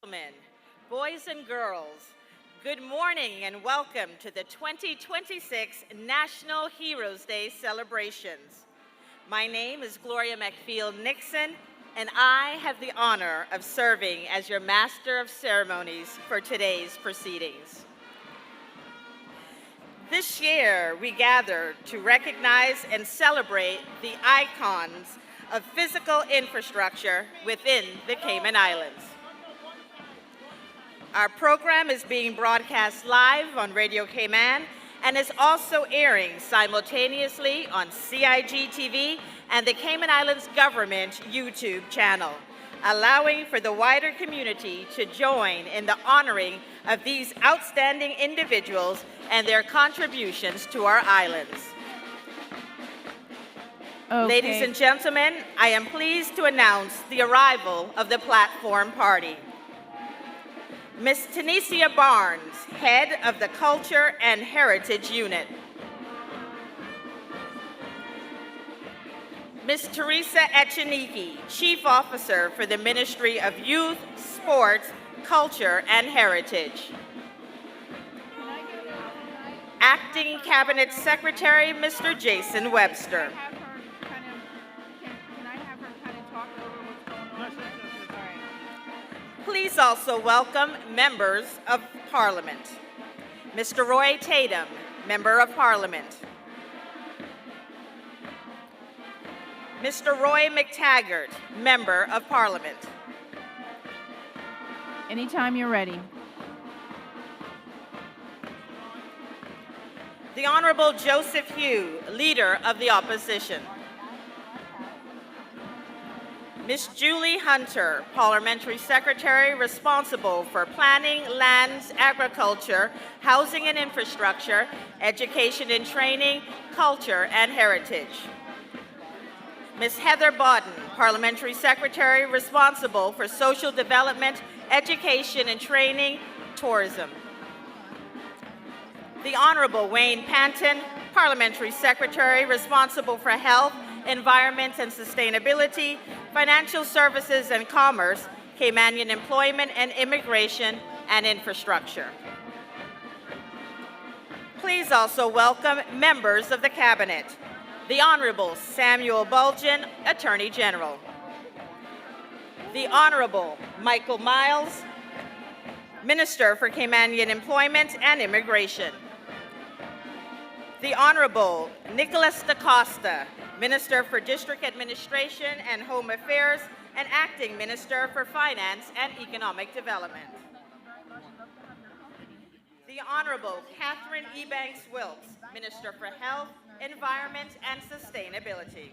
Gentlemen, boys and girls, good morning and welcome to the 2026 National Heroes Day celebrations. My name is Gloria McField Nixon, and I have the honor of serving as your Master of Ceremonies for today's proceedings. This year, we gather to recognize and celebrate the icons of physical infrastructure within the Cayman Islands. Our program is being broadcast live on Radio Cayman and is also airing simultaneously on CIG TV and the Cayman Islands Government YouTube channel, allowing for the wider community to join in the honoring of these outstanding individuals and their contributions to our islands. Okay. Ladies and gentlemen, I am pleased to announce the arrival of the platform party. Ms. Tanisha Barnes, head of the Culture and Heritage Unit. Ms. Teresa Echeniki, Chief Officer for the Ministry of Youth, Sports, Culture, and Heritage. Acting Cabinet Secretary, Mr. Jason Webster. Please also welcome members of Parliament. Mr. Roy Tatum, Member of Parliament. Mr. Roy McTaggart, Member of Parliament. Anytime you're ready. The Honorable Joseph Hugh, Leader of the Opposition. Ms. Julie Hunter, Parliamentary Secretary responsible for Planning, Lands, Agriculture, Housing and Infrastructure, Education and Training, Culture and Heritage. Ms. Heather Bodden, Parliamentary Secretary responsible for Social Development, Education and Training, Tourism. The Honorable Wayne Panton, Parliamentary Secretary responsible for Health, Environment and Sustainability, Financial Services and Commerce, Caymanian Employment and Immigration, and Infrastructure. Please also welcome members of the Cabinet. The Honorable Samuel Bulgin, Attorney General. The Honorable Michael Miles, Minister for Caymanian Employment and Immigration. The Honorable Nicholas DaCosta, Minister for District Administration and Home Affairs and Acting Minister for Finance and Economic Development. The Honorable Catherine Ebanks Wilkes, Minister for Health, Environment and Sustainability.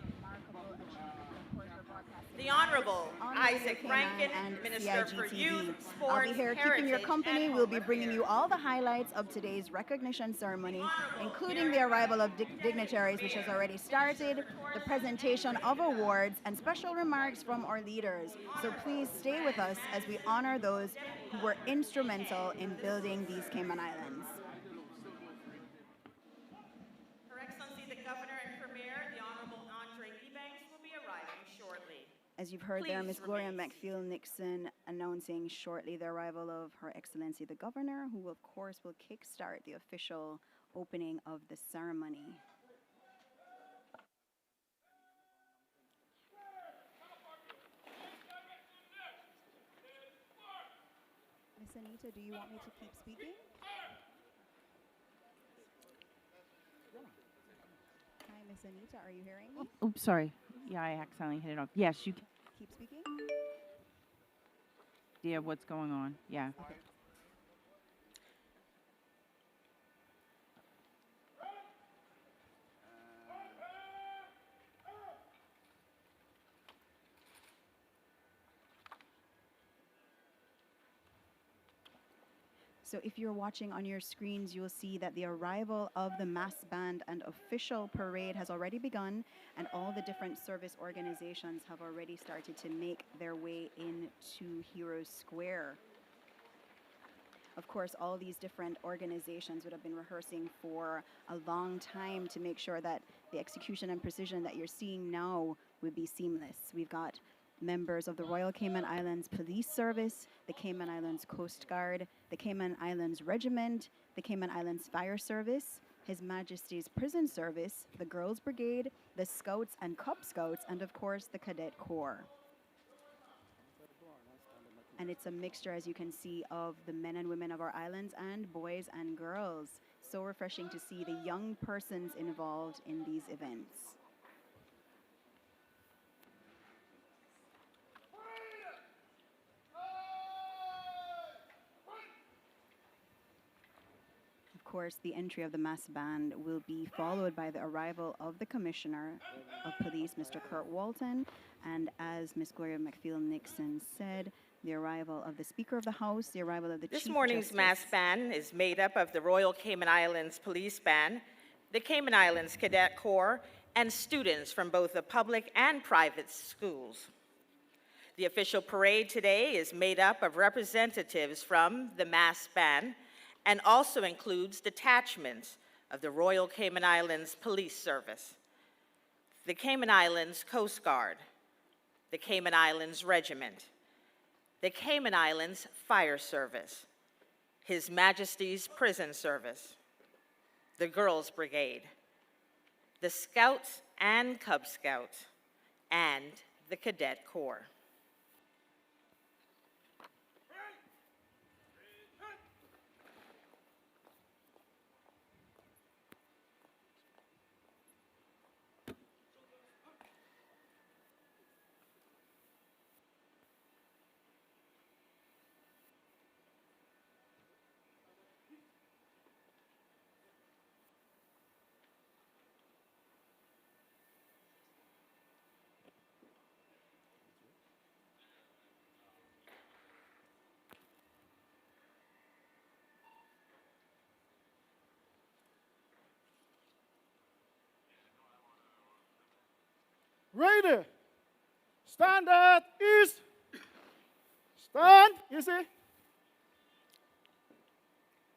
The Honorable Isaac Rankin, Minister for Youth, Sports, I'll be here Heritage, keeping your company. and We'll Home be bringing you Affairs. all the highlights of today's recognition ceremony, including the arrival of dignitaries, which has already started, the presentation of awards, and special remarks from our leaders. So please stay with us as we honor those who were instrumental in building these Cayman Islands. Her Excellency the Governor and Premier, the Honorable Andre Ebanks, will be arriving shortly. As you've heard there, Please Ms. Gloria remain. McField Nixon announcing shortly the arrival of Her Excellency the Governor, who of course will kickstart the official opening of the ceremony. Miss Anita, do you want me to keep speaking? Hi, Miss Anita, are you hearing me? Oops, sorry. Yeah, I accidentally hit it off. Yes, you can. Keep speaking? Idea of what's going on. Yeah. Okay. So if you're watching on your screens, you'll see that the arrival of the mass band and official parade has already begun, and all the different service organizations have already started to make their way into Heroes Square. Of course, all these different organizations would have been rehearsing for a long time to make sure that the execution and precision that you're seeing now would be seamless. We've got members of the Royal Cayman Islands Police Service, the Cayman Islands Coast Guard, the Cayman Islands Regiment, the Cayman Islands Fire Service, His Majesty's Prison Service, the Girls Brigade, the Scouts and Cub Scouts, and of course the Cadet Corps. And it's a mixture, as you can see, of the men and women of our islands and boys and girls. So refreshing to see the young persons involved in these events. Of course, the entry of the mass band will be followed by the arrival of the Commissioner of Police, Mr. Kurt Walton, and as Ms. Gloria McPhail-Nixon said, the arrival of the Speaker of the House, the arrival of the This Chief morning's Justice. mass band is made up of the Royal Cayman Islands Police Band, the Cayman Islands Cadet Corps, and students from both the public and private schools. The official parade today is made up of representatives from the mass band and also includes detachments of the Royal Cayman Islands Police Service, the Cayman Islands Coast Guard, the Cayman Islands Regiment, the Cayman Islands Fire Service, His Majesty's Prison Service, the Girls Brigade, the Scouts and Cub Scouts, and the Cadet Corps. Ready. Stand at ease. Stand, easy.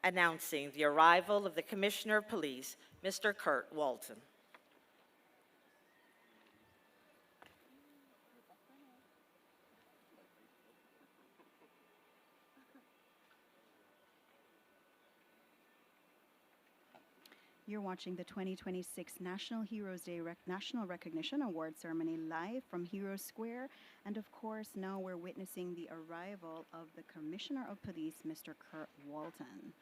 Announcing the arrival of the Commissioner of Police, Mr. Kurt Walton. You're watching the 2026 National Heroes Day National Recognition Award Ceremony live from Heroes Square. And of course, now we're witnessing the arrival of the Commissioner of Police, Mr. Kurt Walton.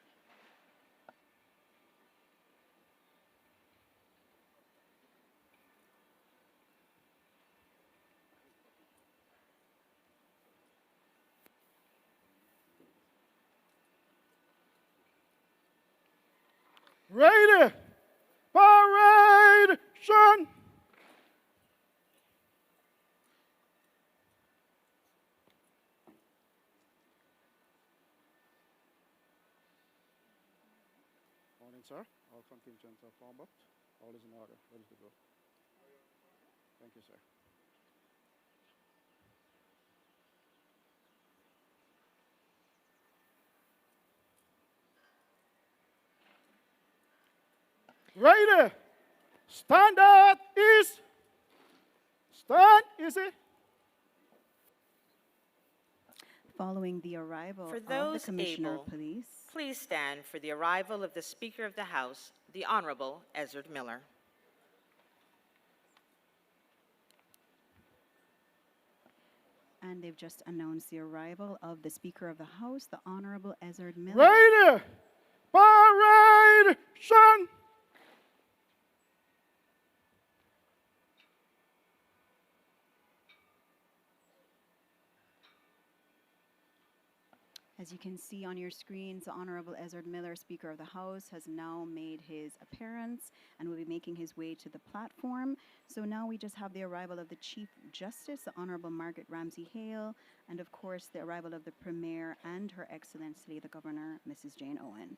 Ready. Parade. Shun. Morning, sir. All contingents are formed up. All is in order. Ready to go. Thank you, sir. Ready. Stand at ease. Stand easy. Following the arrival For of those the Commissioner able, of Police, please stand for the arrival of the Speaker of the House, the Honorable Ezard Miller. and they've just announced the arrival of the Speaker of the House, the Honorable Ezard Miller. Ready. Parade. Shun. As you can see on your screens, the Honorable Ezard Miller, Speaker of the House, has now made his appearance and will be making his way to the platform. So now we just have the arrival of the Chief Justice, the Honorable Margaret Ramsey Hale, and of course the arrival of the Premier and Her Excellency, the Governor, Mrs. Jane Owen.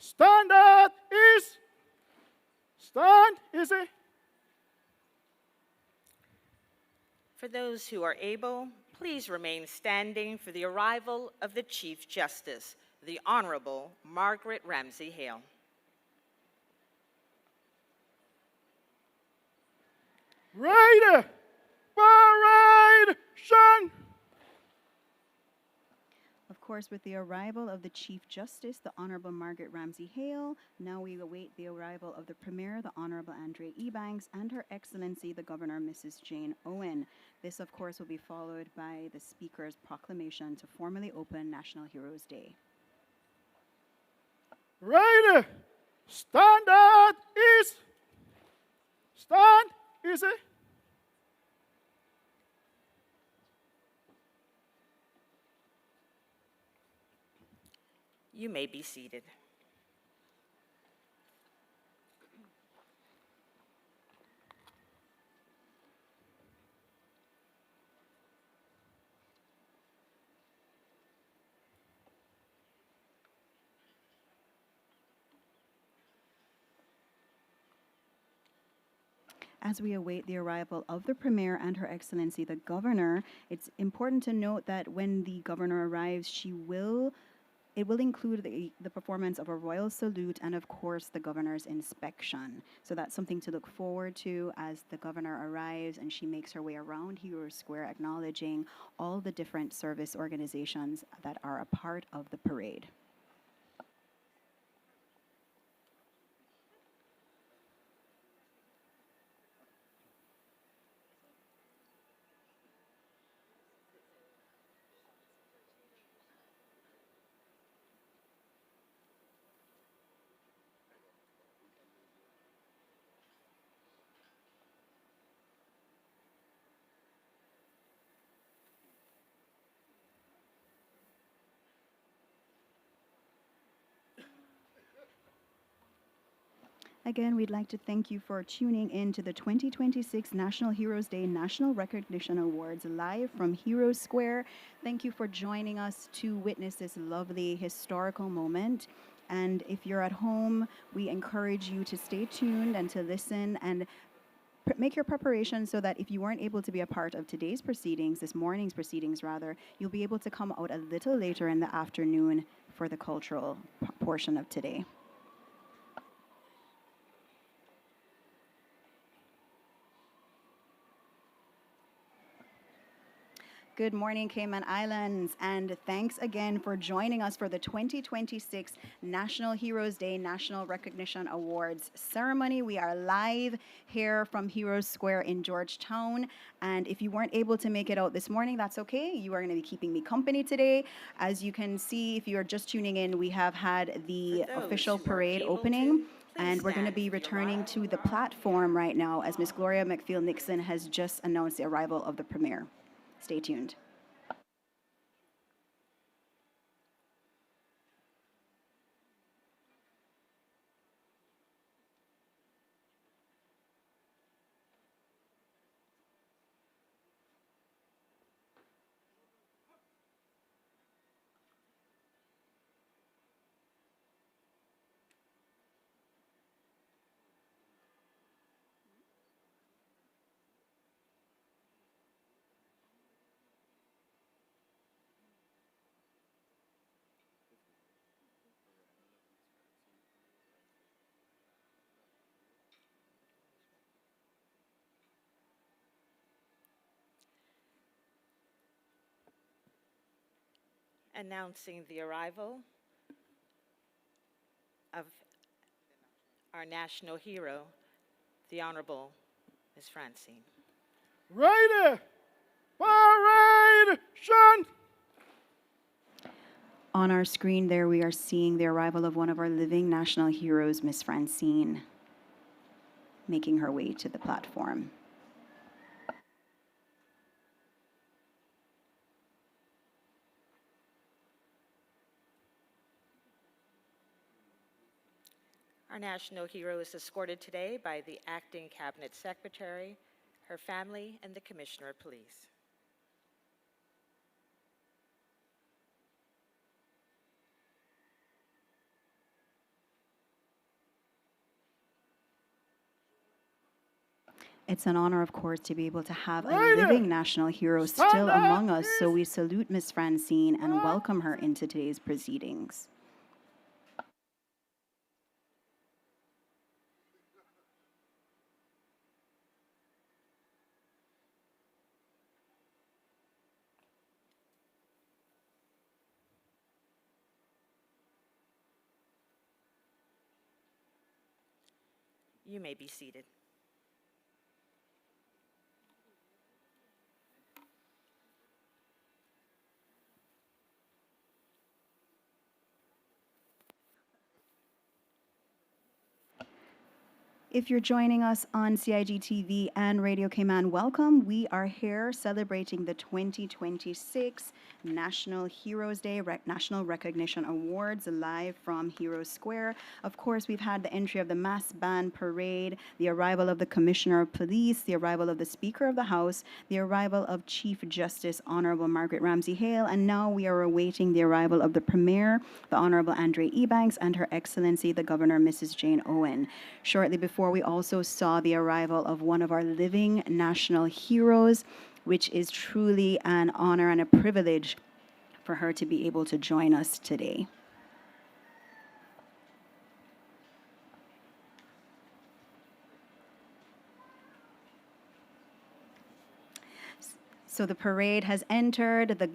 Stand at ease. Stand easy. For those who are able, please remain standing for the arrival of the Chief Justice, the Honorable Margaret Ramsey Hale. Right. Parade. Shun. Of course, with the arrival of the Chief Justice, the Honorable Margaret Ramsey Hale, now we await the arrival of the Premier, the Honorable Andrea Ebanks, and Her Excellency, the Governor, Mrs. Jane Owen. This, of course, will be followed by the Speaker's proclamation to formally open National Heroes Day. Right. Stand at ease. Stand easy. You may be seated. As we await the arrival of the Premier and Her Excellency, the Governor, it's important to note that when the Governor arrives, it will include the performance of a royal salute and, of course, the Governor's inspection. So that's something to look forward to as the Governor arrives and she makes her way around Heroes Square, acknowledging all the different service organizations that are a part of the parade. Again, we'd like to thank you for tuning in to the 2026 National Heroes Day National Recognition Awards live from Heroes Square. Thank you for joining us to witness this lovely historical moment. And if you're at home, we encourage you to stay tuned and to listen and make your preparations so that if you weren't able to be a part of today's proceedings, this morning's proceedings rather, you'll be able to come out a little later in the afternoon for the cultural portion of today. Good morning, Cayman Islands, and thanks again for joining us for the 2026 National Heroes Day National Recognition Awards ceremony. We are live here from Heroes Square in Georgetown, and if you weren't able to make it out this morning, that's okay. You are going to be keeping me company today. As you can see, if you are just tuning in, we have had the official parade opening. And we're going to be returning to the platform right now as Miss Gloria McFeel-Nixon has just announced the arrival of the Premier. Stay tuned. Announcing the arrival of our national hero, the Honorable Ms. Francine. Right. Parade. Shun. On our screen there, we are seeing the arrival of one of our living national heroes, Miss Francine, making her way to the platform. Our national hero is escorted today by the acting cabinet secretary, her family, and the commissioner of police. It's an honor, of course, to be able to have a Right. living national hero Stand still up, among us. So please. we salute Miss Francine and welcome her into today's proceedings. You may be seated. If you're joining us on CIG TV and Radio Cayman, welcome. We are here celebrating the 2026 National Heroes Day National Recognition Awards live from Hero Square. Of course, we've had the entry of the mass band parade, the arrival of the Commissioner of Police, the arrival of the Speaker of the House, the arrival of Chief Justice Honorable Margaret Ramsey Hale, and now we are awaiting the arrival of the Premier, the Honorable Andre Ebanks, and Her Excellency the Governor, Mrs. Jane Owen. Shortly before, we also saw the arrival of one of our living national heroes, which is truly an honor and a privilege for her to be able to join us today. So the parade has entered, the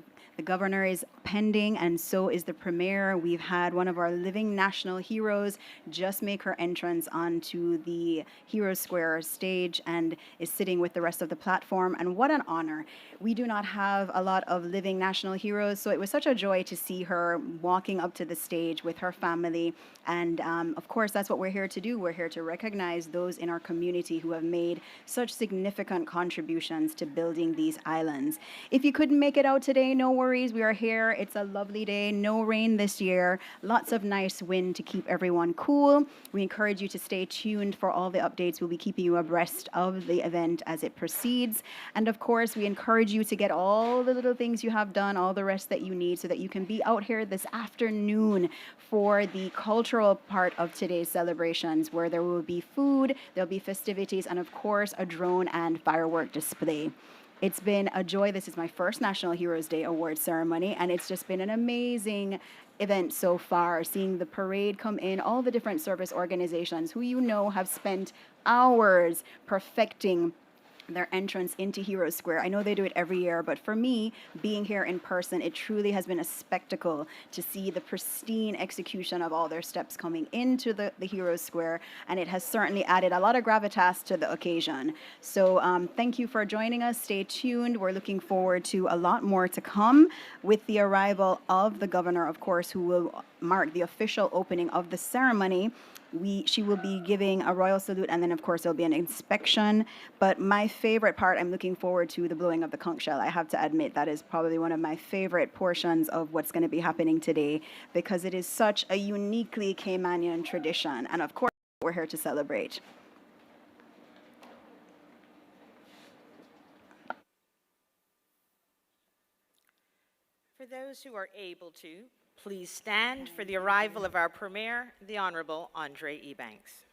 governor is pending, and so is the premier. We've had one of our living national heroes just make her entrance onto the Hero Square stage and is sitting with the rest of the platform. And what an honor. We do not have a lot of living national heroes, so it was such a joy to see her walking up to the stage with her family. And of course, that's what we're here to do. We're here to recognize those in our community who have made such significant contributions to building these islands. If you couldn't make it out today, no worries. We are here. It's a lovely day. No rain this year. Lots of nice wind to keep everyone cool. We encourage you to stay tuned for all the updates. We'll be keeping you abreast of the event as it proceeds. And of course, we encourage you to get all the little things you have done, all the rest that you need, so that you can be out here this afternoon for the cultural part of today's celebrations, where there will be food, there'll be festivities, and of course, a drone and firework display. It's been a joy. This is my first National Heroes Day award ceremony, and it's just been an amazing event so far, seeing the parade come in, all the different service organizations who you know have spent hours perfecting their entrance into Hero Square. I know they do it every year, but for me, being here in person, it truly has been a spectacle to see the pristine execution of all their steps coming into the Hero Square, and it has certainly added a lot of gravitas to the occasion. So thank you for joining us. Stay tuned. We're looking forward to a lot more to come with the arrival of the governor, of course, who will mark the official opening of the ceremony. She will be giving a royal salute, and then of course there'll be an inspection. But my favorite part, I'm looking forward to the blowing of the conch shell. I have to admit that is probably one of my favorite portions of what's going to be happening today, because it is such a uniquely Caymanian tradition, and of course we're here to celebrate. For those who are able to, please stand for the arrival of our Premier, the Honorable Andre Ebanks.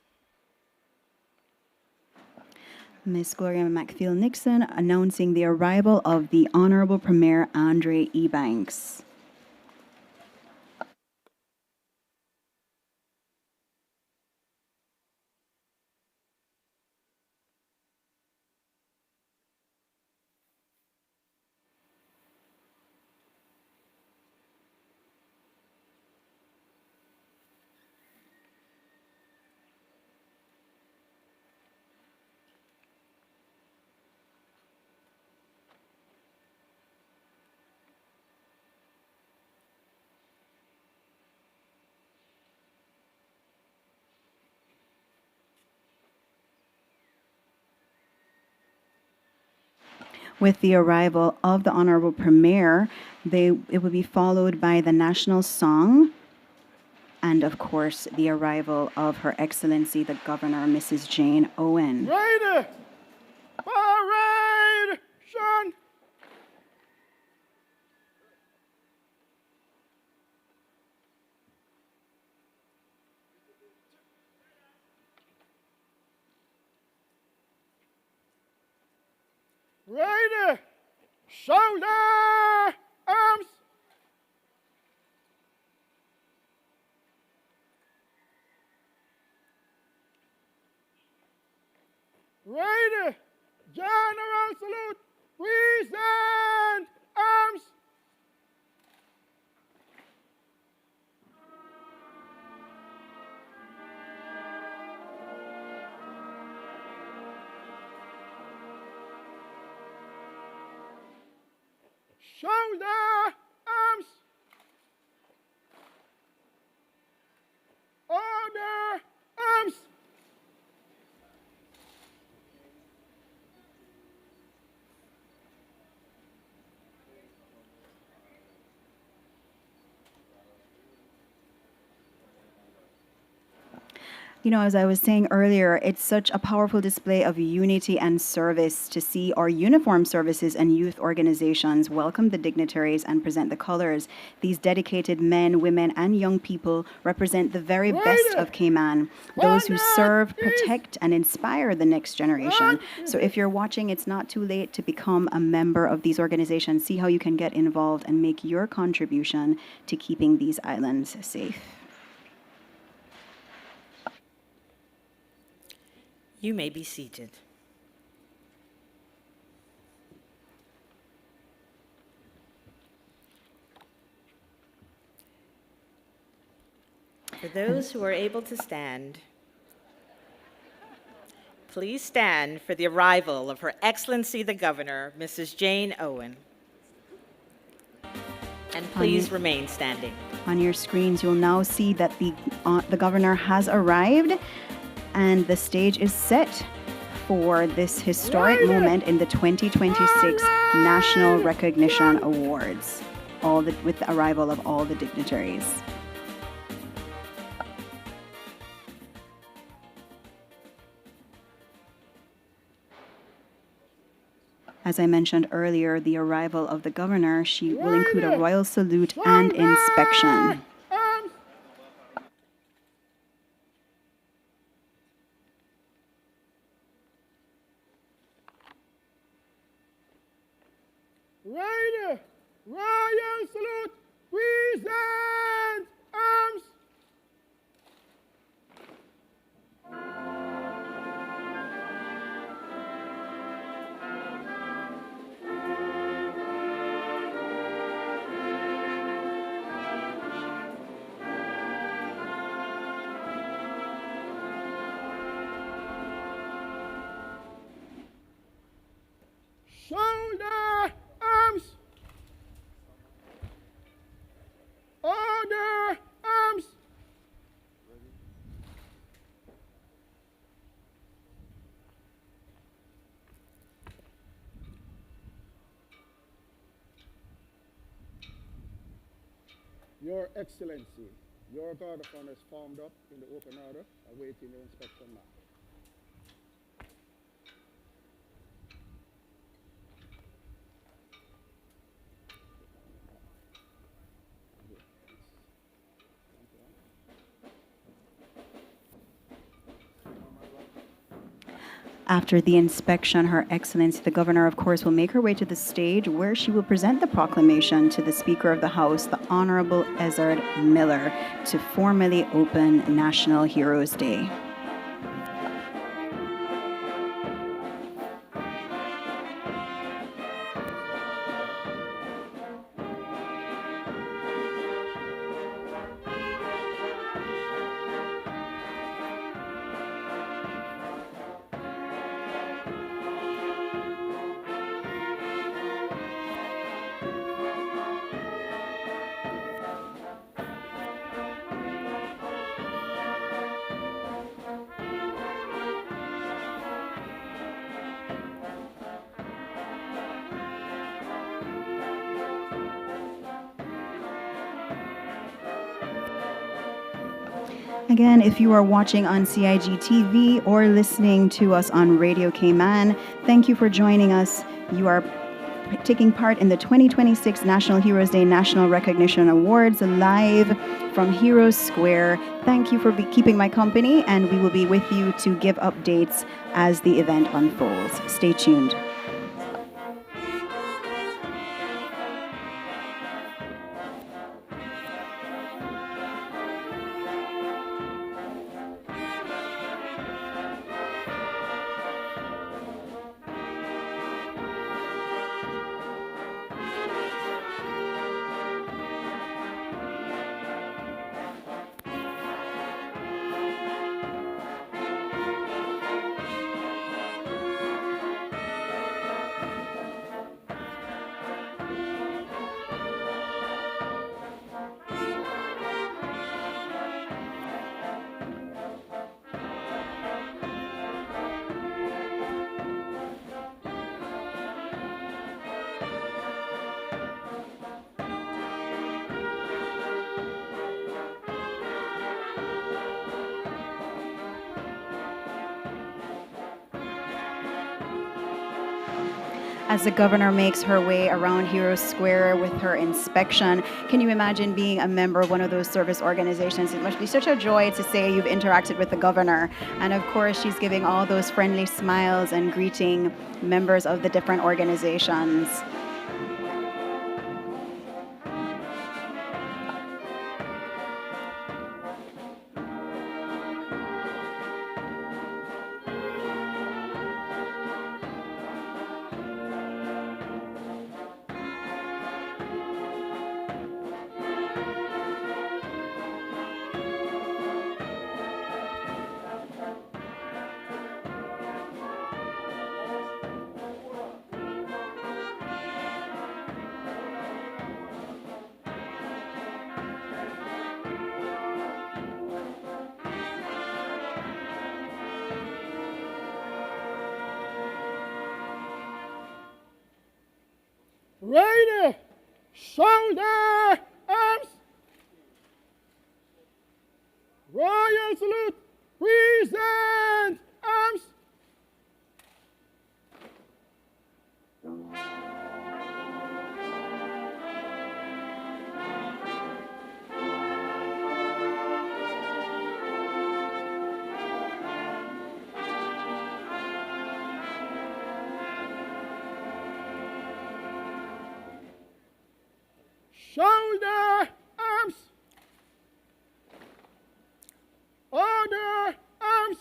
Miss Gloria McFeel Nixon announcing the arrival of the Honorable Premier Andre Ebanks. With the arrival of the Honorable Premier, it will be followed by the national song, and of course, the arrival of Her Excellency the Governor, Mrs. Jane Owen. Right. Parade, Sean. Shoulder, arms. Ready, general salute, present, arms. Shoulder, arms. Order, arms. You know, as I was saying earlier, it's such a powerful display of unity and service to see our uniformed services and youth organizations welcome the dignitaries and present the colors. These dedicated men, women, and young people represent the very best of Cayman, those who serve, protect, and inspire the next generation. So if you're watching, it's not too late to become a member of these organizations. See how you can get involved and make your contribution to keeping these islands safe. You may be seated. For those who are able to stand, please stand for the arrival of Her Excellency the Governor, Mrs. Jane Owen. And please remain standing. On your screens, you'll now see that the governor has arrived, and the stage is set for this historic moment in the 2026 National Recognition Awards, with the arrival of all the dignitaries. As I mentioned earlier, the arrival of the governor, she will include a royal salute and inspection. Rider, royal salute, present, arms. Shoulder, arms. Order, arms. Your Excellency, your guard of honor is formed up in the open order, awaiting your inspection now. After the inspection, Her Excellency the Governor, of course, will make her way to the stage where she will present the proclamation to the Speaker of the House, the Honorable Ezard Miller, to formally open National Heroes Day. Again, if you are watching on CIG TV or listening to us on Radio Cayman, thank you for joining us. You are taking part in the 2026 National Heroes Day National Recognition Awards live from Heroes Square. Thank you for keeping my company, and we will be with you to give updates as the event unfolds. Stay tuned. as the governor makes her way around Hero Square with her inspection. Can you imagine being a member of one of those service organizations? It must be such a joy to say you've interacted with the governor. And of course, she's giving all those friendly smiles and greeting members of the different organizations. Ready, shoulder, arms. Royal salute, present, arms. Shoulder, arms. Order, arms.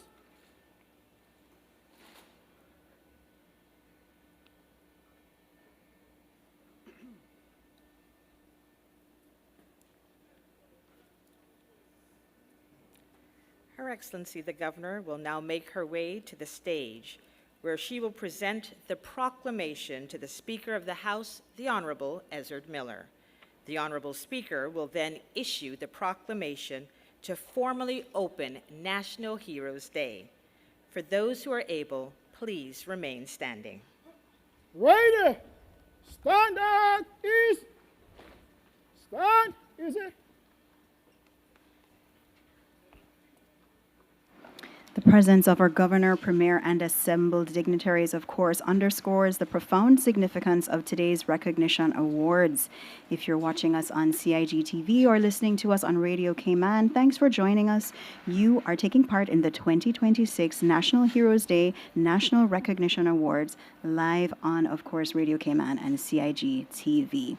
Her Excellency the Governor will now make her way to the stage, where she will present the proclamation to the Speaker of the House, the Honorable Ezard Miller. The Honorable Speaker will then issue the proclamation to formally open National Heroes Day. For those who are able, please remain standing. Ready, stand at ease. Stand easy. The presence of our governor, premier, and assembled dignitaries, of course, underscores the profound significance of today's recognition awards. If you're watching us on CIG TV or listening to us on Radio Cayman, thanks for joining us. You are taking part in the 2026 National Heroes Day National Recognition Awards, live on, of course, Radio Cayman and CIG TV.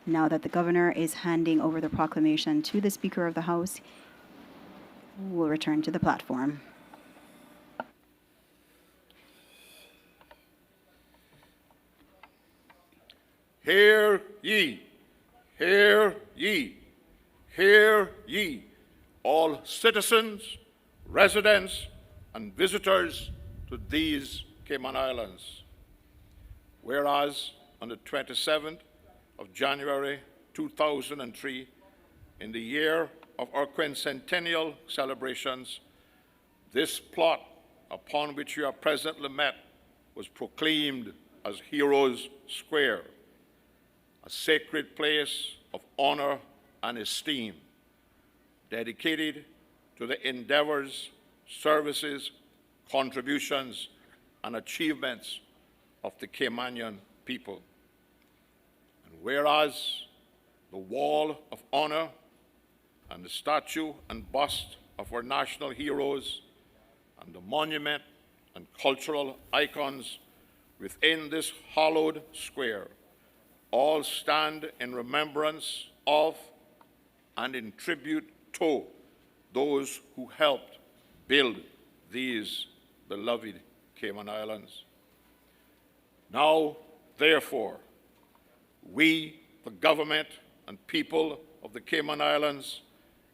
Now that the governor is handing over the proclamation to the Speaker of the House, we'll return to the platform. Hear ye, hear ye, hear ye, all citizens, residents, and visitors to these Cayman Islands. Whereas on the 27th of January 2003, in the year of our quincentennial celebrations, this plot upon which you are presently met was proclaimed as Heroes Square, a sacred place of honor and esteem, dedicated to the endeavors, services, contributions, and achievements of the Caymanian people. And whereas the Wall of Honor and the statue and bust of our national heroes and the monument and cultural icons within this hallowed square all stand in remembrance of and in tribute to those who helped build these beloved Cayman Islands. Now, therefore, we, the government and people of the Cayman Islands,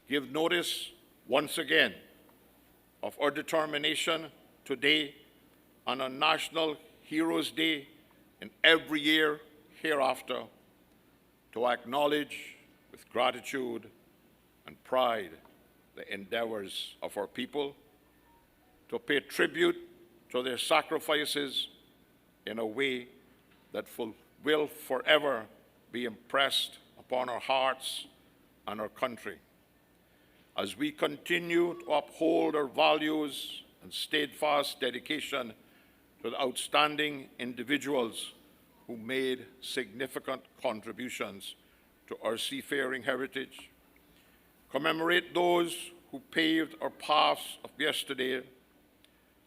give notice once again of our determination today on a National Heroes Day in every year hereafter to acknowledge with gratitude and pride the endeavors of our people, to pay tribute to their sacrifices in a way that will forever be impressed upon our hearts and our country. As we continue to uphold our values and steadfast dedication to the outstanding individuals who made significant contributions to our seafaring heritage, commemorate those who paved our paths of yesterday,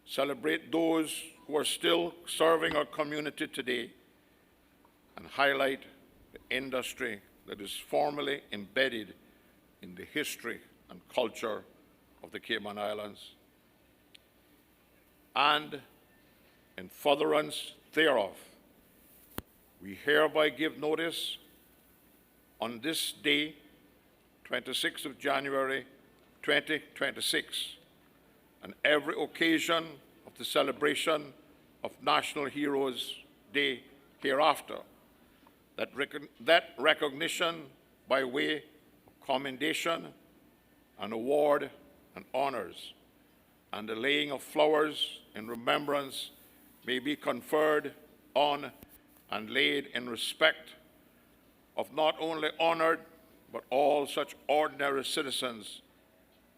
celebrate those who are still serving our community today, and highlight the industry that is formally embedded in the history and culture of the Cayman Islands. And in furtherance thereof, we hereby give notice on this day, 26th of January, 2026, and every occasion of the celebration of National Heroes Day hereafter, that recognition by way of commendation and award and honors, and the laying of flowers in remembrance may be conferred on and laid in respect of not only honored, but all such ordinary citizens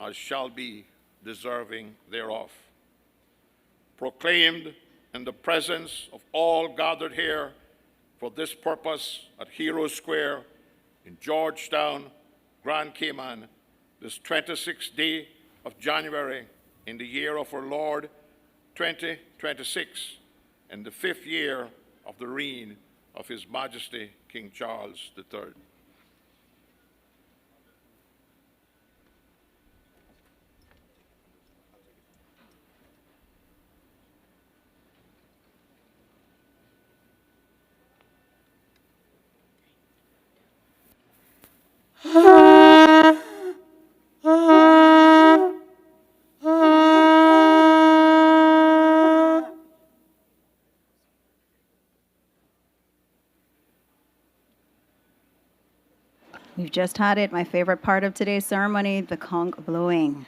as shall be deserving thereof. Proclaimed in the presence of all gathered here for this purpose at Hero Square in Georgetown, Grand Cayman, this 26th day of January in the year of our Lord 2026, in the 5th year of the reign of His Majesty King Charles III. We've just had it, my favorite part of today's ceremony, the conch blowing.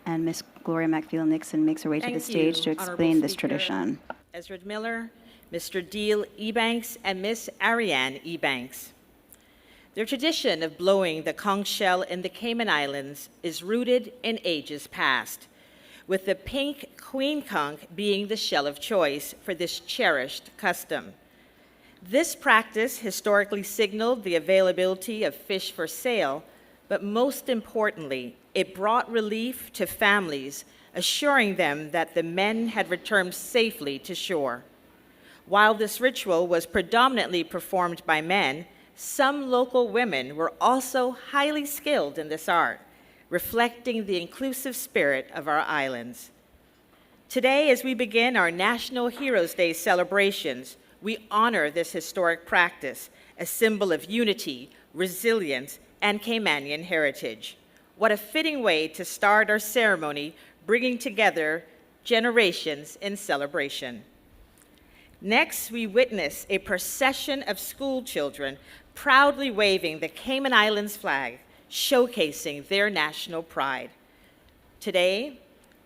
And Miss Gloria McFeel-Nixon makes her way to the Thank stage you, to Honorable explain this Speaker tradition. Ezra Miller, Mr. Deal Ebanks, and Miss Ariane Ebanks. The tradition of blowing the conch shell in the Cayman Islands is rooted in ages past, with the pink queen conch being the shell of choice for this cherished custom. This practice historically signaled the availability of fish for sale, but most importantly, it brought relief to families, assuring them that the men had returned safely to shore. While this ritual was predominantly performed by men, some local women were also highly skilled in this art, reflecting the inclusive spirit of our islands. Today, as we begin our National Heroes Day celebrations, we honor this historic practice, a symbol of unity, resilience, and Caymanian heritage. What a fitting way to start our ceremony, bringing together generations in celebration. Next, we witness a procession of school children proudly waving the Cayman Islands flag, showcasing their national pride. Today,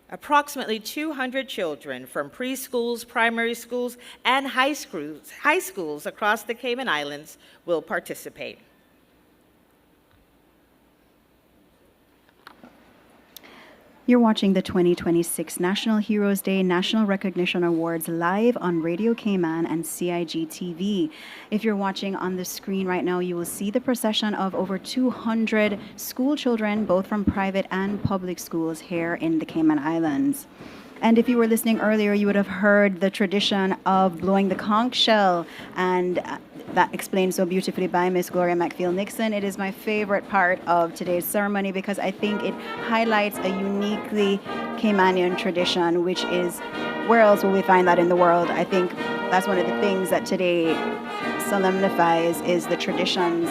approximately 200 children from preschools, primary schools, and high schools across the Cayman Islands will participate. You're watching the 2026 National Heroes Day National Recognition Awards live on Radio Cayman and CIG TV. If you're watching on the screen right now, you will see the procession of over 200 school children, both from private and public schools here in the Cayman Islands. And if you were listening earlier, you would have heard the tradition of blowing the conch shell, and that explained so beautifully by Miss Gloria McFeel-Nixon. It is my favorite part of today's ceremony because I think it highlights a uniquely Caymanian tradition, which is, where else will we find that in the world? I think that's one of the things that today solemnifies is the traditions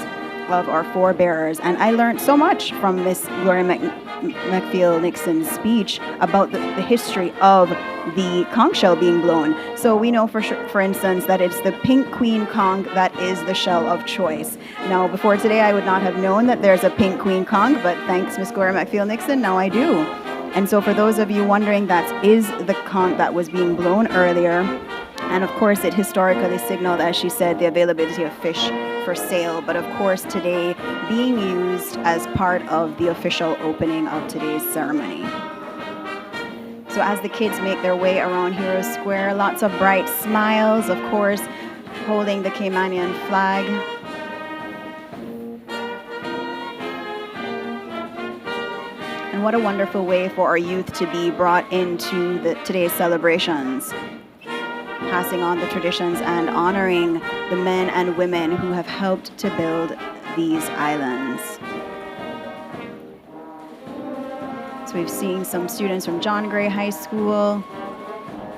of our forebearers. And I learned so much from Miss Gloria McFeel-Nixon's speech about the history of the conch shell being blown. So we know for instance, that it's the pink queen conch that is the shell of choice. Now, before today, I would not have known that there's a pink queen conch, but thanks, Miss Gloria McFeel-Nixon, now I do. And so for those of you wondering, that is the conch that was being blown earlier. And of course, it historically signaled, as she said, the availability of fish for sale, but of course today being used as part of the official opening of today's ceremony. So as the kids make their way around Hero Square, lots of bright smiles, of course, holding the Caymanian flag. And what a wonderful way for our youth to be brought into today's celebrations, passing on the traditions and honoring the men and women who have helped to build these islands. So we've seen some students from John Gray High School,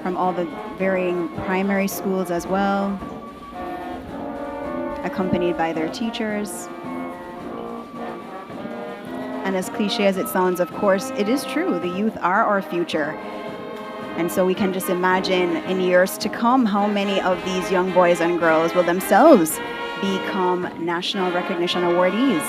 from all the varying primary schools as well, accompanied by their teachers. And as cliche as it sounds, of course, it is true. The youth are our future. And so we can just imagine in years to come how many of these young boys and girls will themselves become national recognition awardees.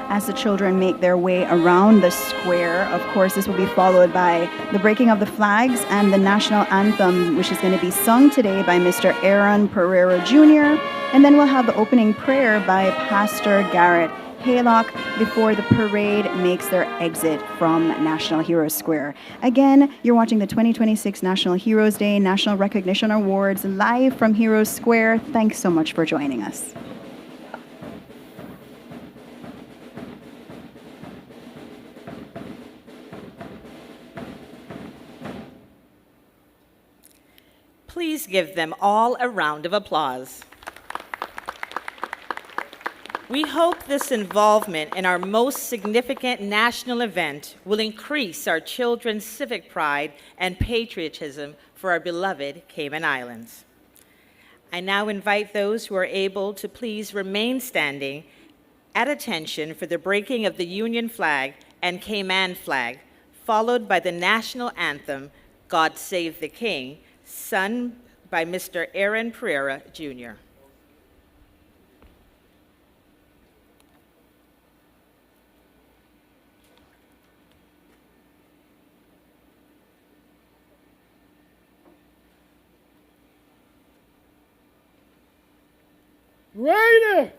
As the children make their way around the square, of course, this will be followed by the breaking of the flags and the national anthem, which is going to be sung today by Mr. Aaron Pereira Jr. And then we'll have the opening prayer by Pastor Garrett Haylock before the parade makes their exit from National Heroes Square. Again, you're watching the 2026 National Heroes Day National Recognition Awards live from Heroes Square. Thanks so much for joining us. Please give them all a round of applause. We hope this involvement in our most significant national event will increase our children's civic pride and patriotism for our beloved Cayman Islands. I now invite those who are able to please remain standing at attention for the breaking of the Union flag and Cayman flag, followed by the national anthem, God Save the King, sung by Mr. Aaron Pereira, Jr. Ready!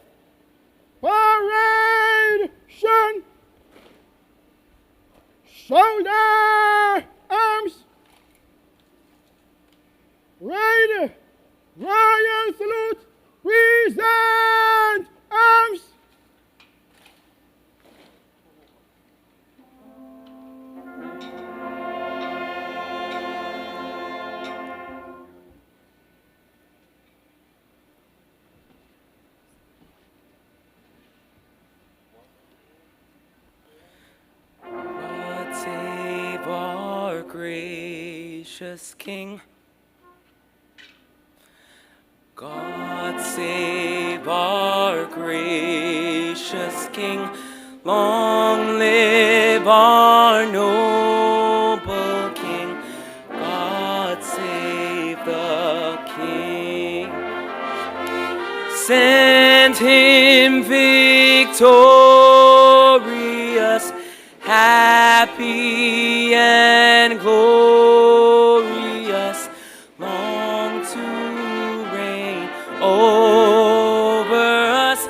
Paration! Shoulder! Arms! Ready! Royal salute! Present! Arms! God save our gracious King. God save our gracious King. Long live our noble King. God save the King. Send him victorious, happy and glorious, long to reign over us.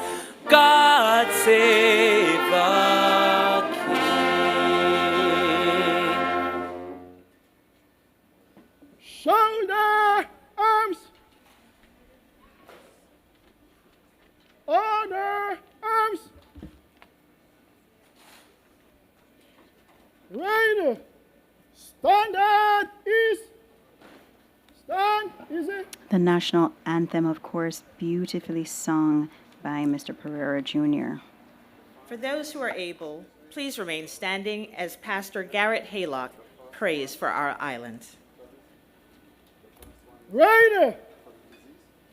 God save the King. Shoulder! Arms! Order! Arms! Ready! Stand at ease! Stand easy! The national anthem, of course, beautifully sung by Mr. Pereira Jr. For those who are able, please remain standing as Pastor Garrett Haylock prays for our island. Ready!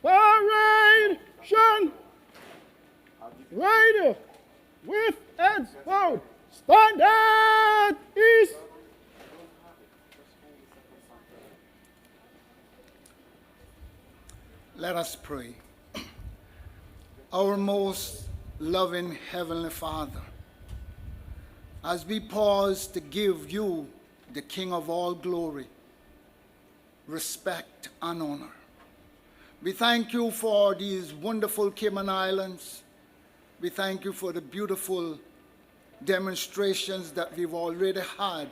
Paration! Ready! With heads bowed! Stand at ease! Let us pray. Our most loving Heavenly Father, as we pause to give you, the King of all glory, respect and honor. We thank you for these wonderful Cayman Islands. We thank you for the beautiful demonstrations that we've already had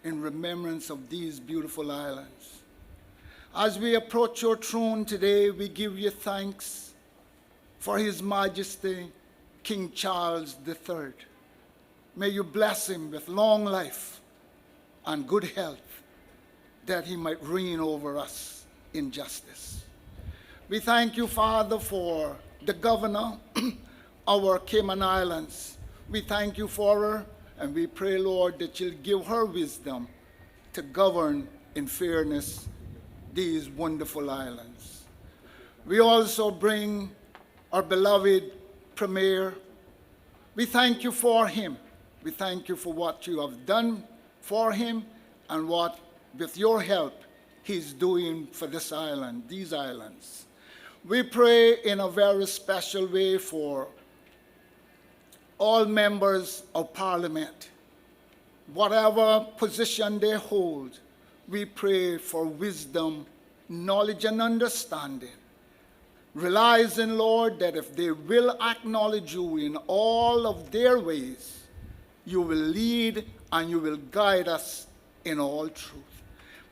in remembrance of these beautiful islands. As we approach your throne today, we give you thanks for His Majesty, King Charles III. May you bless him with long life and good health, that he might reign over us in justice. We thank you, Father, for the governor, our Cayman Islands. We thank you for her, and we pray, Lord, that you'll give her wisdom to govern in fairness these wonderful islands. We also bring our beloved Premier. We thank you for him. We thank you for what you have done for him and what, with your help, he's doing for this island, these islands. We pray in a very special way for all members of Parliament. Whatever position they hold, we pray for wisdom, knowledge, and understanding, realizing, Lord, that if they will acknowledge you in all of their ways, you will lead and you will guide us in all truth.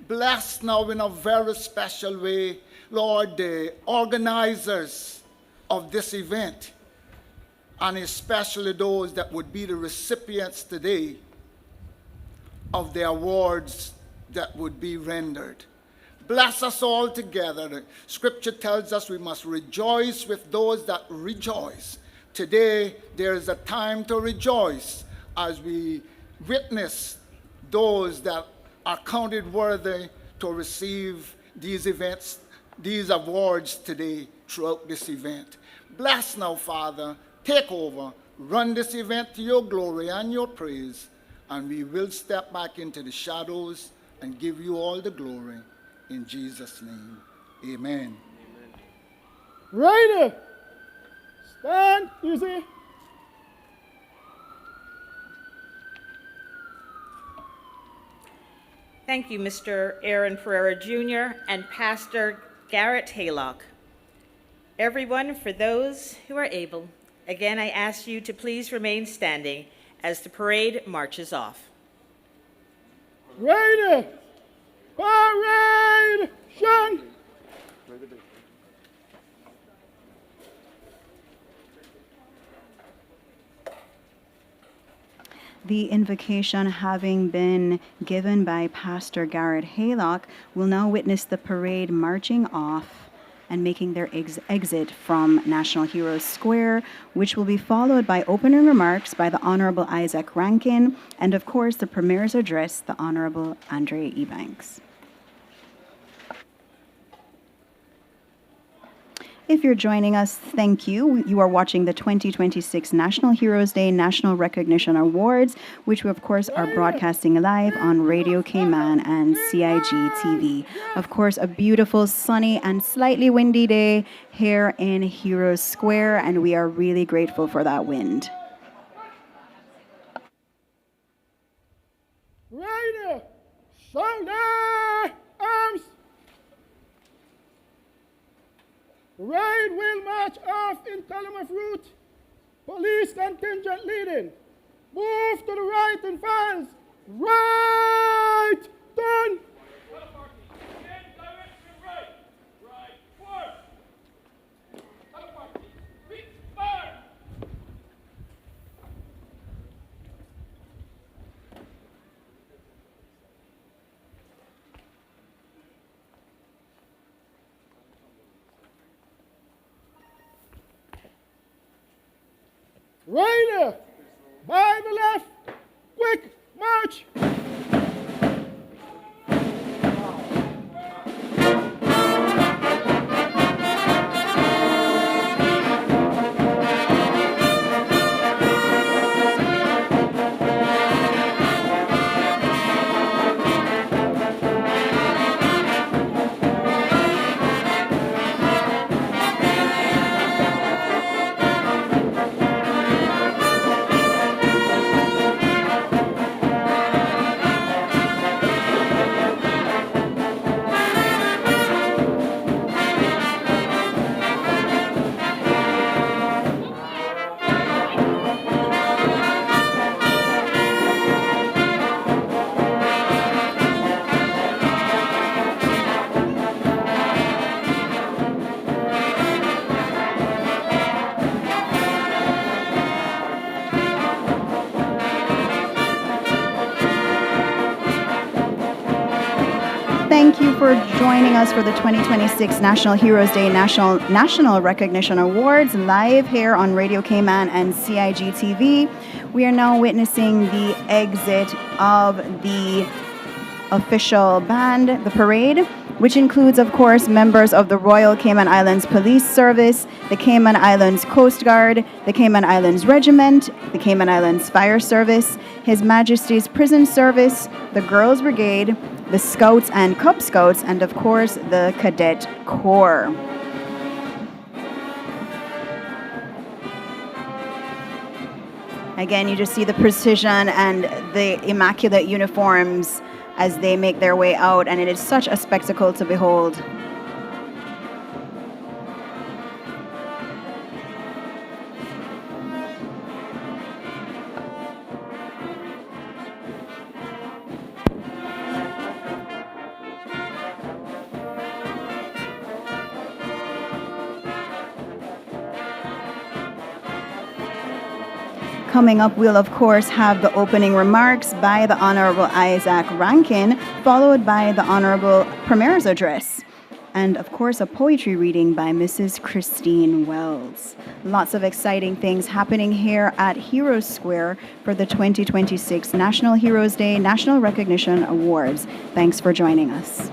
Bless now in a very special way, Lord, the organizers of this event, and especially those that would be the recipients today of the awards that would be rendered. Bless us all together. The scripture tells us we must rejoice with those that rejoice. Today, there is a time to rejoice as we witness those that are counted worthy to receive these events, these awards today throughout this event. Bless now, Father. Take over. Run this event to your glory and your praise, and we will step back into the shadows and give you all the glory. In Jesus' name, amen. Righty. Stand easy. Thank you, Mr. Aaron Pereira Jr. and Pastor Garrett Haylock. Everyone, for those who are able, again, I ask you to please remain standing as the parade marches off. Righty. Parade. Shun. The invocation having been given by Pastor Garrett Haylock, will now witness the parade marching off and making their exit from National Heroes Square, which will be followed by opening remarks by the Honorable Isaac Rankin, and of course the Premier's address, the Honorable Andre Ebanks. If you're joining us, thank you. You are watching the 2026 National Heroes Day National Recognition Awards, which we, of course, are broadcasting live on Radio Cayman and CIG TV. Of course, a beautiful, sunny, and slightly windy day here in Heroes Square, and we are really grateful for that wind. Righty. Shoulder. Arms. Parade will march off in column of route. Police contingent leading. Move to the right in files. Right. Turn. Righty. By the left. Quick march. thank you for joining us for the 2026 National Heroes Day National Recognition Awards live here on Radio Cayman and CIG TV. We are now witnessing the exit of the official band, the parade, which includes, of course, members of the Royal Cayman Islands Police Service, the Cayman Islands Coast Guard, the Cayman Islands Regiment, the Cayman Islands Fire Service, His Majesty's Prison Service, the Girls Brigade, the Scouts and Cub Scouts, and of course, the Cadet Corps. Again, you just see the precision and the immaculate uniforms as they make their way out, and it is such a spectacle to behold. Coming up, we'll of course have the opening remarks by the Honorable Isaac Rankin, followed by the Honorable Premier's address, and of course a poetry reading by Mrs. Christine Wells. Lots of exciting things happening here at Heroes Square for the 2026 National Heroes Day National Recognition Awards. Thanks for joining us.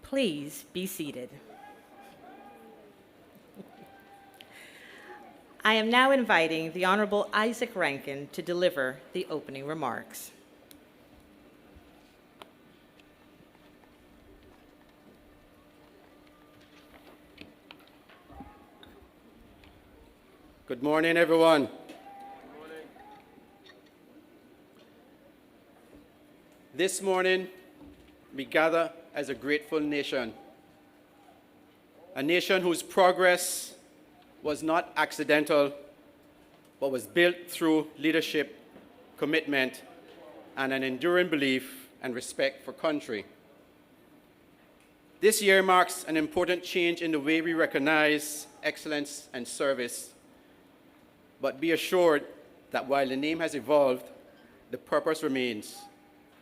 Please be seated. I am now inviting the Honorable Isaac Rankin to deliver the opening remarks. Good morning, everyone. This morning, we gather as a grateful nation, a nation whose progress was not accidental, but was built through leadership, commitment, and an enduring belief and respect for country. This year marks an important change in the way we recognize excellence and service, but be assured that while the name has evolved, the purpose remains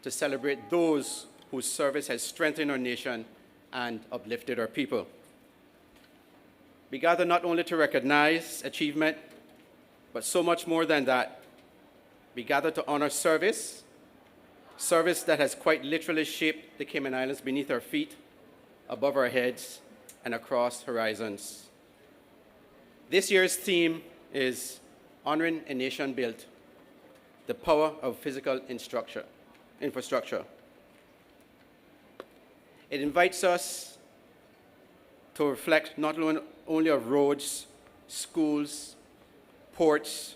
to celebrate those whose service has strengthened our nation and uplifted our people. We gather not only to recognize achievement, but so much more than that. We gather to honor service that has quite literally shaped the Cayman Islands beneath our feet, above our heads, and across horizons. This year's theme is Honoring a Nation Built, the Power of Physical Infrastructure. It invites us to reflect not only of roads, schools, ports,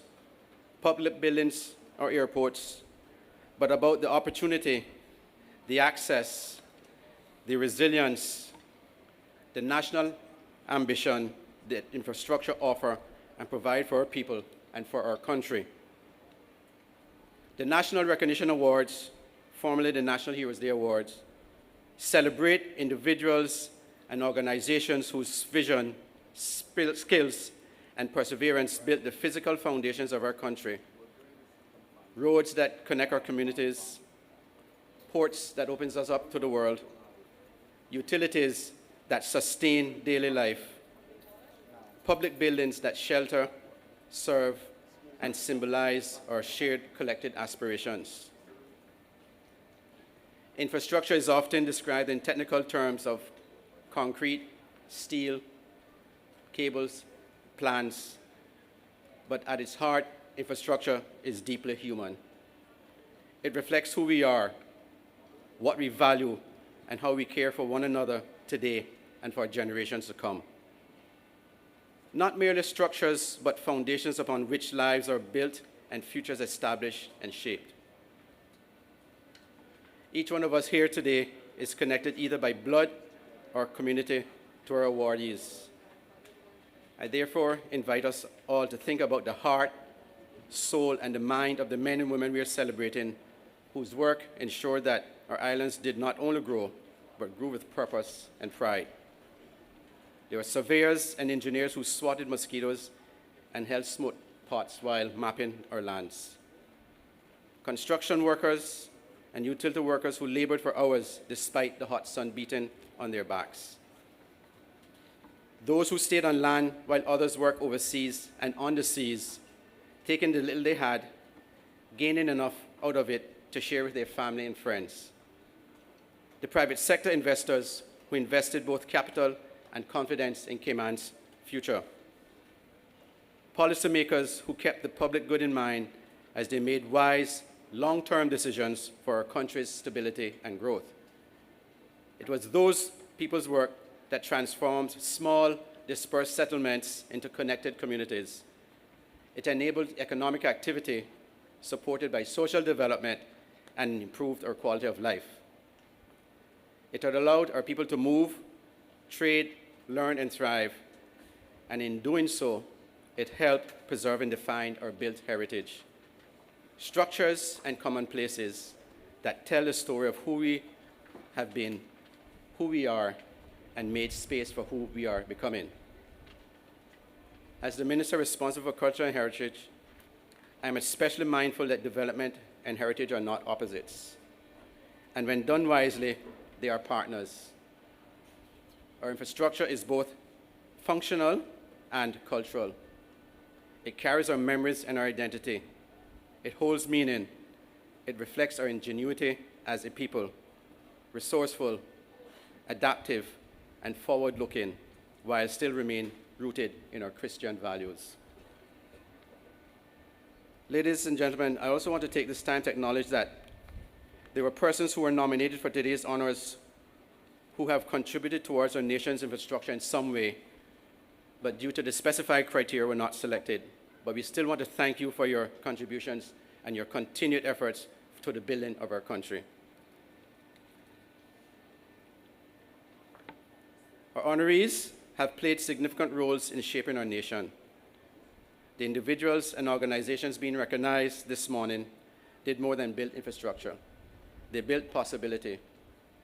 public buildings, or airports, but about the opportunity, the access, the resilience, the national ambition that infrastructure offer and provide for our people and for our country. The National Recognition Awards, formerly the National Heroes Day Awards, celebrate individuals and organizations whose vision, skills, and perseverance built the physical foundations of our country. Roads that connect our communities, ports that opens us up to the world, utilities that sustain daily life, public buildings that shelter, serve, and symbolize our shared collective aspirations. Infrastructure is often described in technical terms of concrete, steel, cables, plants, but at its heart, infrastructure is deeply human. It reflects who we are, what we value, and how we care for one another today and for generations to come. Not merely structures, but foundations upon which lives are built and futures established and shaped. Each one of us here today is connected either by blood or community to our awardees. I therefore invite us all to think about the heart, soul, and the mind of the men and women we are celebrating, whose work ensured that our islands did not only grow, but grew with purpose and pride. There were surveyors and engineers who swatted mosquitoes and held smoke pots while mapping our lands. Construction workers and utility workers who labored for hours despite the hot sun beating on their backs. Those who stayed on land while others worked overseas and on the seas, taking the little they had, gaining enough out of it to share with their family and friends. The private sector investors who invested both capital and confidence in Cayman's future. Policymakers who kept the public good in mind as they made wise, long-term decisions for our country's stability and growth. It was those people's work that transformed small, dispersed settlements into connected communities. It enabled economic activity supported by social development and improved our quality of life. It had allowed our people to move, trade, learn, and thrive, and in doing so, it helped preserve and define our built heritage. Structures and commonplaces that tell the story of who we have been, who we are, and made space for who we are becoming. As the Minister responsible for culture and heritage, I am especially mindful that development and heritage are not opposites. And when done wisely, they are partners. Our infrastructure is both functional and cultural. It carries our memories and our identity. It holds meaning. It reflects our ingenuity as a people, resourceful, adaptive, and forward-looking, while still remain rooted in our Christian values. Ladies and gentlemen, I also want to take this time to acknowledge that there were persons who were nominated for today's honors who have contributed towards our nation's infrastructure in some way, but due to the specified criteria were not selected. But we still want to thank you for your contributions and your continued efforts to the building of our country. Our honorees have played significant roles in shaping our nation. The individuals and organizations being recognized this morning did more than build infrastructure. They built possibility.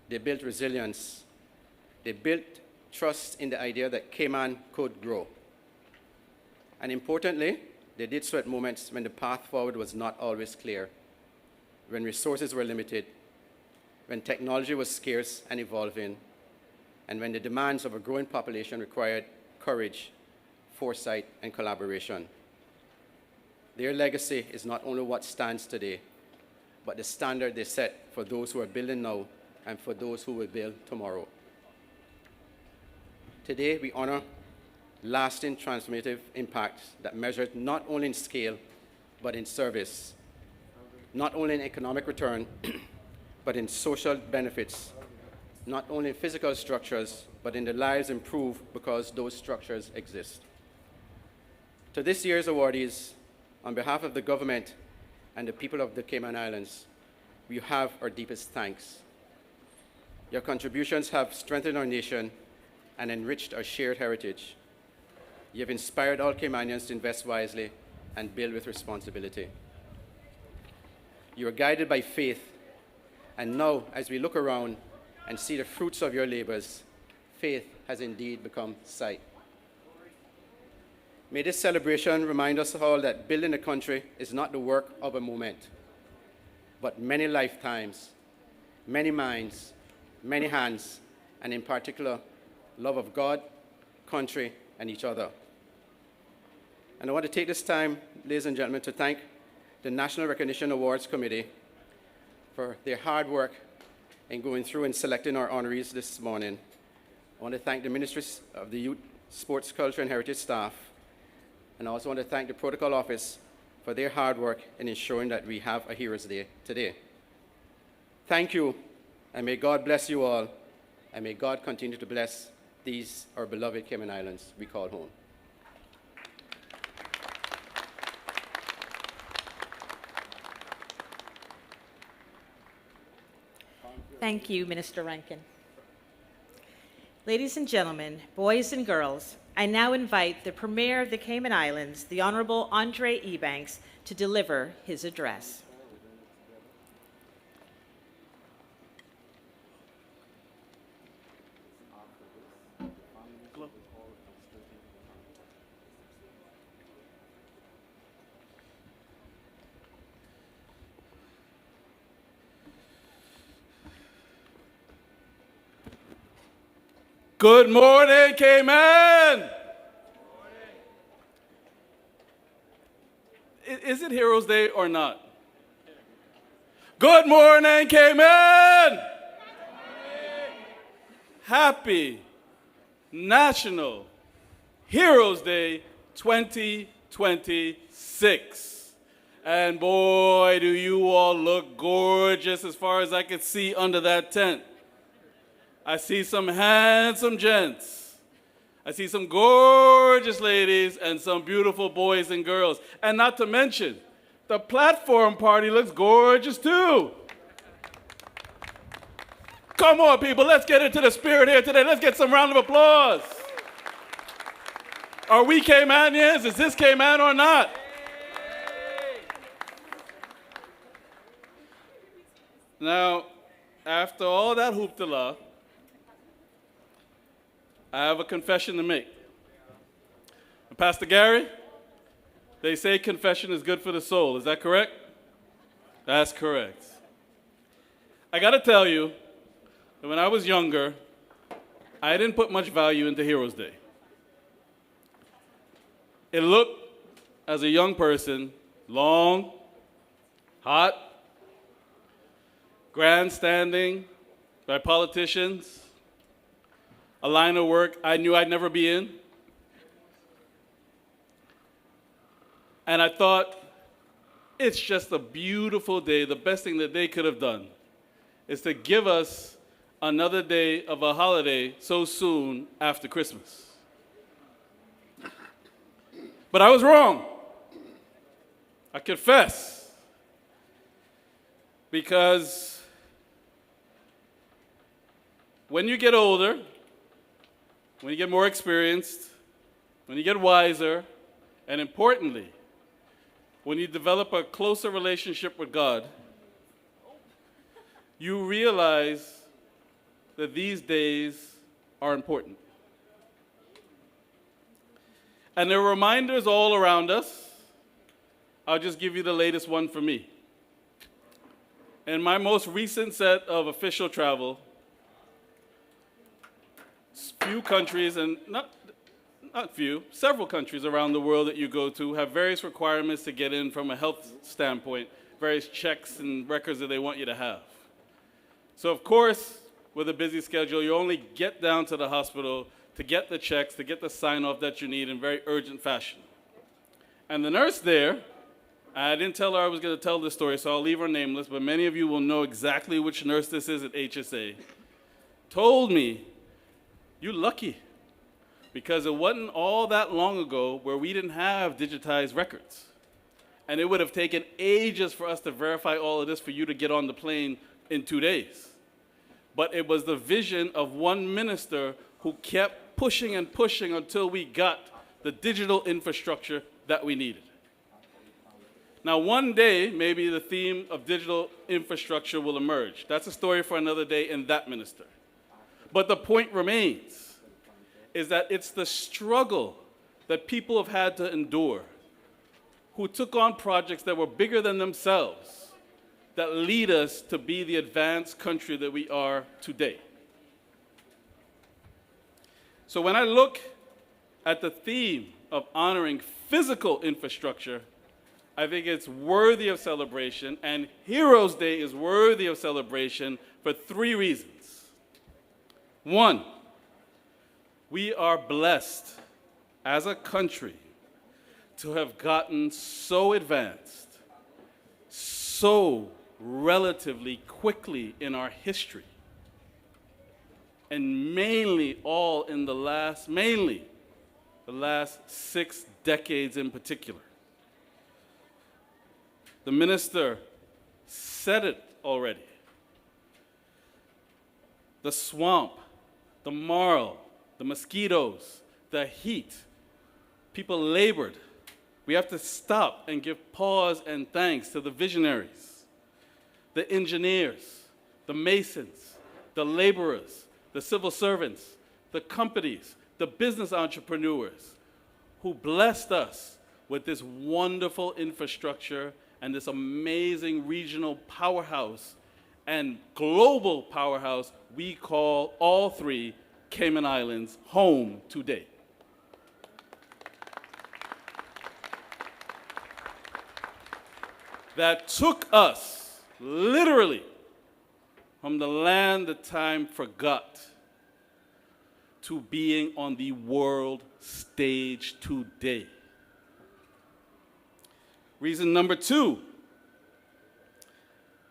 They built resilience. They built trust in the idea that Cayman could grow. And importantly, they did so at moments when the path forward was not always clear, when resources were limited, when technology was scarce and evolving, and when the demands of a growing population required courage, foresight, and collaboration. Their legacy is not only what stands today, but the standard they set for those who are building now and for those who will build tomorrow. Today, we honor lasting transformative impacts that measured not only in scale, but in service, not only in economic return, but in social benefits, not only in physical structures, but in the lives improved because those structures exist. To this year's awardees, on behalf of the government and the people of the Cayman Islands, we have our deepest thanks. Your contributions have strengthened our nation and enriched our shared heritage. You have inspired all Caymanians to invest wisely and build with responsibility. You are guided by faith, and now, as we look around and see the fruits of your labors, faith has indeed become sight. May this celebration remind us all that building a country is not the work of a moment, but many lifetimes, many minds, many hands, and in particular, love of God, country, and each other. And I want to take this time, ladies and gentlemen, to thank the National Recognition Awards Committee for their hard work in going through and selecting our honorees this morning. I want to thank the Ministries of the Youth, Sports, Culture, and Heritage staff. And I also want to thank the Protocol Office for their hard work in ensuring that we have a Heroes Day today. Thank you, and may God bless you all, and may God continue to bless these, our beloved Cayman Islands we call home. Thank you, Minister Rankin. Ladies and gentlemen, boys and girls, I now invite the Premier of the Cayman Islands, the Honorable Andre Ebanks, to deliver his address. Good morning, Cayman! Is it Heroes Day or not? Good morning, Cayman! Happy National Heroes Day 2026. And boy, do you all look gorgeous as far as I can see under that tent. I see some handsome gents. I see some gorgeous ladies and some beautiful boys and girls. And not to mention, the platform party looks gorgeous too. Come on, people, let's get into the spirit here today. Let's get some round of applause. Are we Caymanians? Is this Cayman or not? Now, after all that hoopla, I have a confession to make. Pastor Gary, they say confession is good for the soul. Is that correct? That's correct. I got to tell you that when I was younger, I didn't put much value into Heroes Day. It looked, as a young person, long, hot, grandstanding by politicians, a line of work I knew I'd never be in. And I thought, it's just a beautiful day. The best thing that they could have done is to give us another day of a holiday so soon after Christmas. But I was wrong. I confess. Because when you get older, when you get more experienced, when you get wiser, and importantly, when you develop a closer relationship with God, you realize that these days are important. And there are reminders all around us. I'll just give you the latest one for me. In my most recent set of official travel, few countries, and not few, several countries around the world that you go to have various requirements to get in from a health standpoint, various checks and records that they want you to have. So of course, with a busy schedule, you only get down to the hospital to get the checks, to get the sign-off that you need in very urgent fashion. And the nurse there, I didn't tell her I was going to tell this story, so I'll leave her nameless, but many of you will know exactly which nurse this is at HSA, told me, "You're lucky, because it wasn't all that long ago where we didn't have digitized records. And it would have taken ages for us to verify all of this for you to get on the plane in 2 days. But it was the vision of one minister who kept pushing and pushing until we got the digital infrastructure that we needed." Now, one day, maybe the theme of digital infrastructure will emerge. That's a story for another day in that minister. But the point remains, is that it's the struggle that people have had to endure, who took on projects that were bigger than themselves, that lead us to be the advanced country that we are today. So when I look at the theme of honoring physical infrastructure, I think it's worthy of celebration, and Heroes Day is worthy of celebration for 3 reasons. 1, we are blessed as a country to have gotten so advanced, so relatively quickly in our history, and mainly the last 6 decades in particular. The minister said it already. The swamp, the marl, the mosquitoes, the heat. People labored. We have to stop and give pause and thanks to the visionaries, the engineers, the masons, the laborers, the civil servants, the companies, the business entrepreneurs who blessed us with this wonderful infrastructure and this amazing regional powerhouse and global powerhouse we call all three Cayman Islands home today. That took us literally from the land that time forgot to being on the world stage today. Reason number two,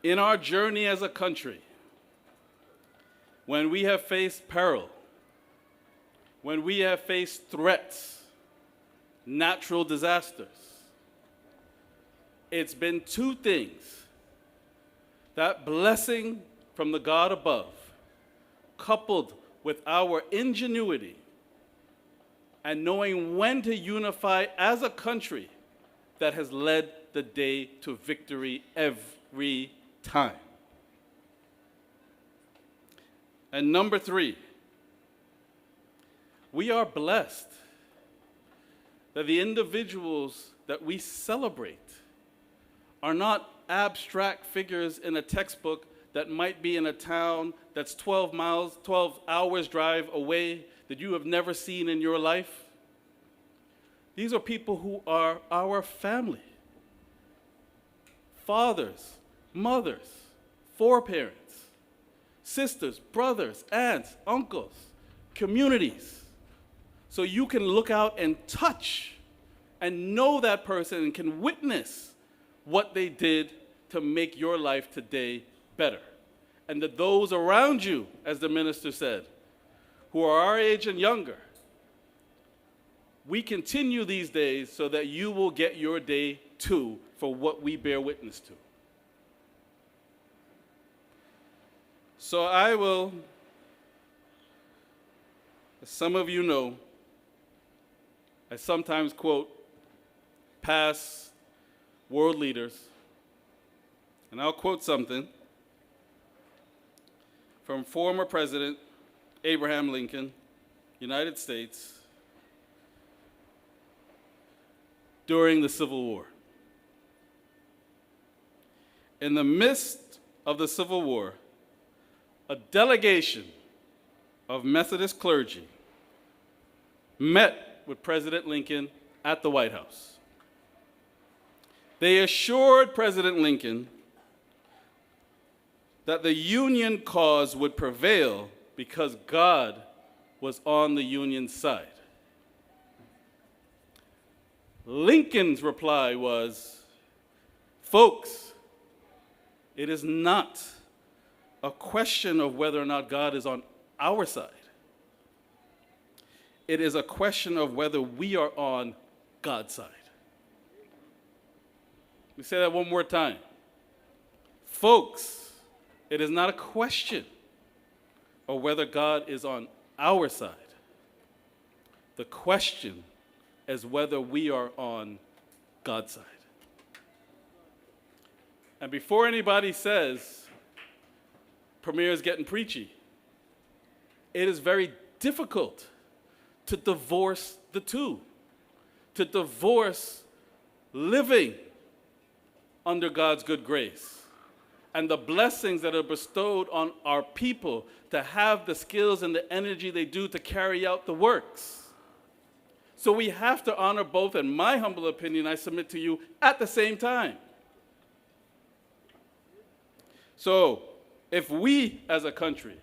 in our journey as a country, when we have faced peril, when we have faced threats, natural disasters, it's been two things. That blessing from the God above, coupled with our ingenuity and knowing when to unify as a country, that has led the day to victory every time. And number three, we are blessed that the individuals that we celebrate are not abstract figures in a textbook that might be in a town that's 12 hours drive away that you have never seen in your life. These are people who are our family. Fathers, mothers, foreparents, sisters, brothers, aunts, uncles, communities. So you can look out and touch and know that person and can witness what they did to make your life today better. And that those around you, as the minister said, who are our age and younger, we continue these days so that you will get your day too for what we bear witness to. So I will, as some of you know, I sometimes quote past world leaders, and I'll quote something from former President Abraham Lincoln, United States, during the Civil War. In the midst of the Civil War, a delegation of Methodist clergy met with President Lincoln at the White House. They assured President Lincoln that the Union cause would prevail because God was on the Union's side. Lincoln's reply was, folks, it is not a question of whether or not God is on our side. It is a question of whether we are on God's side. Let me say that one more time. Folks, it is not a question of whether God is on our side. The question is whether we are on God's side. And before anybody says, Premier is getting preachy, it is very difficult to divorce the two, to divorce living under God's good grace and the blessings that are bestowed on our people to have the skills and the energy they do to carry out the works. So we have to honor both, in my humble opinion, I submit to you, at the same time. So if we as a country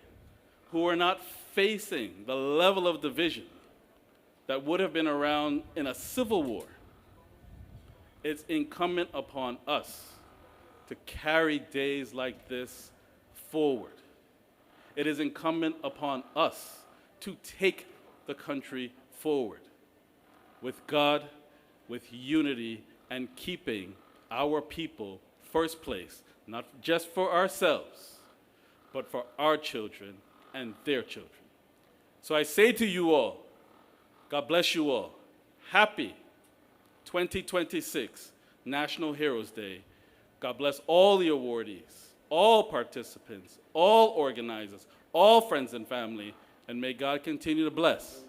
who are not facing the level of division that would have been around in a civil war, it's incumbent upon us to carry days like this forward. It is incumbent upon us to take the country forward with God, with unity, and keeping our people first place, not just for ourselves, but for our children and their children. So I say to you all, God bless you all. Happy 2026 National Heroes Day. God bless all the awardees, all participants, all organizers, all friends and family, and may God continue to bless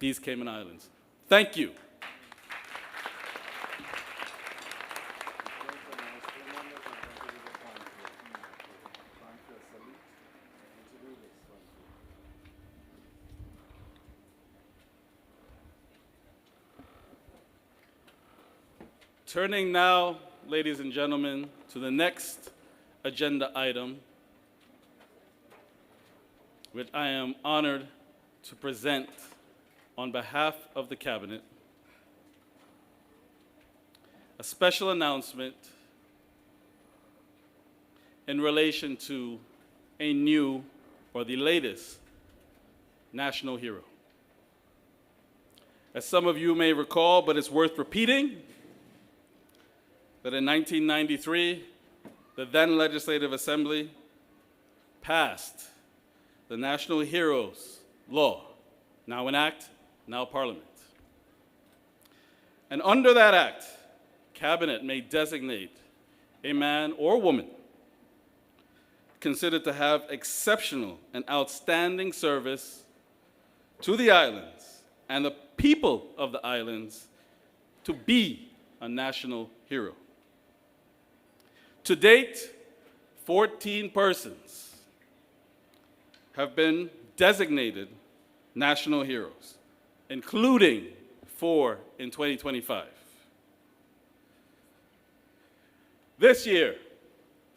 these Cayman Islands. Thank you. Turning now, ladies and gentlemen, to the next agenda item, which I am honored to present on behalf of the Cabinet, a special announcement in relation to a new or the latest national hero. As some of you may recall, but it's worth repeating, that in 1993, the then Legislative Assembly passed the National Heroes Law, now an act, now Parliament. And under that act, Cabinet may designate a man or woman considered to have exceptional and outstanding service to the islands and the people of the islands to be a national hero. To date, 14 persons have been designated national heroes, including 4 in 2025. This year,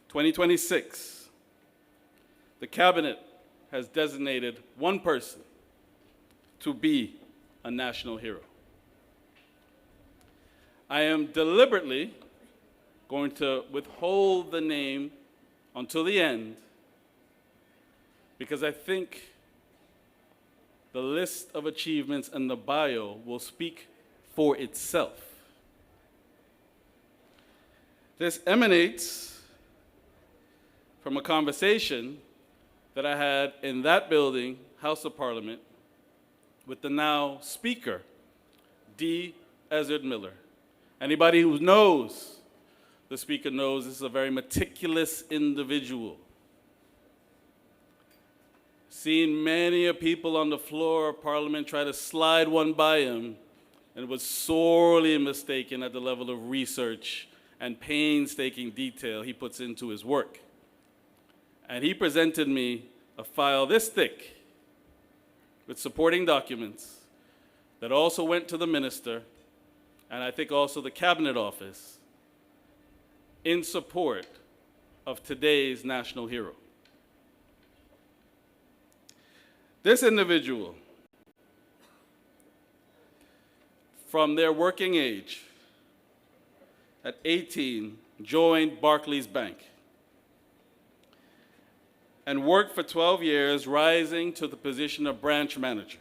2026, the Cabinet has designated one person to be a national hero. I am deliberately going to withhold the name until the end because I think the list of achievements and the bio will speak for itself. This emanates from a conversation that I had in that building, House of Parliament, with the now Speaker, D. Ezard Miller. Anybody who knows the Speaker knows this is a very meticulous individual. Seen many people on the floor of Parliament try to slide one by him, and was sorely mistaken at the level of research and painstaking detail he puts into his work. And he presented me a file this thick with supporting documents that also went to the minister, and I think also the Cabinet Office, in support of today's national hero. This individual, from their working age, at 18, joined Barclays Bank and worked for 12 years, rising to the position of branch manager.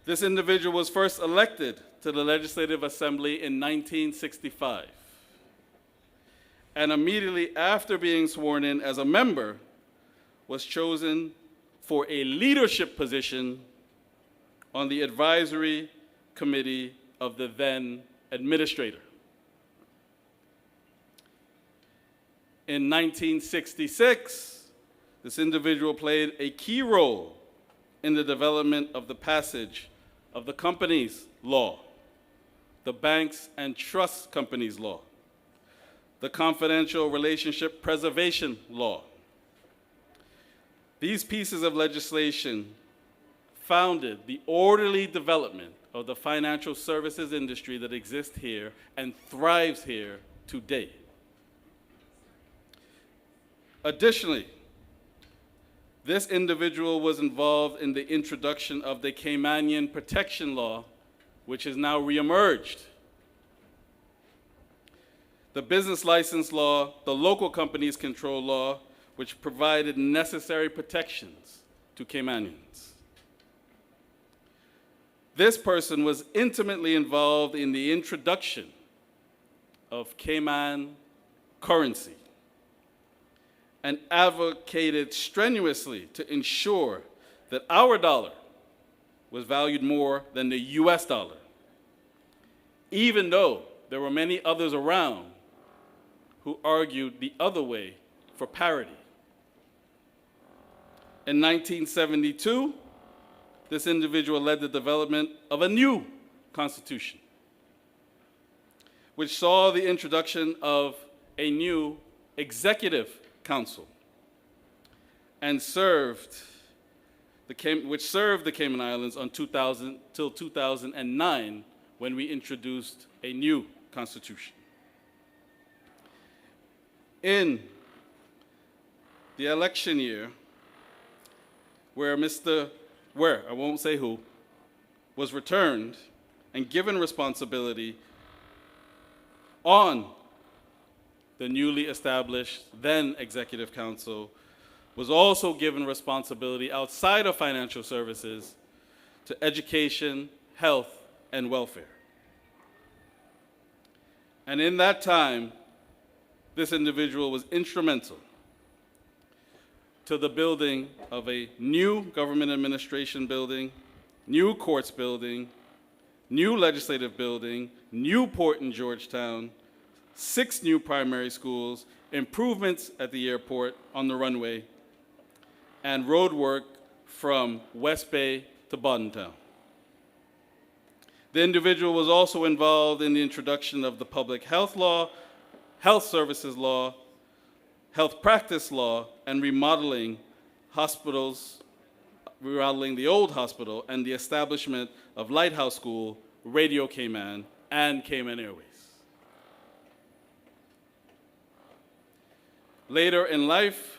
This individual was first elected to the Legislative Assembly in 1965. And immediately after being sworn in as a member, was chosen for a leadership position on the advisory committee of the then administrator. In 1966, this individual played a key role in the development of the passage of the Companies Law, the Banks and Trust Companies Law, the Confidential Relationship Preservation Law. These pieces of legislation founded the orderly development of the financial services industry that exists here and thrives here today. Additionally, this individual was involved in the introduction of the Caymanian Protection Law, which has now reemerged. The business license law, the local companies control law, which provided necessary protections to Caymanians. This person was intimately involved in the introduction of Cayman currency and advocated strenuously to ensure that our dollar was valued more than the US dollar, even though there were many others around who argued the other way for parity. In 1972, this individual led the development of a new constitution, which saw the introduction of a new executive council and which served the Cayman Islands till 2009, when we introduced a new constitution. In the election year, where I won't say who, was returned and given responsibility on the newly established then Executive Council, was also given responsibility outside of financial services to education, health, and welfare. And in that time, this individual was instrumental to the building of a new government administration building, new courts building, new legislative building, new port in Georgetown, 6 new primary schools, improvements at the airport on the runway, and road work from West Bay to Bordentown. The individual was also involved in the introduction of the public health law, health services law, health practice law, and remodeling hospitals, remodeling the old hospital, and the establishment of Lighthouse School, Radio Cayman, and Cayman Airways. Later in life,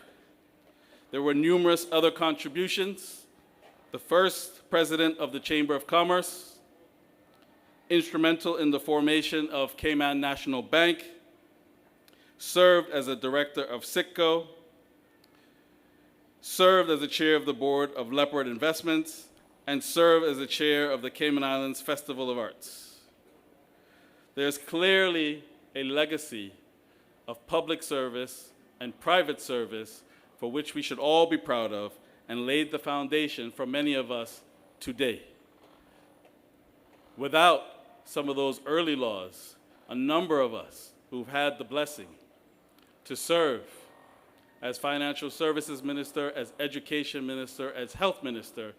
there were numerous other contributions. The first president of the Chamber of Commerce, instrumental in the formation of Cayman National Bank, served as a director of Citgo, served as the chair of the board of Leopard Investments, and served as the chair of the Cayman Islands Festival of Arts. There's clearly a legacy of public service and private service for which we should all be proud of, and laid the foundation for many of us today. Without some of those early laws, a number of us who've had the blessing to serve as financial services minister, as education minister, as health minister,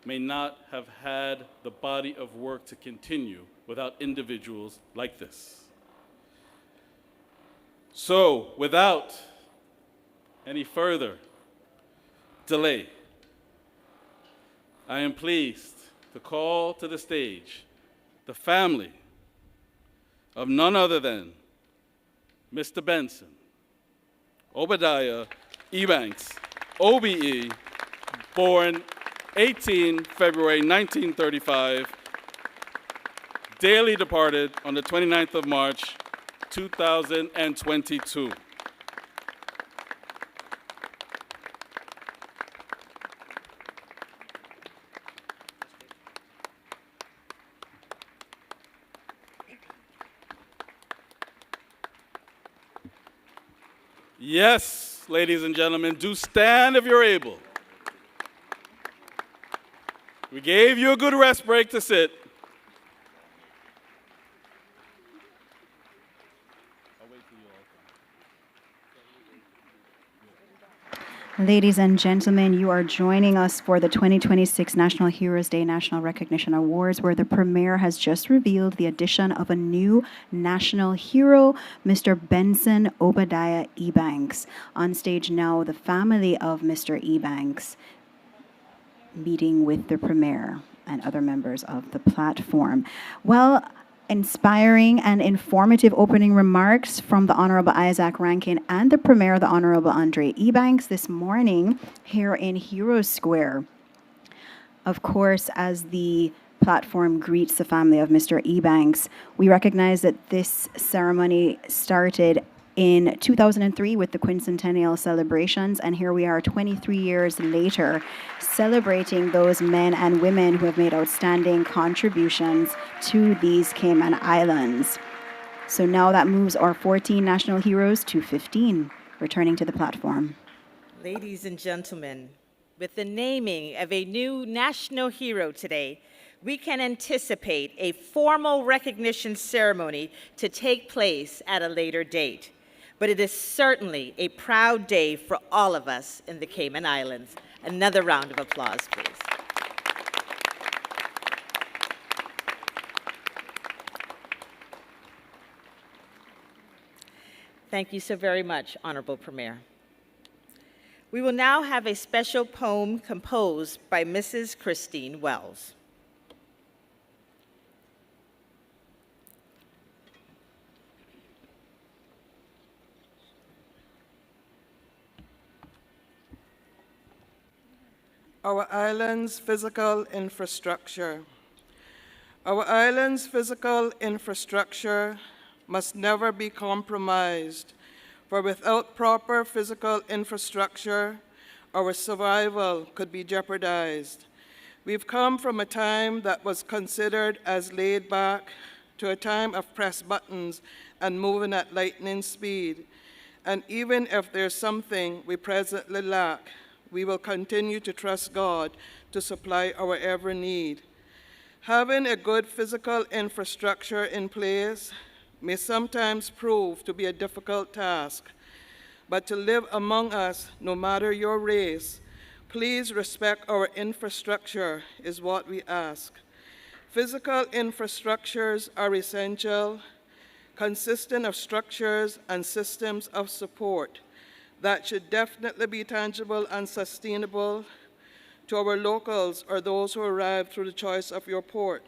may not have had the body of work to continue without individuals like this. So, without any further delay, I am pleased to call to the stage the family of none other than Mr. Benson, Obadiah Ebanks, OBE, born 18 February 1935, dearly departed on the 29th of March, 2022. Yes, ladies and gentlemen, do stand if you're able. We gave you a good rest break to sit. Ladies and gentlemen, you are joining us for the 2026 National Heroes Day National Recognition Awards, where the Premier has just revealed the addition of a new national hero, Mr. Benson Obadiah Ebanks. On stage now, the family of Mr. Ebanks, meeting with the Premier and other members of the platform. Well, inspiring and informative opening remarks from the Honorable Isaac Rankin and the Premier, the Honorable Andre Ebanks, this morning here in Heroes Square. Of course, as the platform greets the family of Mr. Ebanks, we recognize that this ceremony started in 2003 with the quincentennial celebrations, and here we are 23 years later celebrating those men and women who have made outstanding contributions to these Cayman Islands. So now that moves our 14 national heroes to 15, returning to the platform. Ladies and gentlemen, With the naming of a new national hero today, we can anticipate a formal recognition ceremony to take place at a later date. But it is certainly a proud day for all of us in the Cayman Islands. Another round of applause, please. Thank you so very much, Honorable Premier. We will now have a special poem composed by Mrs. Christine Wells. Our island's physical infrastructure. Our island's physical infrastructure must never be compromised, for without proper physical infrastructure, our survival could be jeopardized. We've come from a time that was considered as laid back to a time of press buttons and moving at lightning speed. And even if there's something we presently lack, we will continue to trust God to supply our every need. Having a good physical infrastructure in place may sometimes prove to be a difficult task, but to live among us, no matter your race, please respect our infrastructure is what we ask. Physical infrastructures are essential, consisting of structures and systems of support that should definitely be tangible and sustainable to our locals or those who arrive through the choice of your port.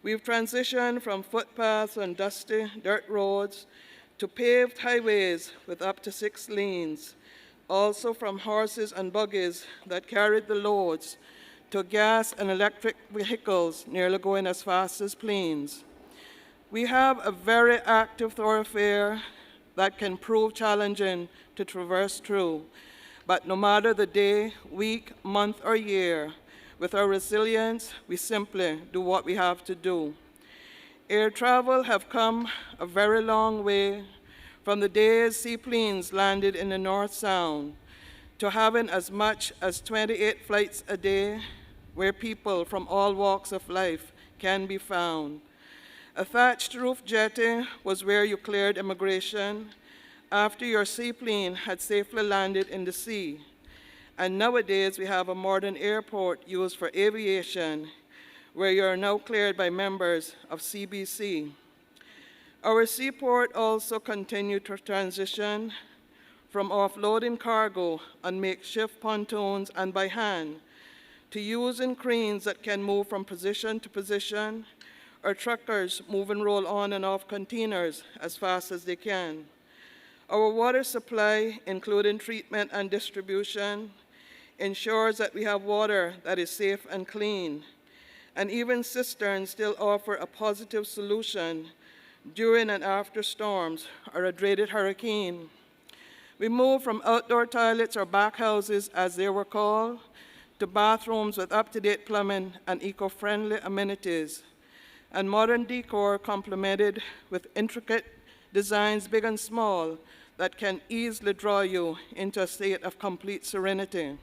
We've transitioned from footpaths and dusty dirt roads to paved highways with up to 6 lanes, also from horses and buggies that carried the loads to gas and electric vehicles nearly going as fast as planes. We have a very active thoroughfare that can prove challenging to traverse through, but no matter the day, week, month, or year, with our resilience, we simply do what we have to do. Air travel have come a very long way from the days seaplanes landed in the North Sound to having as much as 28 flights a day where people from all walks of life can be found. A thatched roof jetty was where you cleared immigration after your seaplane had safely landed in the sea. And nowadays we have a modern airport used for aviation where you are now cleared by members of CBC. Our seaport also continued to transition from offloading cargo on makeshift pontoons and by hand to using cranes that can move from position to position, or truckers move and roll on and off containers as fast as they can. Our water supply, including treatment and distribution, ensures that we have water that is safe and clean. And even cisterns still offer a positive solution during and after storms or a dreaded hurricane. We moved from outdoor toilets or backhouses, as they were called, to bathrooms with up-to-date plumbing and eco-friendly amenities, and modern decor complemented with intricate designs, big and small, that can easily draw you into a state of complete serenity.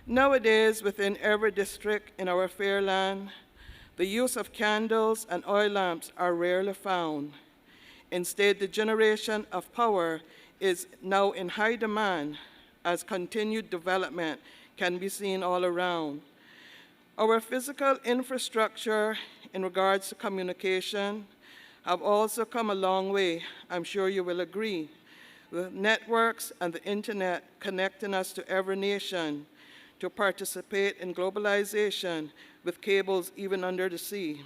Nowadays, within every district in our fair land, the use of candles and oil lamps are rarely found. Instead, the generation of power is now in high demand as continued development can be seen all around. Our physical infrastructure in regards to communication have also come a long way, I'm sure you will agree, with networks and the internet connecting us to every nation to participate in globalization with cables even under the sea.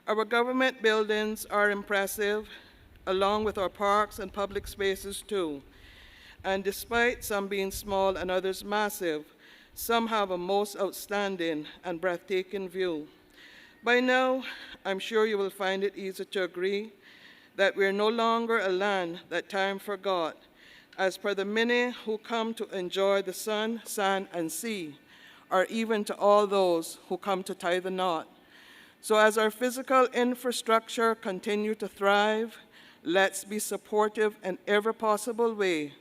Our government buildings are impressive, along with our parks and public spaces too. And despite some being small and others massive, some have a most outstanding and breathtaking view. By now, I'm sure you will find it easy to agree that we're no longer a land that time forgot, as per the many who come to enjoy the sun, sand, and sea, or even to all those who come to tie the knot. So as our physical infrastructure continue to thrive, let's be supportive in every possible way,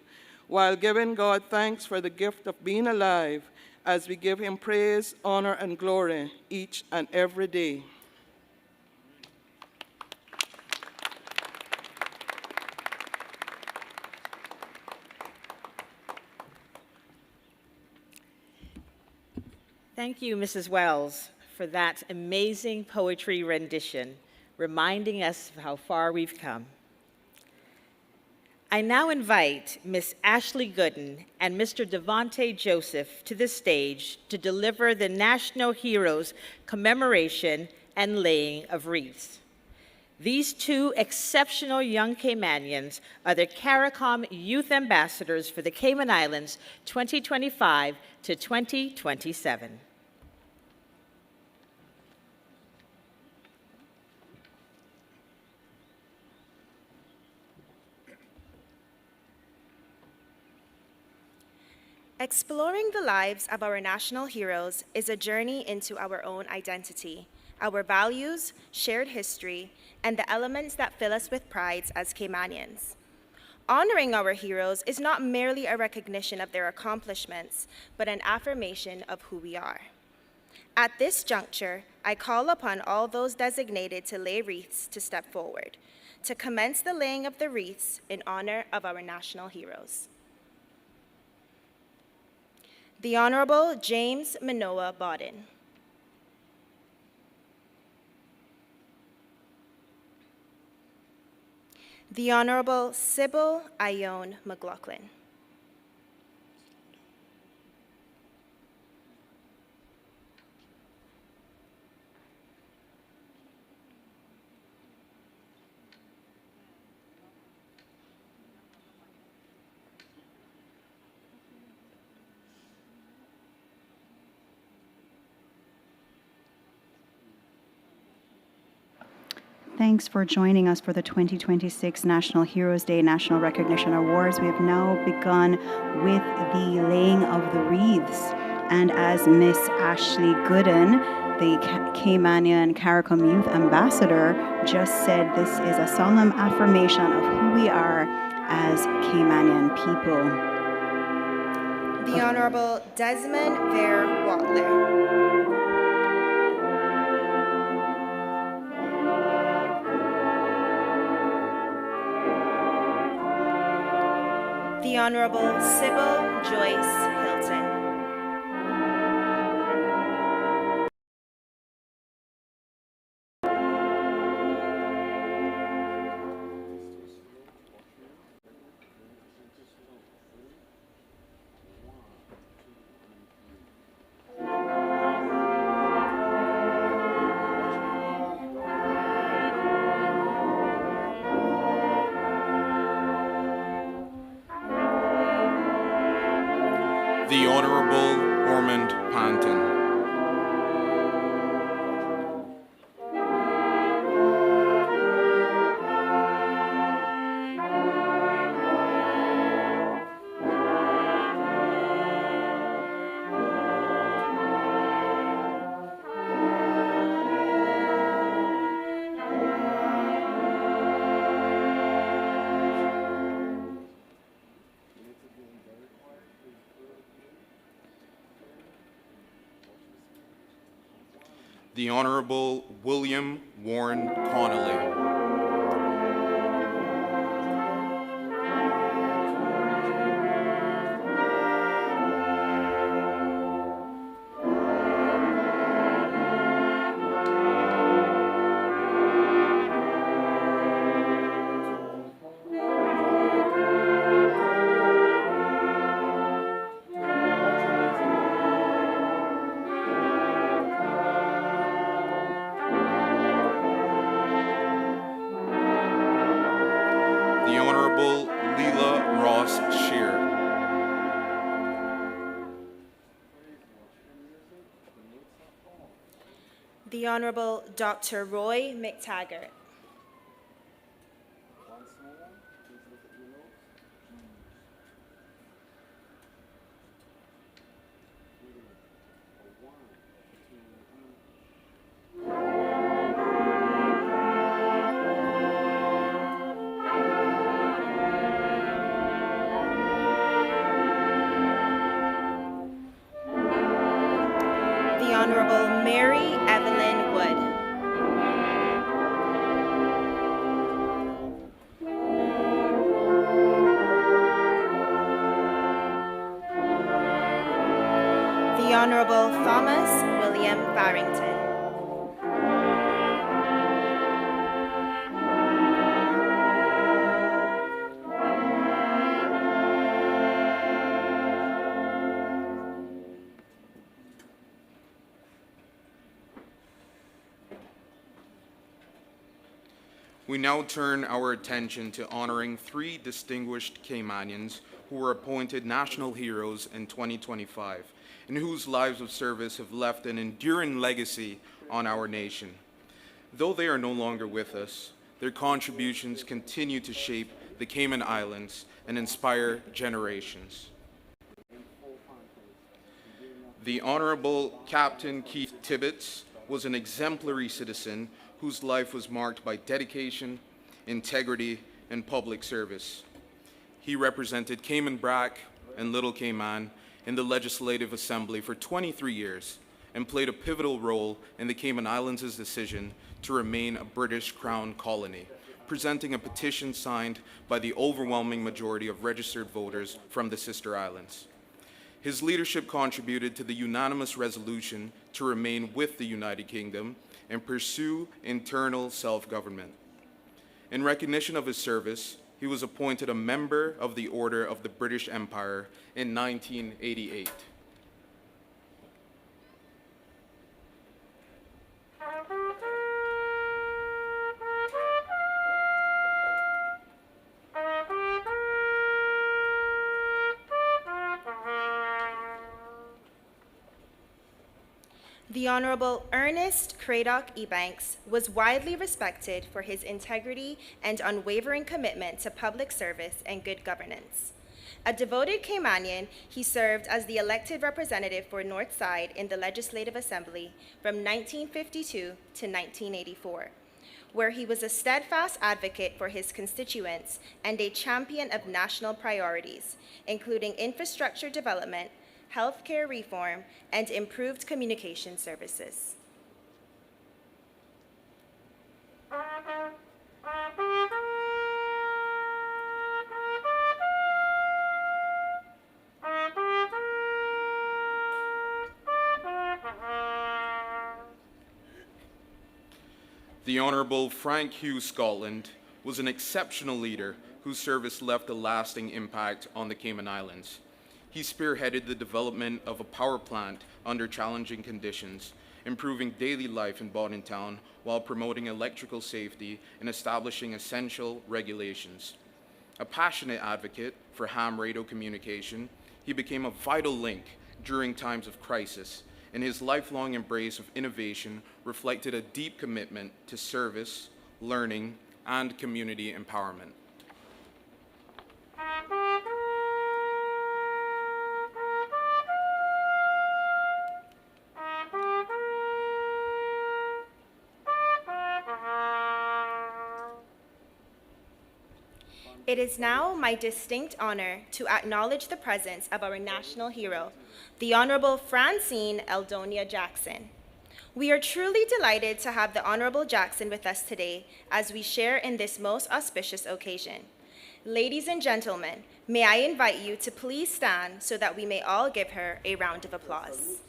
while giving God thanks for the gift of being alive as we give him praise, honor, and glory each and every day. Thank you, Mrs. Wells, for that amazing poetry rendition, reminding us of how far we've come. I now invite Ms. Ashley Gooden and Mr. Devonte Joseph to the stage to deliver the National Heroes Commemoration and Laying of Wreaths. These two exceptional young Caymanians are the CARICOM Youth Ambassadors for the Cayman Islands 2025 to 2027. Exploring the lives of our national heroes is a journey into our own identity, our values, shared history, and the elements that fill us with pride as Caymanians. Honoring our heroes is not merely a recognition of their accomplishments, but an affirmation of who we are. At this juncture, I call upon all those designated to lay wreaths to step forward, to commence the laying of the wreaths in honor of our national heroes. The Honorable James Manoa Bodden. The Honorable Sybil Ione McLaughlin. Thanks for joining us for the 2026 National Heroes Day National Recognition Awards. We have now begun with the laying of the wreaths. And as Miss Ashley Gooden, the Caymanian CARICOM Youth Ambassador, just said, this is a solemn affirmation of who we are as Caymanian people. The Honorable Desmond Vere Watler. The Honorable Sybil Joyce Hilton. The Honorable Ormond Ponton. The Honorable William Warren Connolly. The Honorable Leela Ross Shear. The Honorable Dr. Roy McTaggart. Mary Evelyn Wood. The Honorable Thomas William Barrington. We now turn our attention to honoring 3 distinguished Caymanians who were appointed national heroes in 2025 and whose lives of service have left an enduring legacy on our nation. Though they are no longer with us, their contributions continue to shape the Cayman Islands and inspire generations. The Honorable Captain Keith Tibbetts was an exemplary citizen whose life was marked by dedication, integrity, and public service. He represented Cayman Brac and Little Cayman in the Legislative Assembly for 23 years and played a pivotal role in the Cayman Islands' decision to remain a British Crown colony, presenting a petition signed by the overwhelming majority of registered voters from the sister islands. His leadership contributed to the unanimous resolution to remain with the United Kingdom and pursue internal self-government. In recognition of his service, he was appointed a member of the Order of the British Empire in 1988. The Honorable Ernest Cradock Ebanks was widely respected for his integrity and unwavering commitment to public service and good governance. A devoted Caymanian, he served as the elected representative for Northside in the Legislative Assembly from 1952 to 1984, where he was a steadfast advocate for his constituents and a champion of national priorities, including infrastructure development, healthcare reform, and improved communication services. The Honorable Frank Hughes Scotland was an exceptional leader whose service left a lasting impact on the Cayman Islands. He spearheaded the development of a power plant under challenging conditions, improving daily life in Town while promoting electrical safety and establishing essential regulations. A passionate advocate for ham radio communication, he became a vital link during times of crisis, and his lifelong embrace of innovation reflected a deep commitment to service, learning, and community empowerment. It is now my distinct honor to acknowledge the presence of our national hero, the Honorable Francine Eldonia Jackson. We are truly delighted to have the Honorable Jackson with us today as we share in this most auspicious occasion. Ladies and gentlemen, may I invite you to please stand so that we may all give her a round of applause.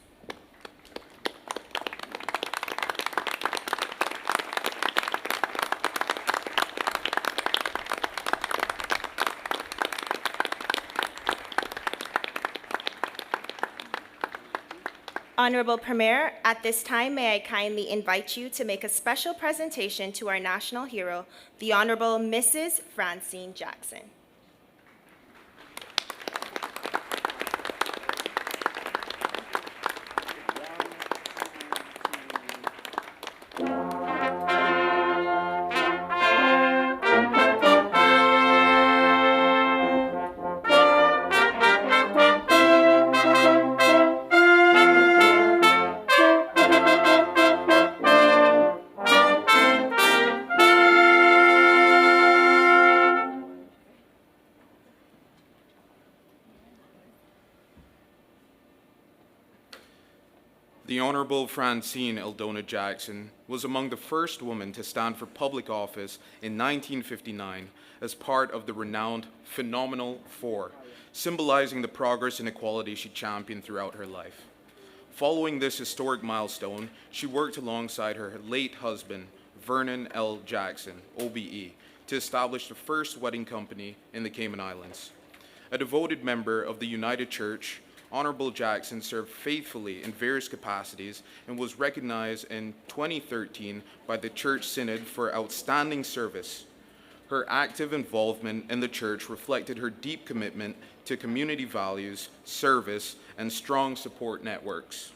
Honorable Premier, at this time, may I kindly invite you to make a special presentation to our national hero, the Honorable Mrs. Francine Jackson. The Honorable Francine Eldona Jackson was among the first women to stand for public office in 1959 as part of the renowned Phenomenal Four, symbolizing the progress and equality she championed throughout her life. Following this historic milestone, she worked alongside her late husband, Vernon L. Jackson, OBE, to establish the first wedding company in the Cayman Islands. A devoted member of the United Church, Honorable Jackson served faithfully in various capacities and was recognized in 2013 by the Church Synod for outstanding service. Her active involvement in the church reflected her deep commitment to community values, service, and strong support networks.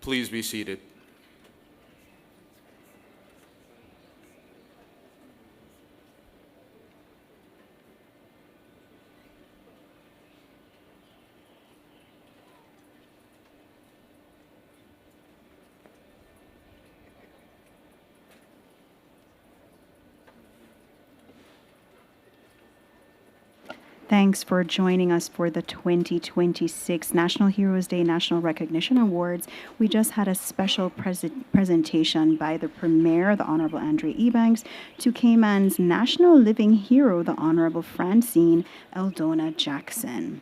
Please be seated. Thanks for joining us for the 2026 National Heroes Day National Recognition Awards. We just had a special presentation by the Premier, the Honorable Andrea Ebanks, to Cayman's National Living Hero, the Honorable Francine Eldona Jackson.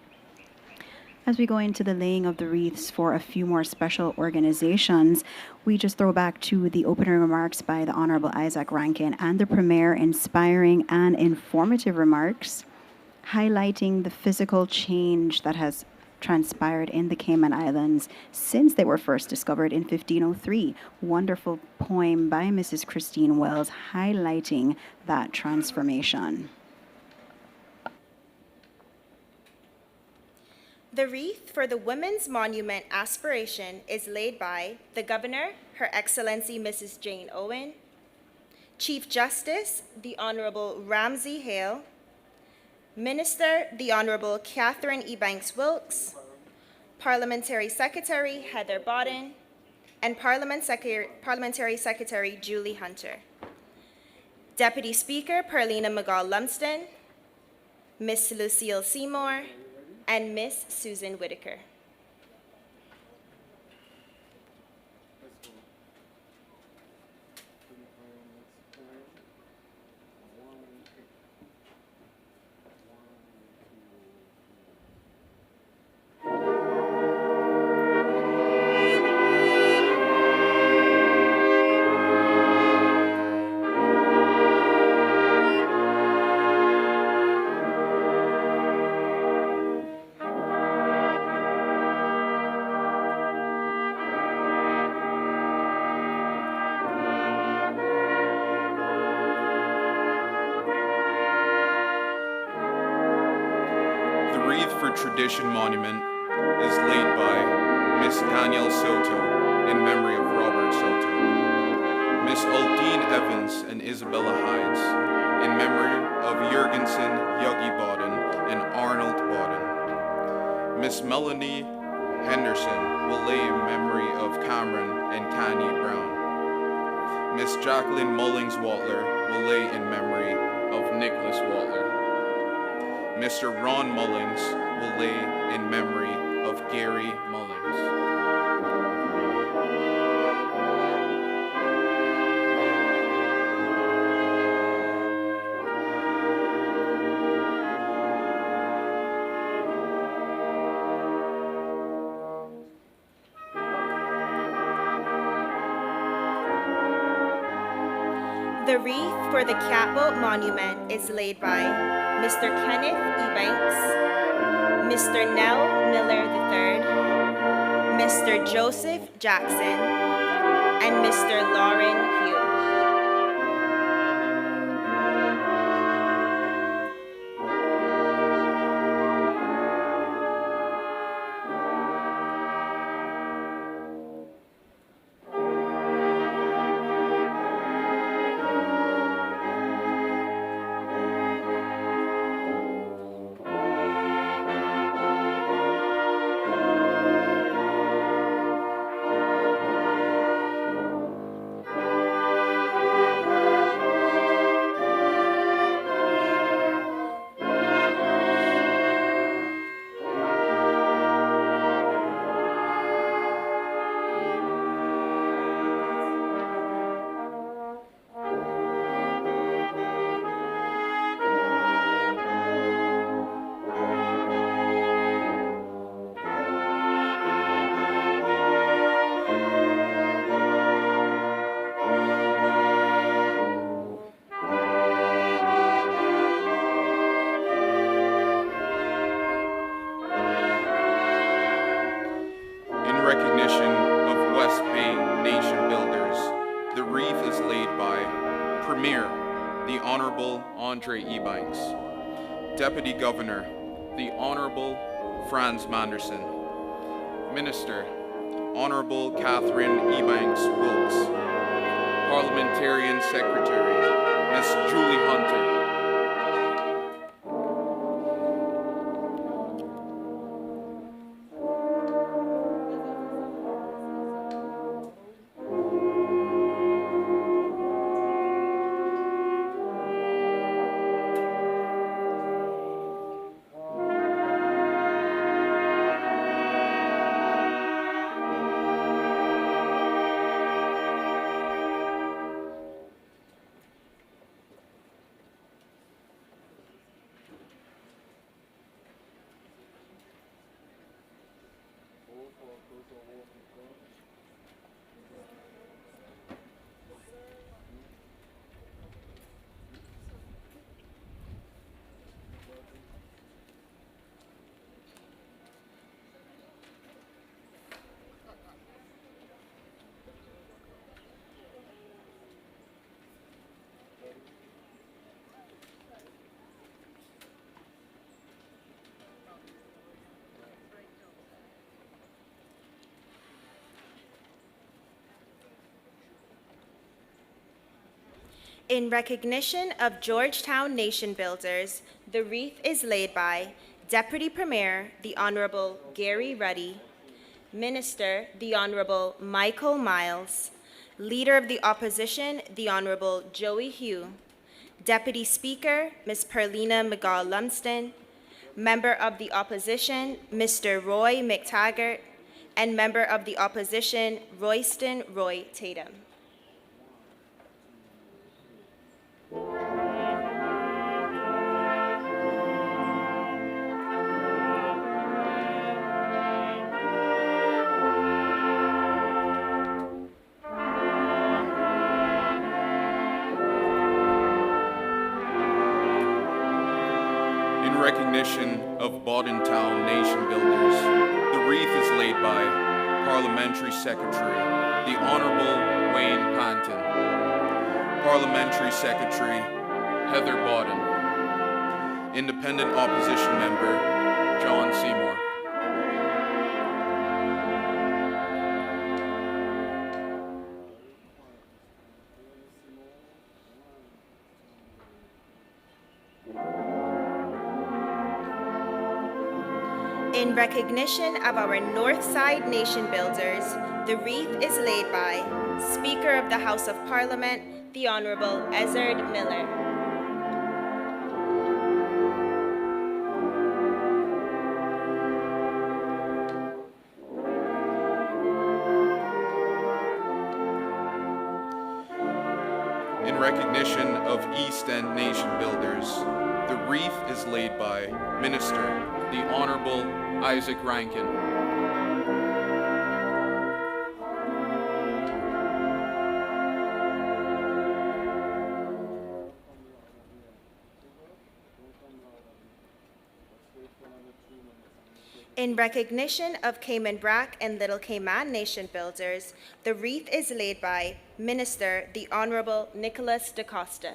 As we go into the laying of the wreaths for a few more special organizations, we just throw back to the opening remarks by the Honorable Isaac Rankin and the Premier, inspiring and informative remarks, highlighting the physical change that has transpired in the Cayman Islands since they were first discovered in 1503. Wonderful poem by Mrs. Christine Wells highlighting that transformation. The wreath for the Women's Monument Aspiration is laid by the Governor, Her Excellency Mrs. Jane Owen, Chief Justice, the Honorable Ramsey Hale, Minister, the Honorable Catherine Ebanks Wilkes, Parliamentary Secretary Heather Bodden, and Parliamentary Secretary Julie Hunter. Deputy Speaker Perlina McGaw-Lumsden, Miss Lucille Seymour, and Miss Susan Whitaker. Tradition Monument is laid by Miss Danielle Soto in memory of Robert Soto, Miss Aldine Evans and Isabella Hides in memory of Jurgensen, Yogi Bodden, and Arnold Bodden. Miss Melanie Henderson will lay in memory of Cameron and Kanye Brown. Miss Jacqueline Mullings Watler will lay in memory of Nicholas Watler. Mr. Ron Mullings will lay in memory of Gary Mullings. The wreath for the Catboat Monument is laid by Mr. Kenneth Ebanks, Mr. Nell Miller III, Mr. Joseph Jackson, and Mr. Lauren Hugh. Premier, the Honorable Andre Ebanks. Deputy Governor, the Honorable Franz Manderson. Minister, Honorable Catherine Ebanks Wilkes. Parliamentarian Secretary, Miss Julie Hunter. In recognition of Georgetown Nation Builders, the wreath is laid by Deputy Premier, the Honorable Gary Ruddy, Minister, the Honorable Michael Miles, Leader of the Opposition, the Honorable Joey Hugh, Deputy Speaker, Ms. Perlina McGaw-Lumsden, Member of the Opposition, Mr. Roy McTaggart, and Member of the Opposition, Royston Roy Tatum. In recognition of Bordentown Nation Builders, the wreath is laid by Parliamentary Secretary, the Honorable Wayne Panton, Parliamentary Secretary, Heather Bodden, Independent Opposition Member, John Seymour. In recognition of our Northside Nation Builders, the wreath is laid by Speaker of the House of Parliament, the Honorable Ezard Miller. In recognition of East End Nation Builders, the wreath is laid by Minister, the Honorable Isaac Rankin. In recognition of Cayman Brac and Little Cayman Nation Builders, the wreath is laid by Minister, the Honorable Nicholas DaCosta.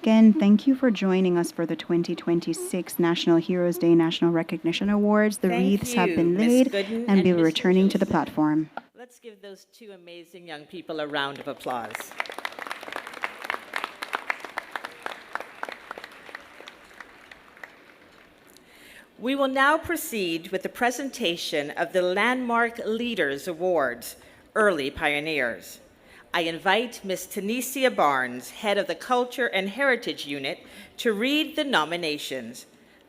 again, thank you for joining us for the 2026 National Heroes Day National Recognition Awards. The Thank wreaths have you, been Ms. laid Gooden and be and Mr. returning to the Joseph. platform. Let's give those two amazing young people a round of applause. We will now proceed with the presentation of the Landmark Leaders Awards, Early Pioneers. I invite Ms. Tanisha Barnes, head of the Culture and Heritage Unit, to read the nominations.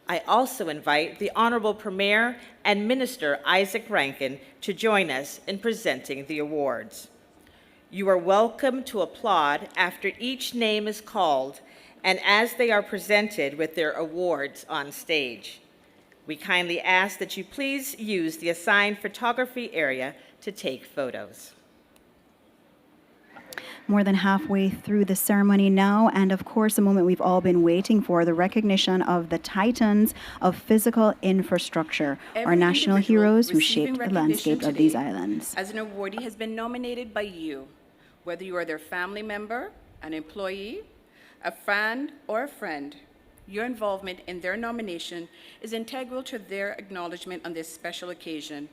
I also invite the Honorable Premier and Minister Isaac Rankin to join us in presenting the awards. You are welcome to applaud after each name is called and as they are presented with their awards on stage. We kindly ask that you please use the assigned photography area to take photos. More than halfway through the ceremony now, and of course, a moment we've all been waiting for, the recognition of the titans of physical infrastructure, our national heroes who shaped the landscape of these islands. As an awardee has been nominated by you, whether you are their family member, an employee, a fan, or a friend. Your involvement in their nomination is integral to their acknowledgement on this special occasion.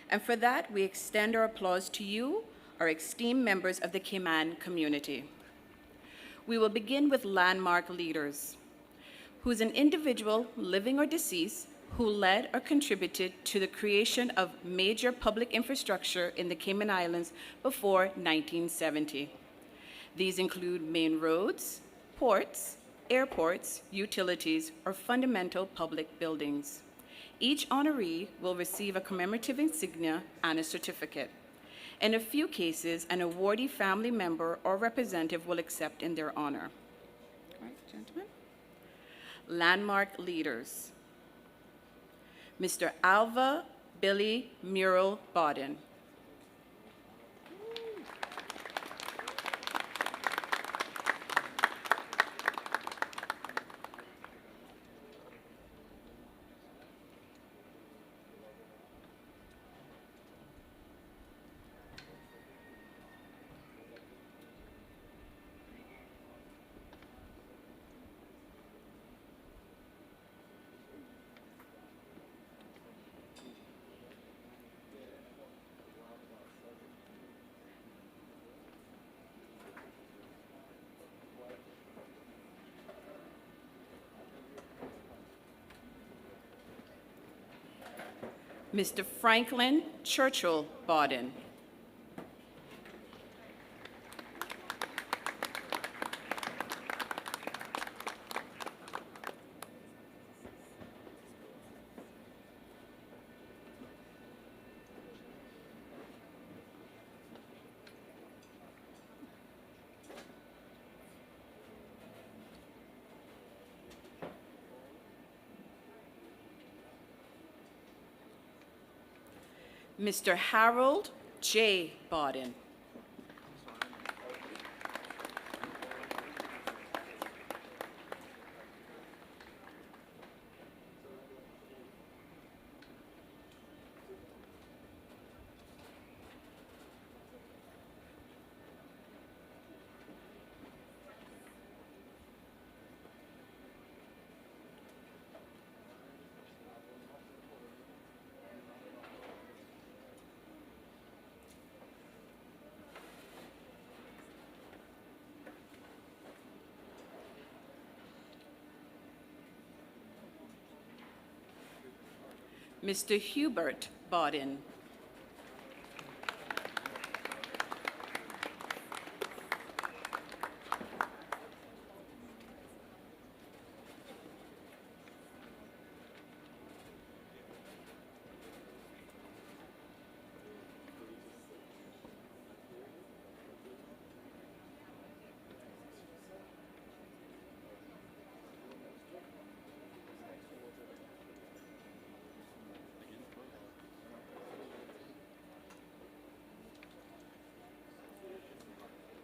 And for that, we extend our applause to you, our esteemed members of the Cayman community. We will begin with landmark leaders, who is an individual, living or deceased, who led or contributed to the creation of major public infrastructure in the Cayman Islands before 1970. These include main roads, ports, airports, utilities, or fundamental public buildings. Each honoree will receive a commemorative insignia and a certificate. In a few cases, an awardee family member or representative will accept in their honor. All right, gentlemen. Landmark leaders. Mr. Alva Billy Murrell Bodden. Mr. Franklin Churchill Bodden. Mr. Harold J. Bodden. Mr. Hubert Bodden.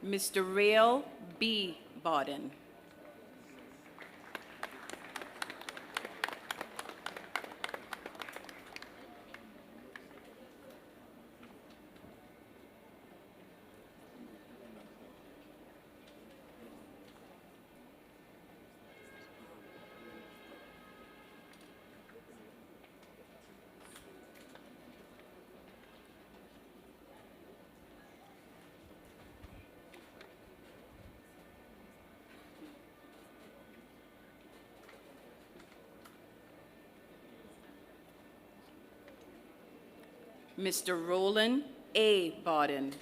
Mr. Rael B. Bodden. Mr. Roland A. Bodden.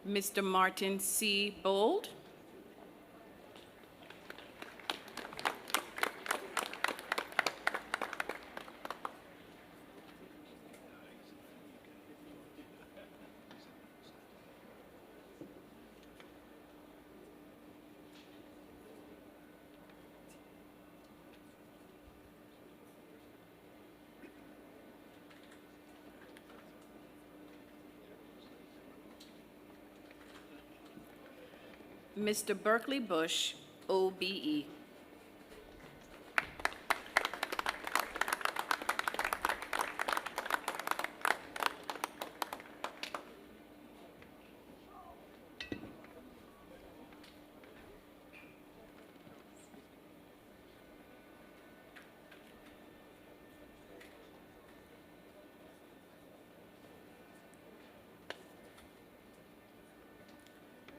Mr. Martin C. Bold. Mr. Berkeley Bush, OBE.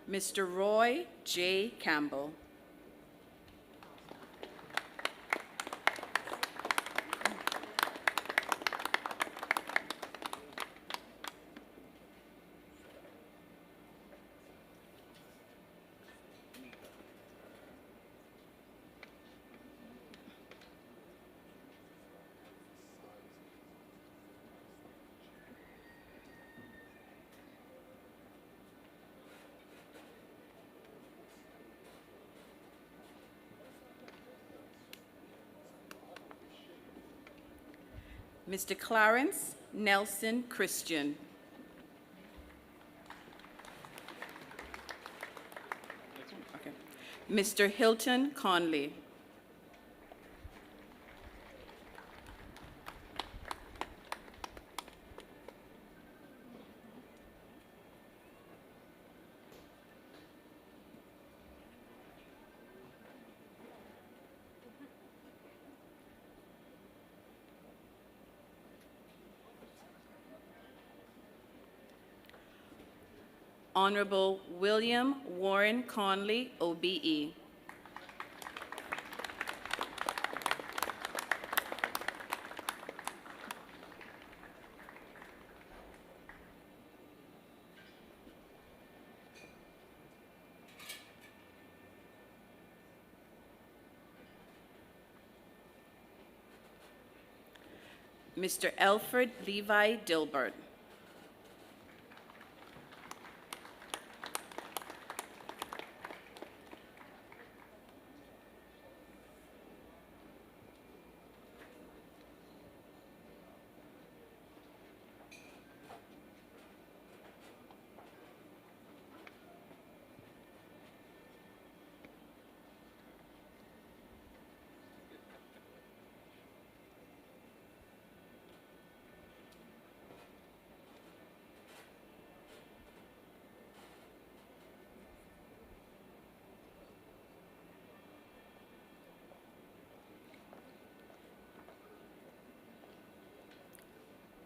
Mr. Roy J. Campbell. Mr. Clarence Nelson Christian. Okay. Mr. Hilton Conley. Honorable William Warren Conley, OBE. Mr. Alfred Levi Dilbert.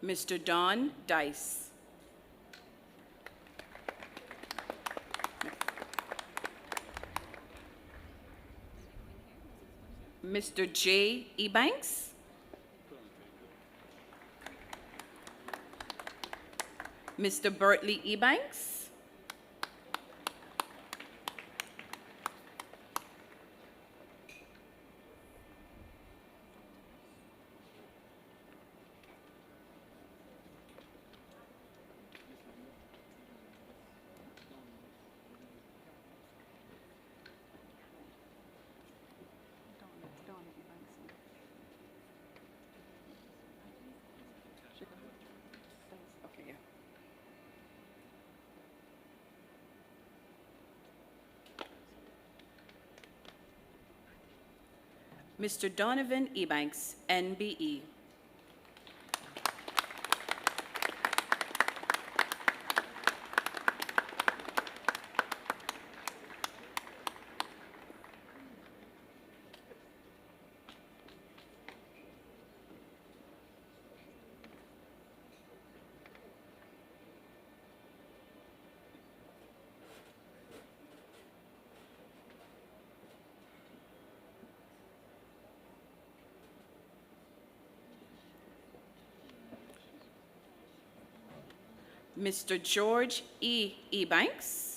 Mr. Don Dice. Mr. J. Ebanks. Mr. Bertley Ebanks. Okay, yeah. Mr. Donovan Ebanks, NBE. Mr. George E. Ebanks.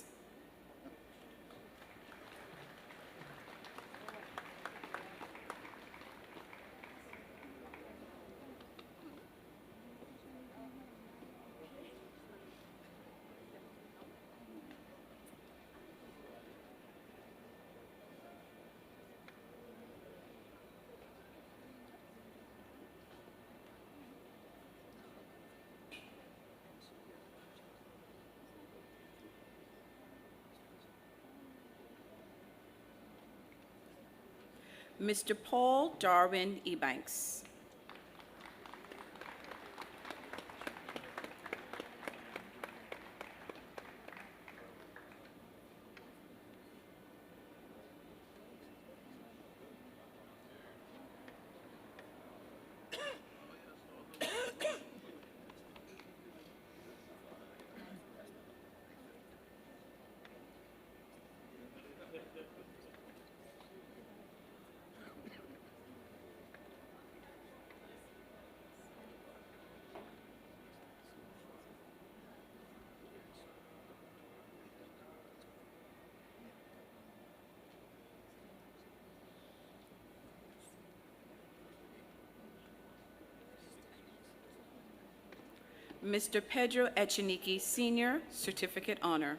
Mr. Paul Darwin Ebanks. Mr. Pedro Echeniki, Senior, Certificate Honor.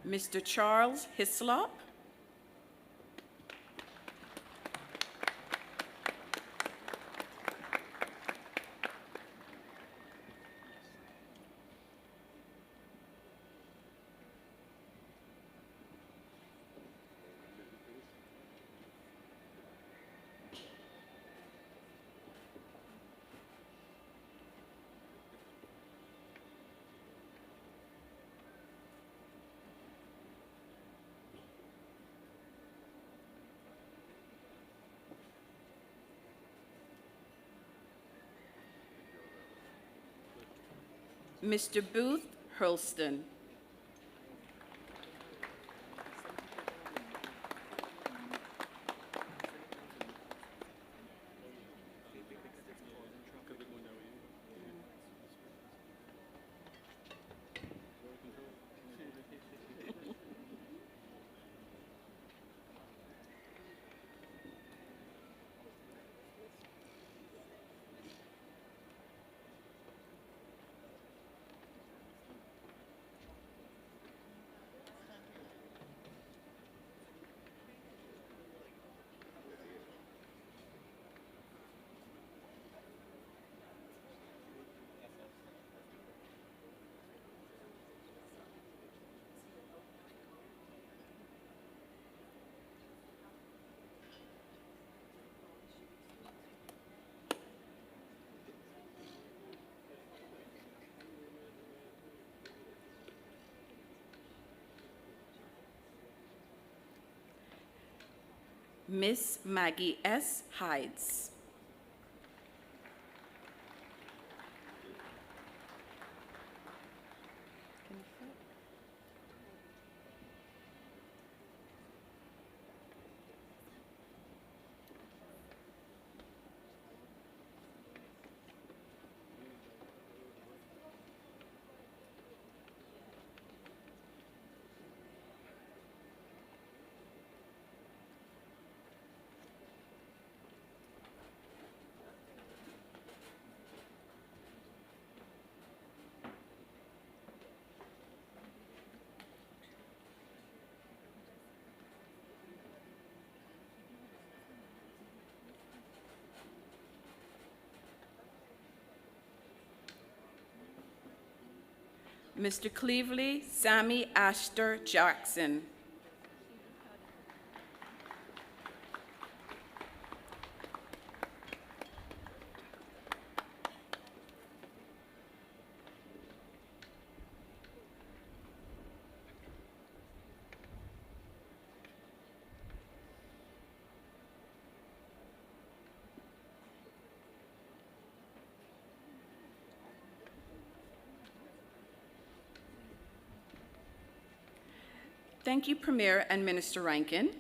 Mr. Charles Hislop. Mr. Booth Hurlston. Miss Maggie S. Hides. Mr. Cleveley Sammy Ashter Jackson. Thank you, Premier and Minister Rankin.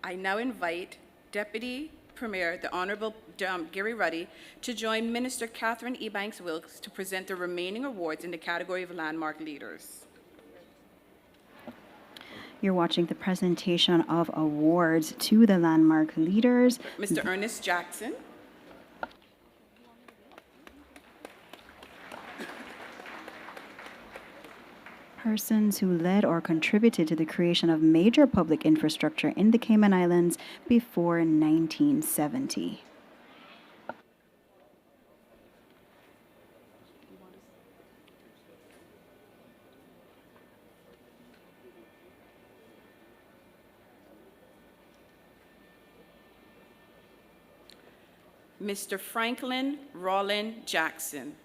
I now invite Deputy Premier, the Honorable Gary Ruddy, to join Minister Catherine Ebanks-Wilkes to present the remaining awards in the category of Landmark Leaders. You're watching the presentation of awards to the landmark leaders. Mr. Ernest Jackson. Persons who led or contributed to the creation of major public infrastructure in the Cayman Islands before 1970. Mr. Franklin Rollin Jackson.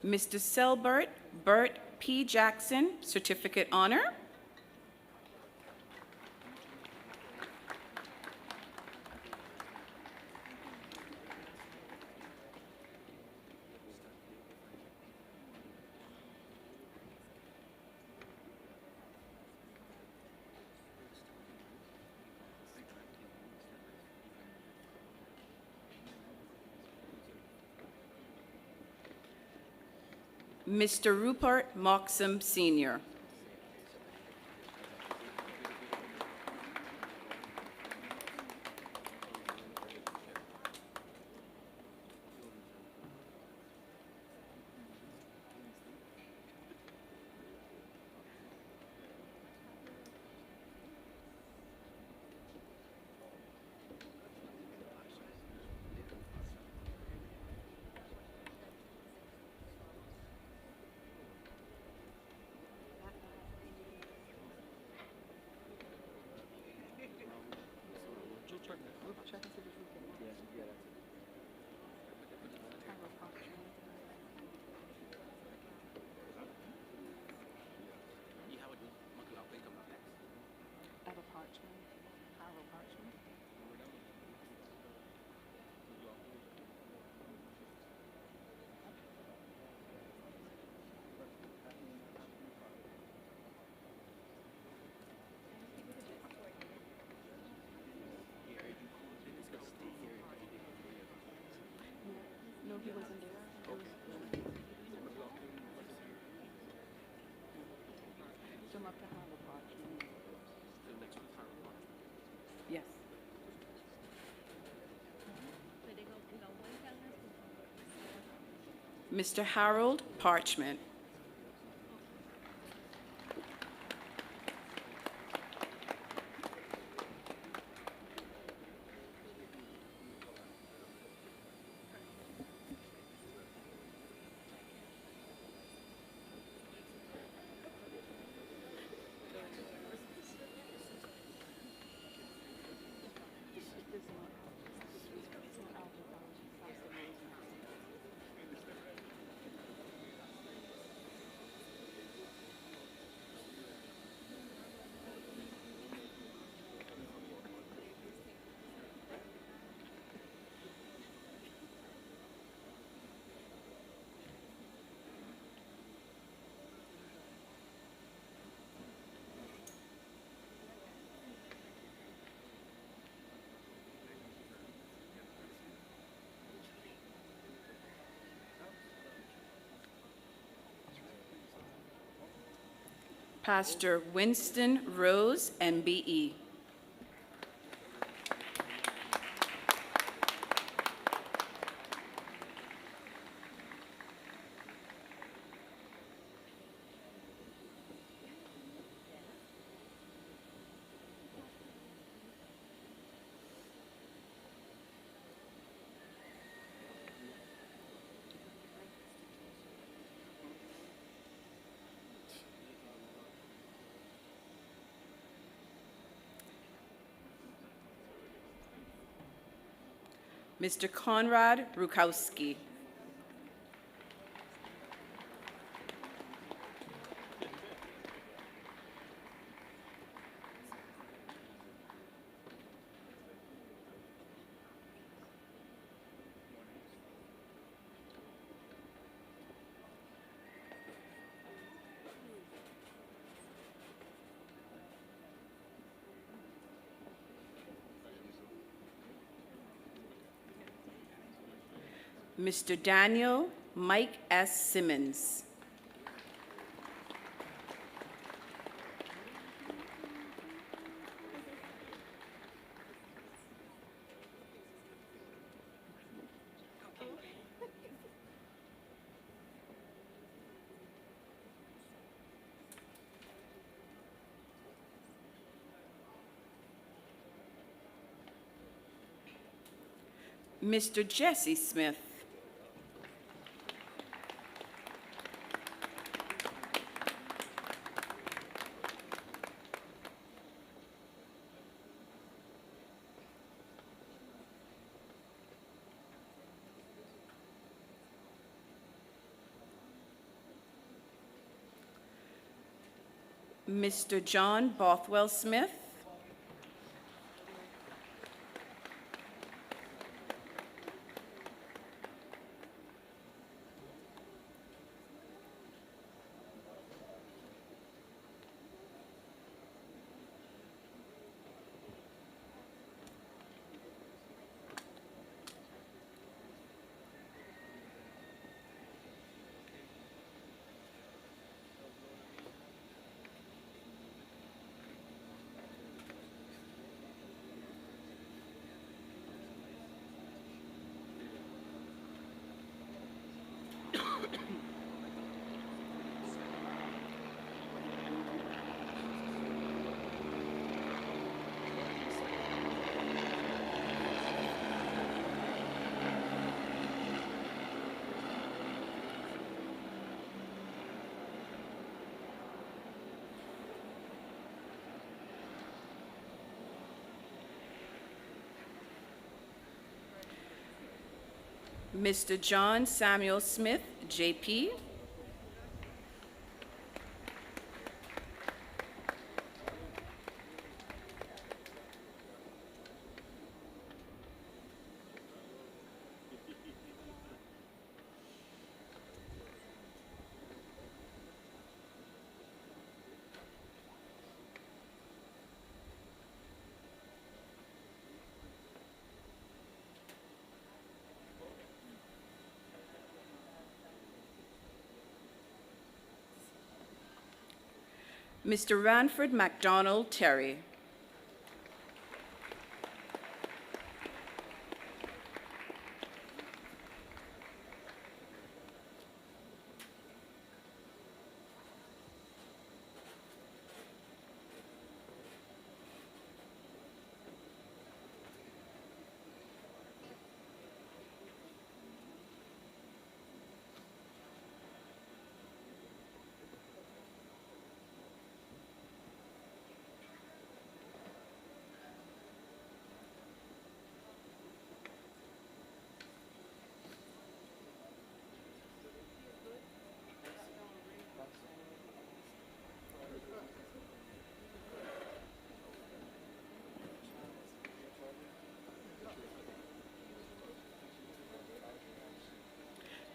Mr. Selbert Bert P. Jackson, Certificate Honor. Mr. Rupert Moxham, Sr. Yes. Mr. Harold Parchment. Pastor Winston Rose, MBE. Mr. Konrad Rukowski. Mr. Daniel Mike S. Simmons. Mr. Jesse Smith. Mr. John Bothwell Smith. Mr. John Samuel Smith, JP. Mr. Ranford MacDonald Terry.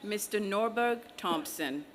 Mr. Norberg Thompson.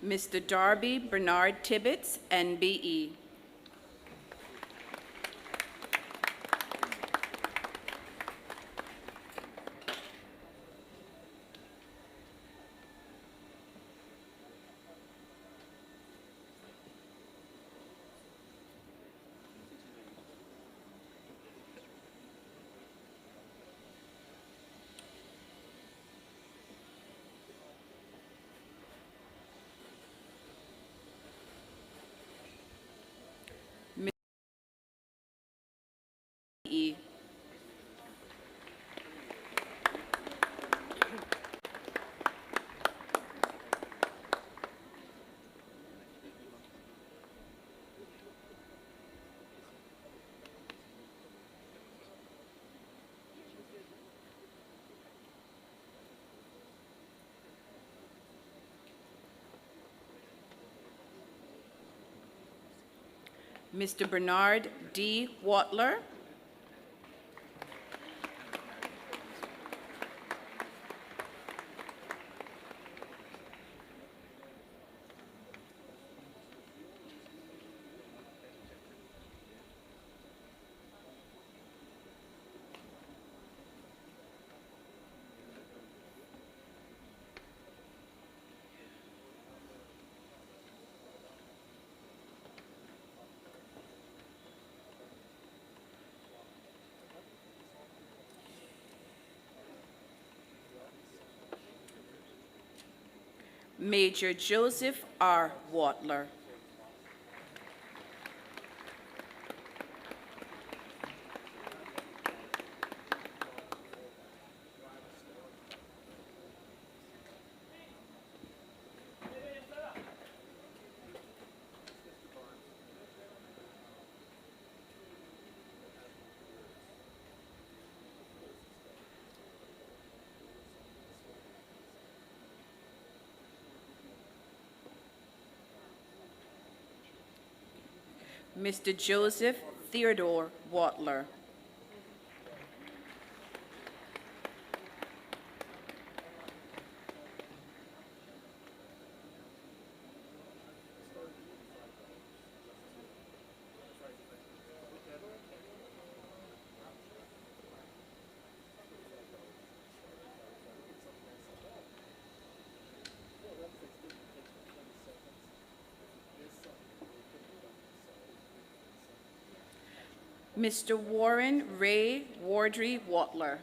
Mr. Darby Bernard Tibbetts, NBE. E. Mr. Bernard D. Watler. Major Joseph R. Watler. Mr. Joseph Theodore Watler. Mr. Warren Ray Wardry Watler.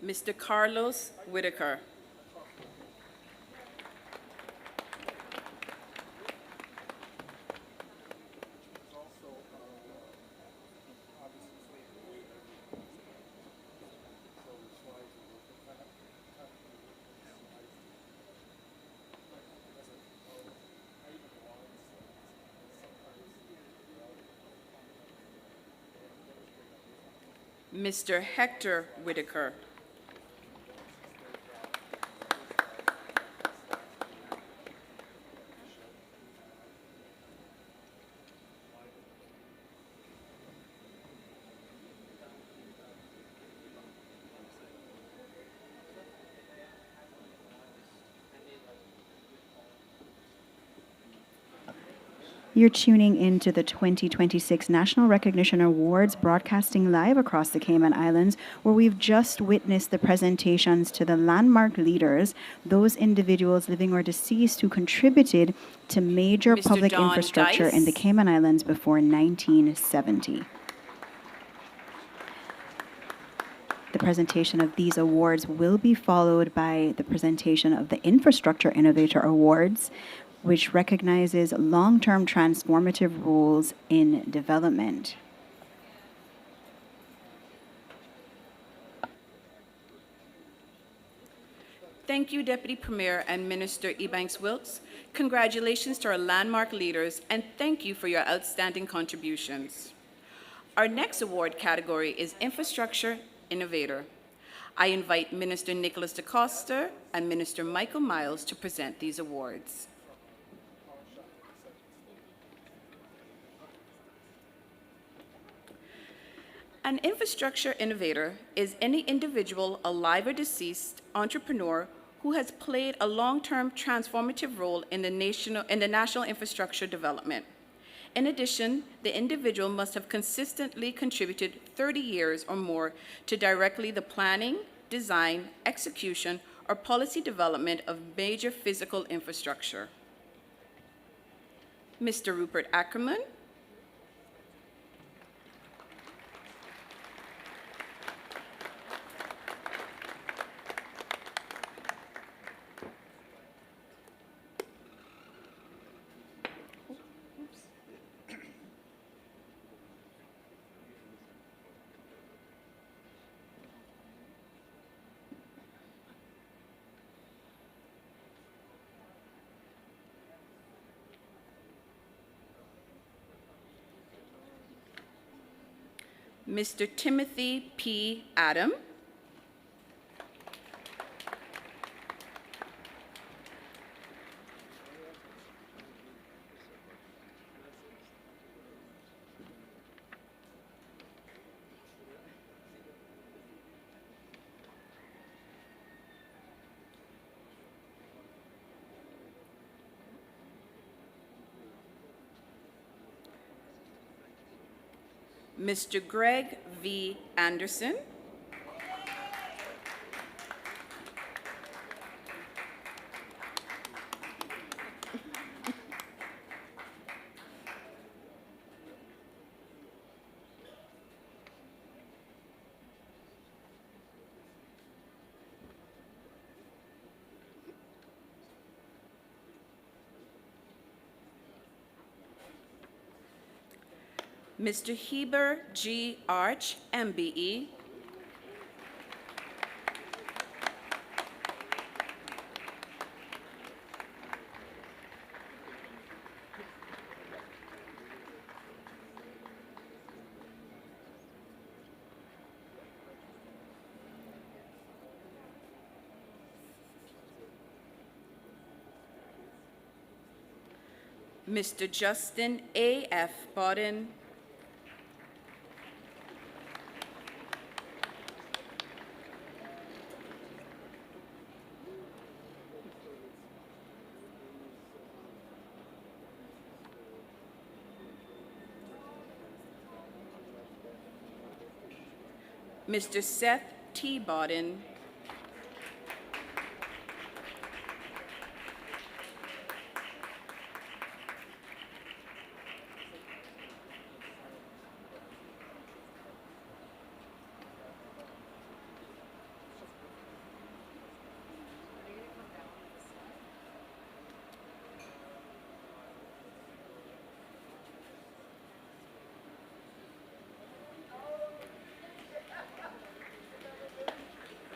Mr. Carlos Whitaker. Mr. Hector Whitaker. You're tuning into the 2026 National Recognition Awards broadcasting live across the Cayman Islands, where we've just witnessed the presentations to the landmark leaders, those individuals living or deceased who contributed to major Mr. public Don infrastructure in the Dice. Cayman Islands before 1970. The presentation of these awards will be followed by the presentation of the Infrastructure Innovator Awards, which recognizes long-term transformative roles in development. Thank you, Deputy Premier and Minister Ebanks-Wilkes. Congratulations to our landmark leaders, and thank you for your outstanding contributions. Our next award category is Infrastructure Innovator. I invite Minister Nicholas DeCosta and Minister Michael Miles to present these awards. An infrastructure innovator is any individual, alive or deceased, entrepreneur who has played a long-term transformative role in the national infrastructure development. In addition, the individual must have consistently contributed 30 years or more to directly the planning, design, execution, or policy development of major physical infrastructure. Mr. Rupert Ackerman, Mr. Timothy P. Adam, Mr. Greg V. Anderson, Mr. Heber G. Arch, MBE, Mr. Justin A. F. Bodden, Mr. Seth T. Bodden,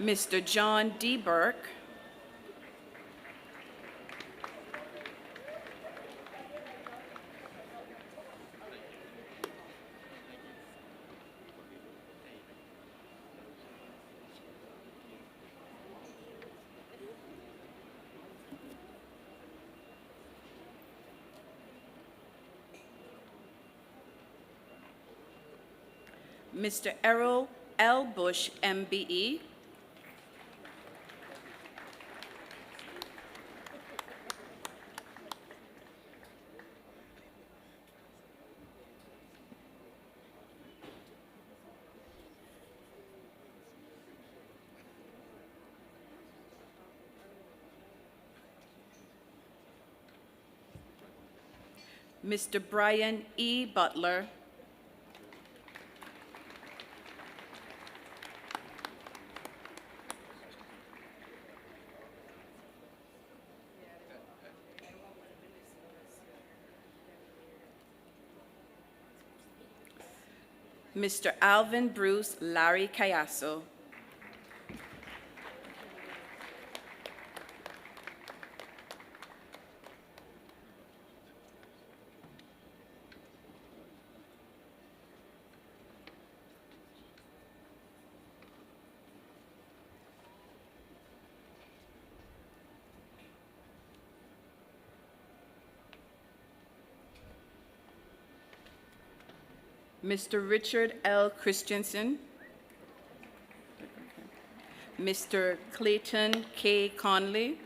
Mr. John D. Burke, Mr. Errol L. Bush, MBE, Mr. Brian E. Butler, Mr. Alvin Bruce Larry Cayasso, Mr. Richard L. Christensen, Mr. Clayton K. Conley,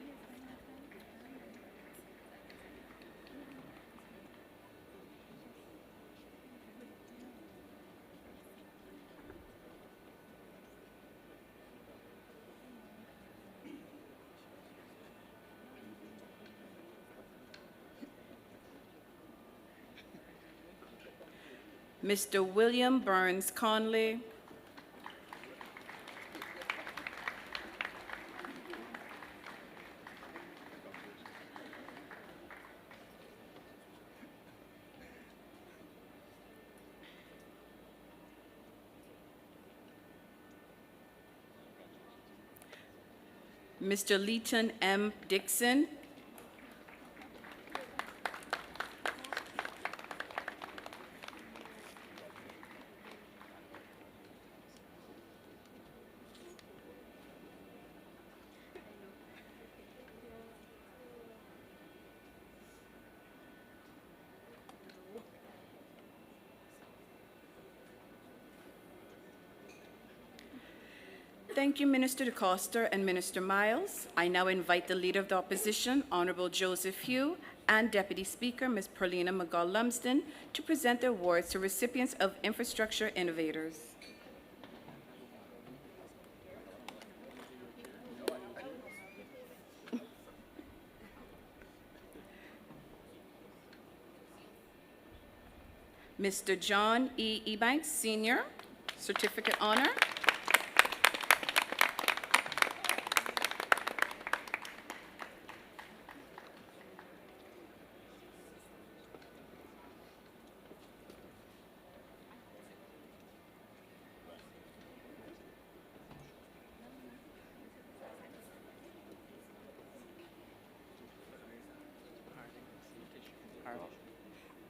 Mr. William Burns Conley, Mr. Leighton M. Dixon, Thank you, Minister DeCosta and Minister Miles. I now invite the Leader of the Opposition, Honorable Joseph Hugh, and Deputy Speaker, Ms. Perlina McGall-Lumsden, to present their awards to recipients of Infrastructure Innovators. Mr. John E. Ebanks, Sr., Certificate Honor.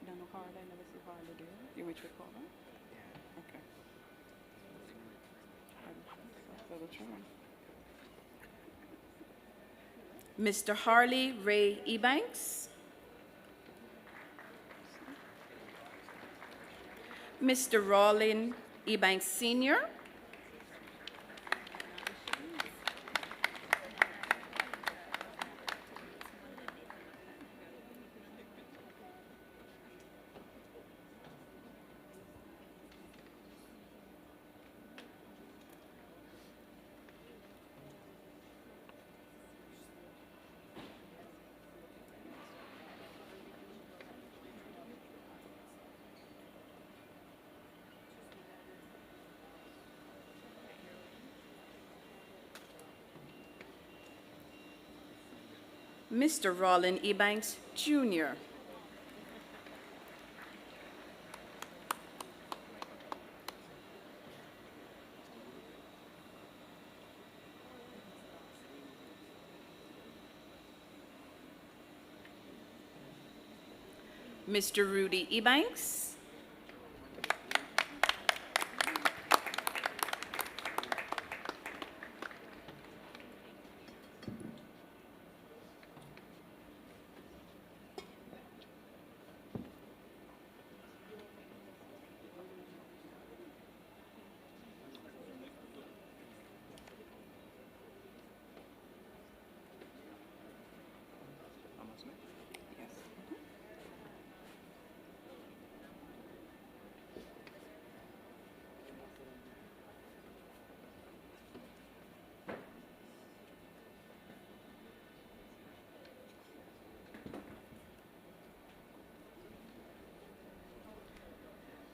No, no hard. I never see hard to do. You want me to call them? Yeah. Okay. Mr. Harley Ray Ebanks. Mr. Rollin Ebanks Sr. Mr. Rollin Ebanks Jr. Mr. Rudy Ebanks.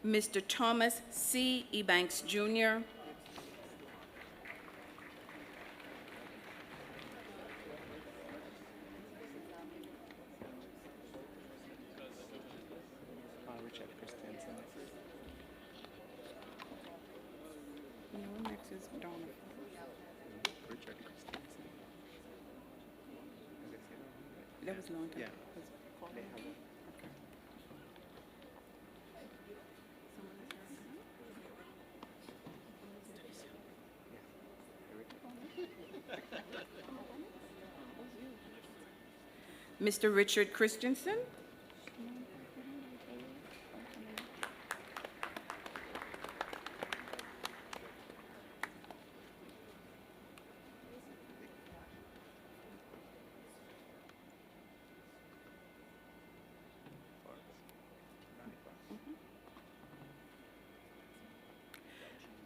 Mr. Thomas C. Ebanks Jr. No, next is Donna. That was a long time. Yeah. Mr. Richard Christensen.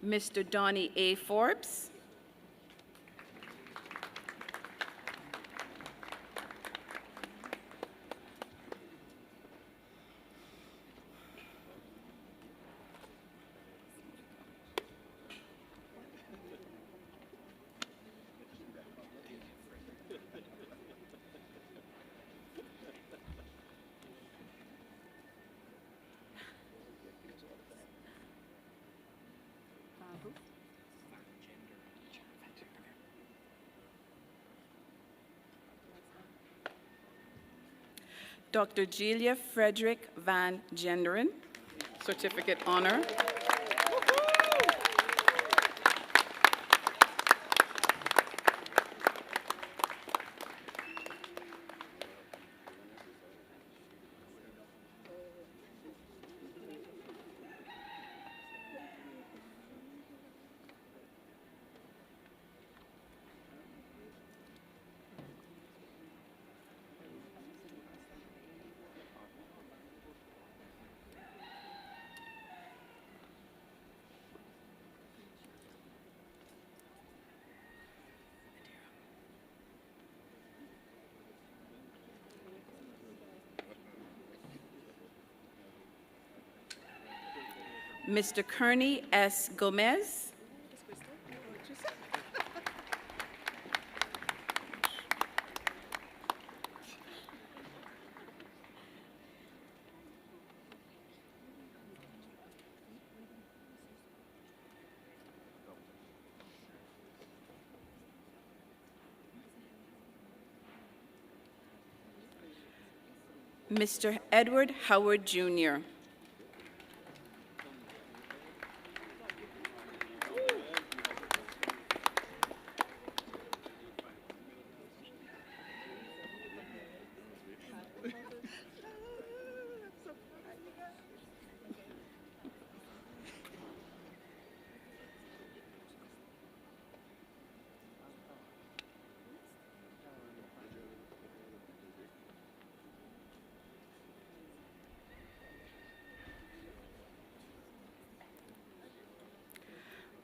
Mr. Donnie A. Forbes. Dr. Julia Frederick Van Genderen, certificate honor. Mr. Kearney S. Gomez. Mr. Edward Howard, Jr.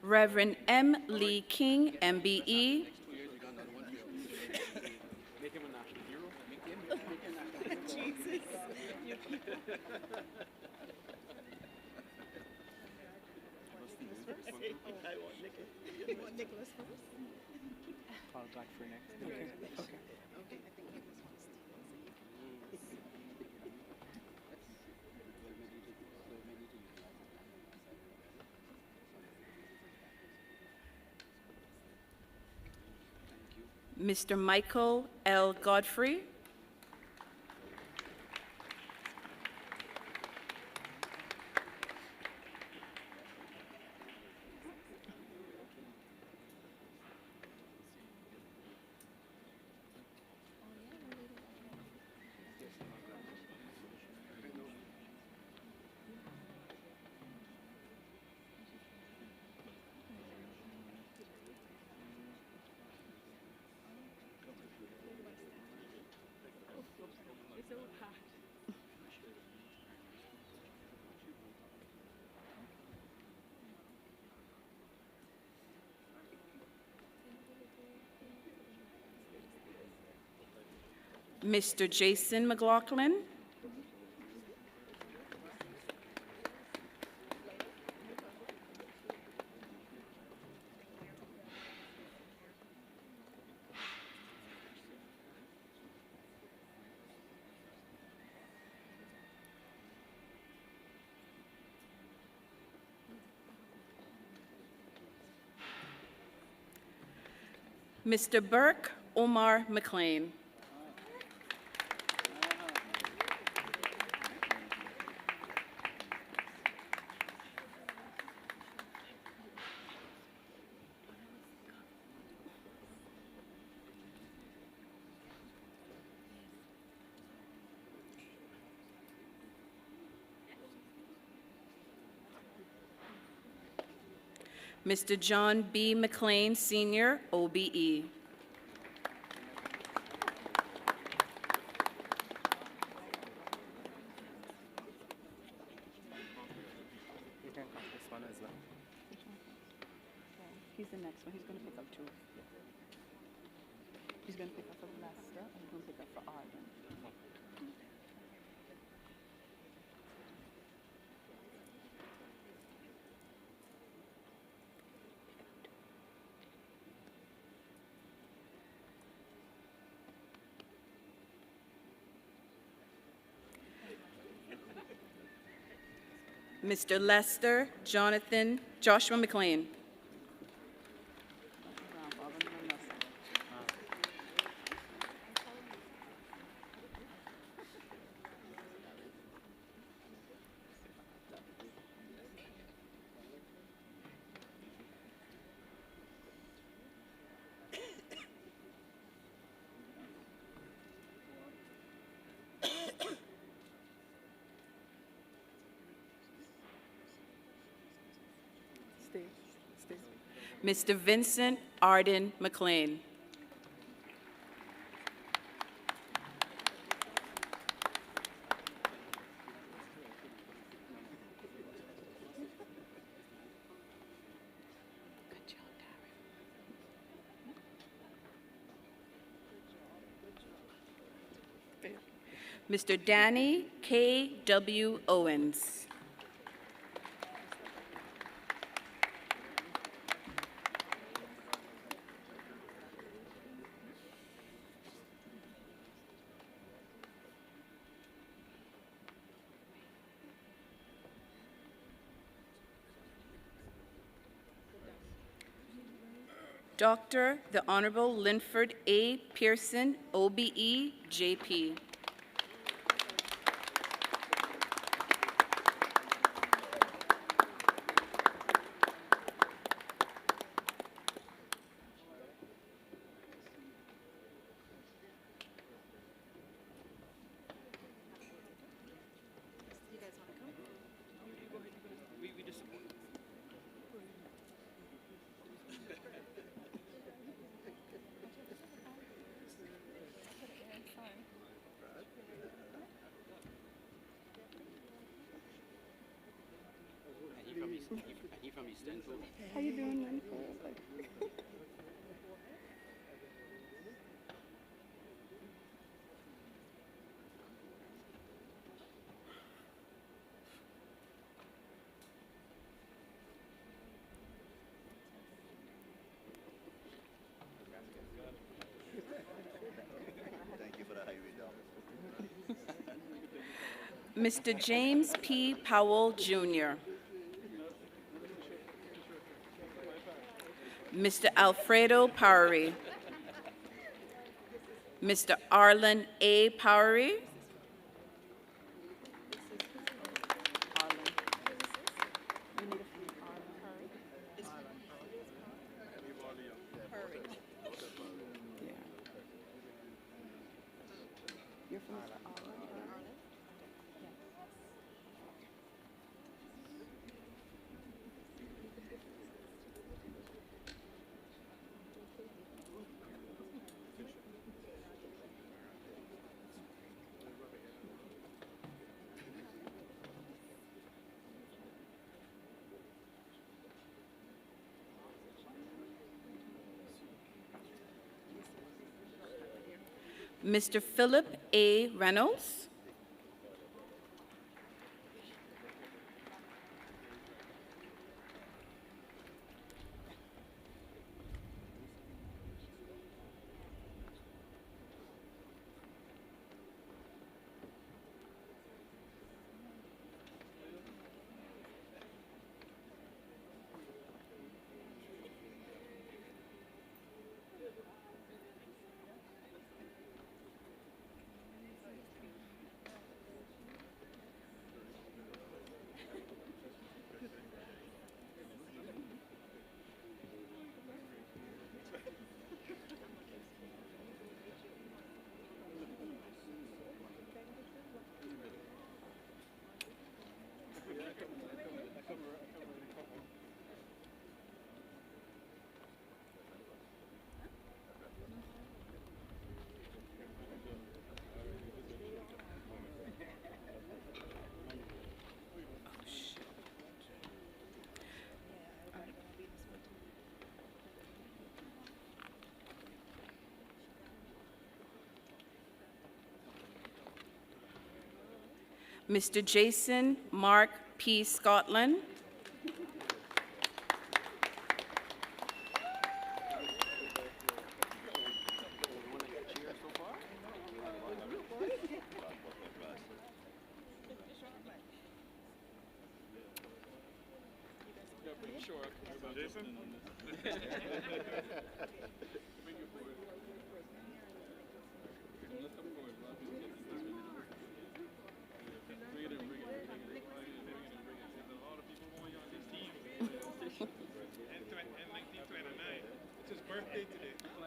Reverend M. Lee King, MBE. Mr. Michael L. Godfrey. Mr. Jason McLaughlin. Mr. Burke Omar McLean. Mr. John B. McLean, Sr., OBE. next one. He's going to pick up two. He's going to pick up for Lester and he's going to pick up for Arden. Mr. Lester Jonathan Joshua McLean. Mr. Vincent Arden McLean. Mr. Danny K.W. Owens. Dr. the Honorable Linford A. Pearson, OBE, JP. How you doing, Linford? Thank you for the high read. Mr. James P. Powell, Jr. Mr. Alfredo Powery. Mr. Arlen A. Powery. Mr. Philip A. Reynolds. Mr. Jason Mark P. Scotland.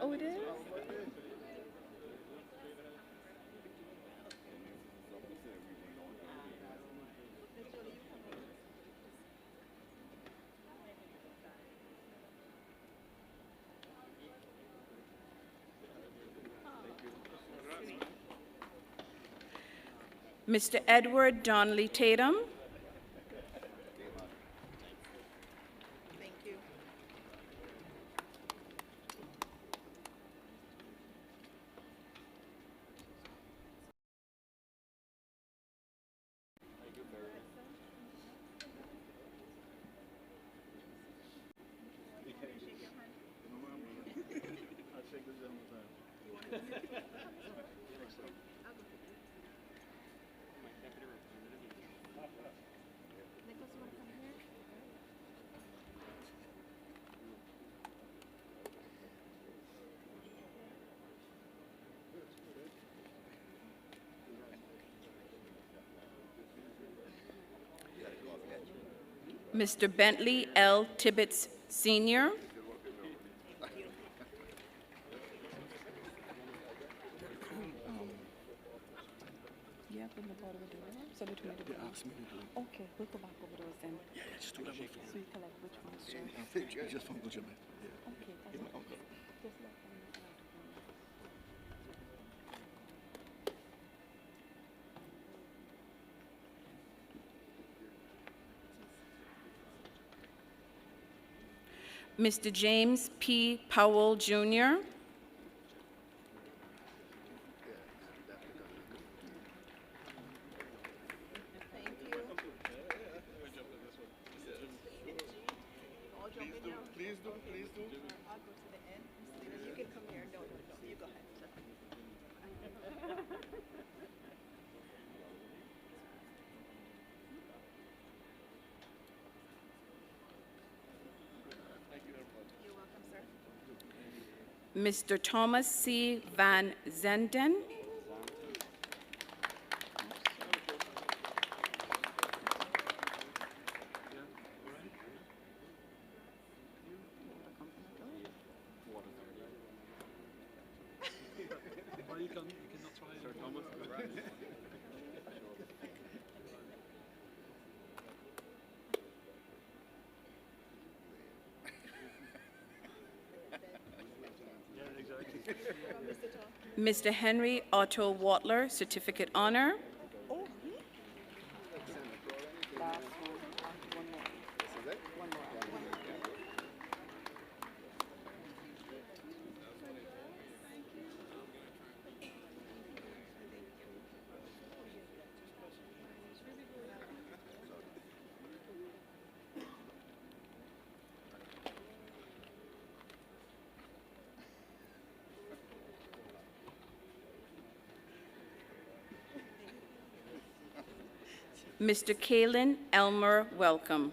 Oh, it is? Mr. Edward Donnelly Tatum. Mr. Bentley L. Tibbetts, Sr. Yeah, from the bottom of the door. So between the door. Okay, we'll go back over those then. Yeah, just do that one. So you collect which ones, sir? Just one, good job, man. Yeah. Okay, that's Give my okay. uncle. Just let them know. Mr. James P. Powell, Jr. Please do, please do. I'll go to the end. You can come here. No, you go ahead. You're welcome, sir. Mr. Thomas C. Van Zenden. Mr. Henry Otto Watler, Certificate Honor. Mr. Kalen Elmer Welcome.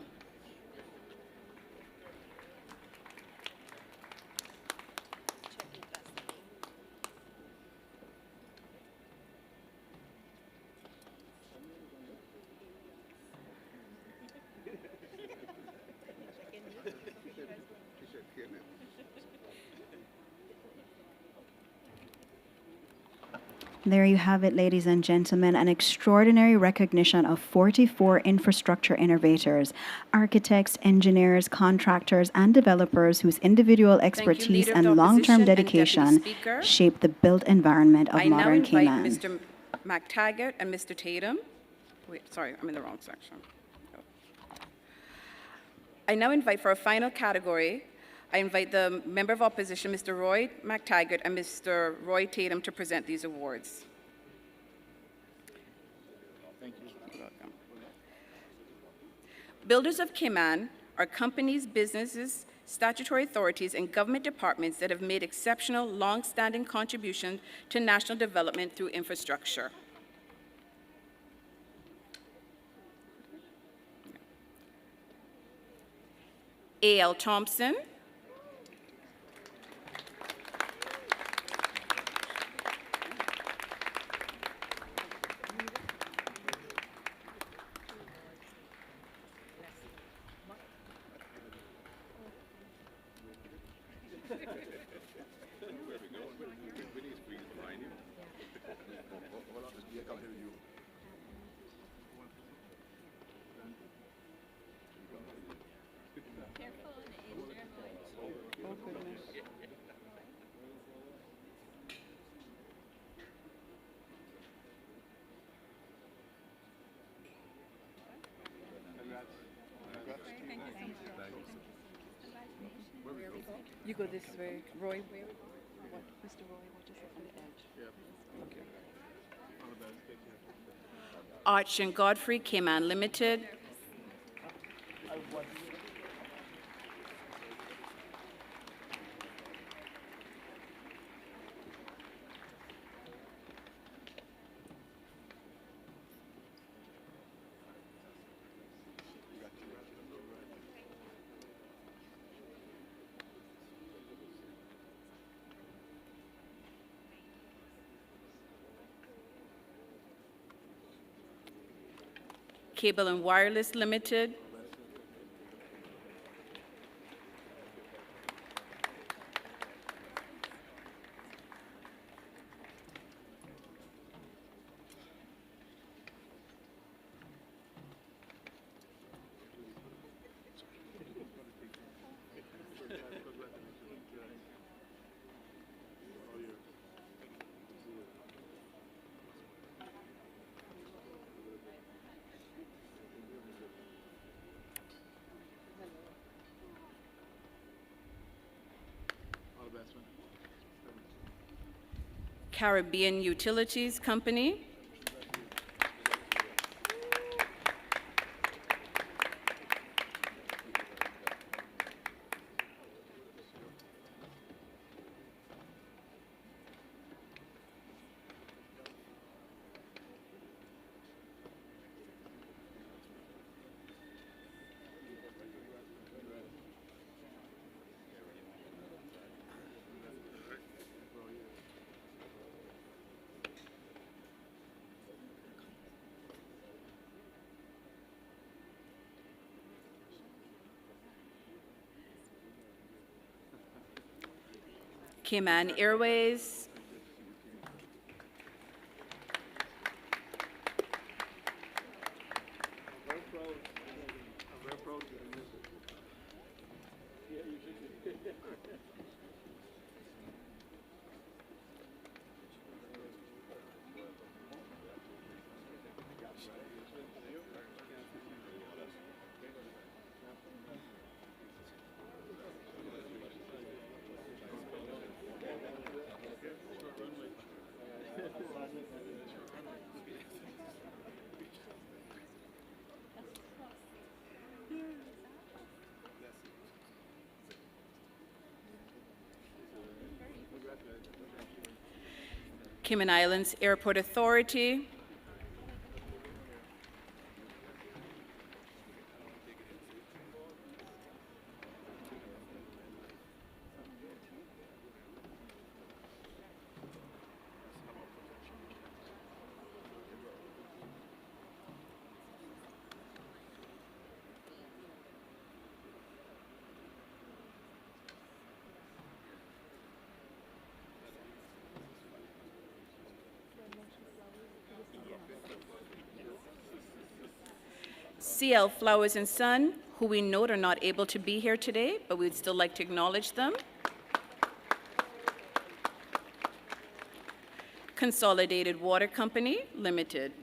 There you have it, ladies and gentlemen, an extraordinary recognition of 44 infrastructure innovators, architects, engineers, contractors, and developers whose individual expertise Leader of the and long-term Opposition and Deputy dedication Speaker. shaped the built environment of I now modern invite Cayman. Mr. McTaggart and Mr. Tatum. Wait, sorry, I'm in the wrong section. I now invite for a final category, I invite the Member of Opposition, Mr. Roy McTaggart and Mr. Roy Tatum to present these awards. Thank you. Builders of Cayman are companies, businesses, statutory authorities, and government departments that have made exceptional, long-standing contributions to national development through infrastructure. A.L. Thompson, you go this way. Roy, what, Mr. Roy, what is it on the edge? Okay. Arch and Godfrey, Cayman Limited. Cable and Wireless Limited. Caribbean Utilities Company. Cayman Airways. Cayman Islands Airport Authority. CL Flowers and Son, who we note are not able to be here today, but we'd still like to acknowledge them. Consolidated Water Company, Limited.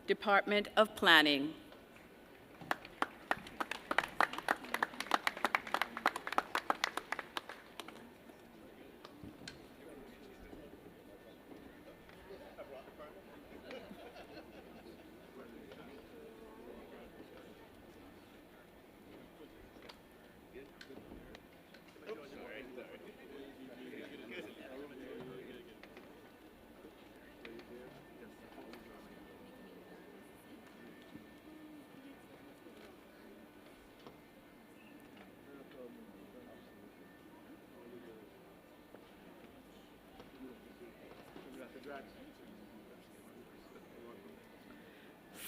Department of Planning.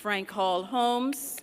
Frank Hall Holmes.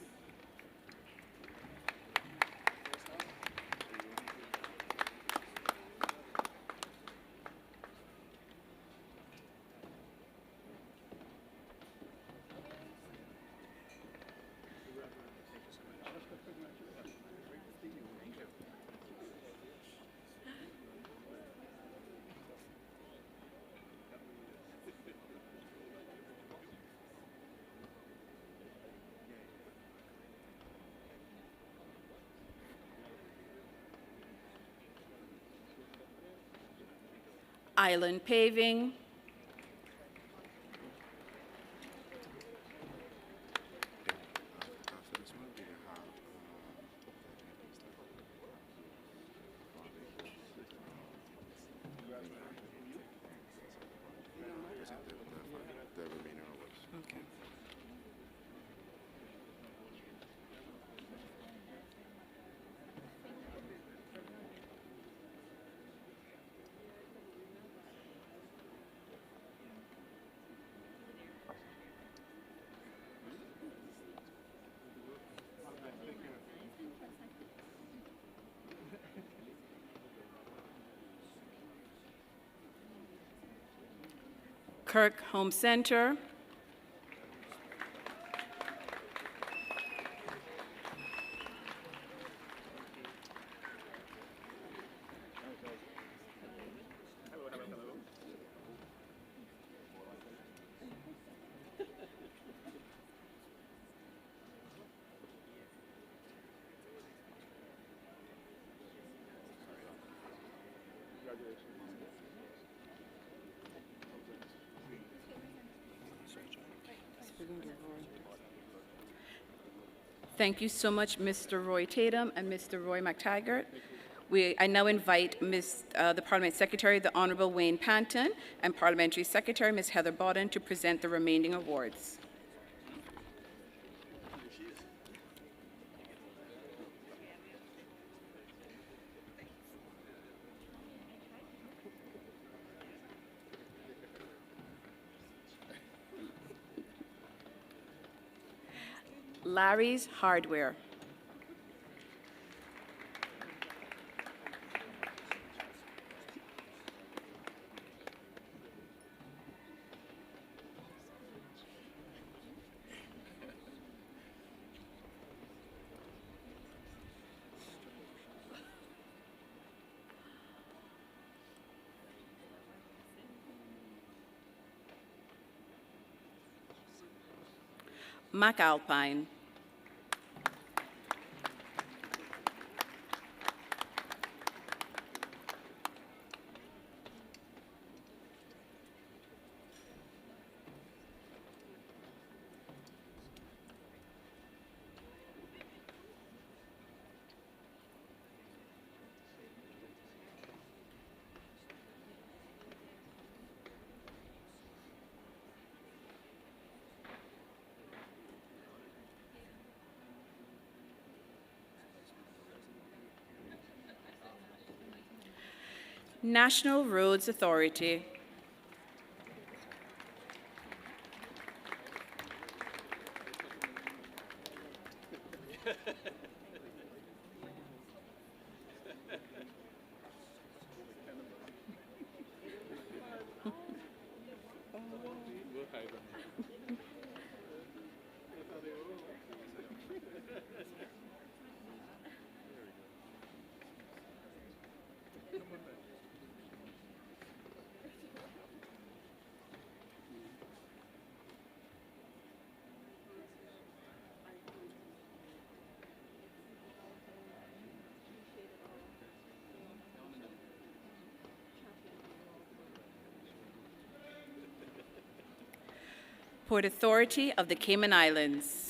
Island Paving. Kirk Home Center. Thank you so much, Mr. Roy Tatum and Mr. Roy McTaggart. I now invite the Parliament Secretary, the Honourable Wayne Panton, and Parliamentary Secretary, Ms. Heather Bodden, to present the remaining awards. Larry's Hardware. McAlpine. National Roads Authority. Port Authority of the Cayman Islands.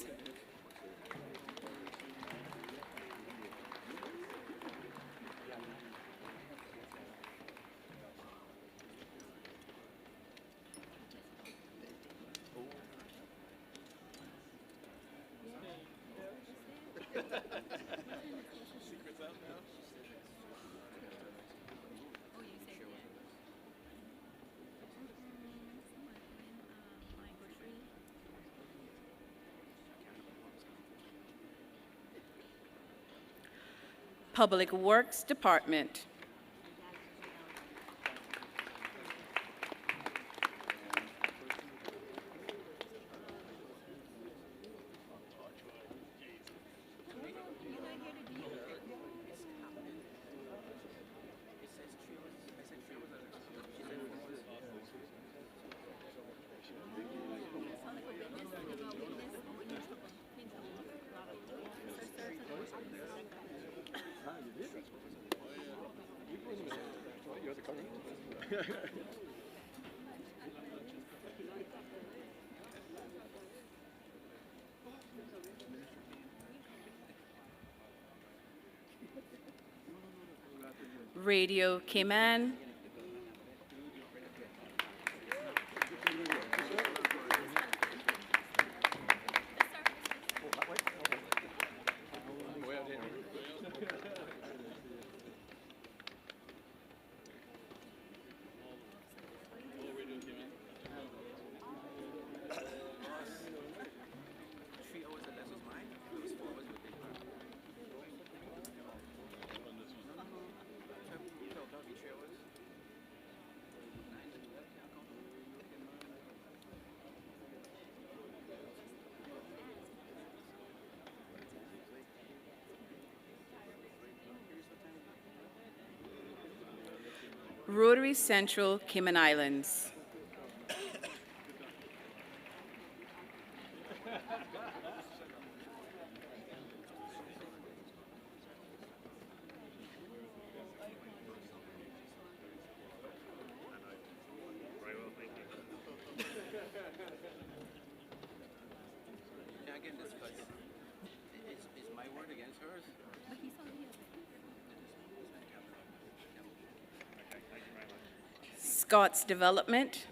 Public Works Department. Radio Cayman. Rotary Central, Cayman Islands. Scott's Development.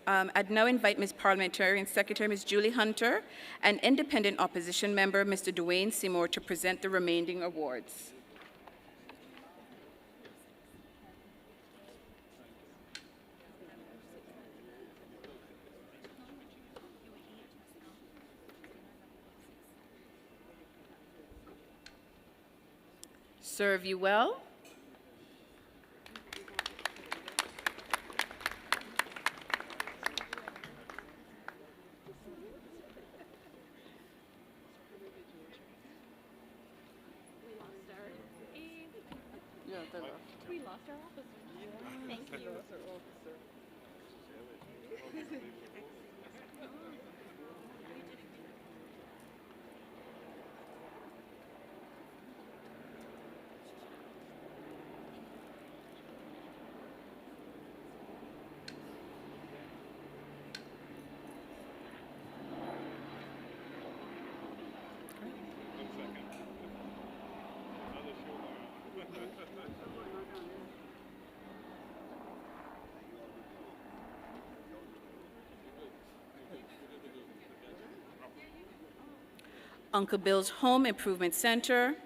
I'd now invite Ms. Parliamentarian Secretary, Ms. Julie Hunter, and Independent Opposition Member, Mr. Dwayne Seymour, to present the remaining awards. Serve you well. We lost our officer. Thank you. Uncle Bill's Home Improvement Center.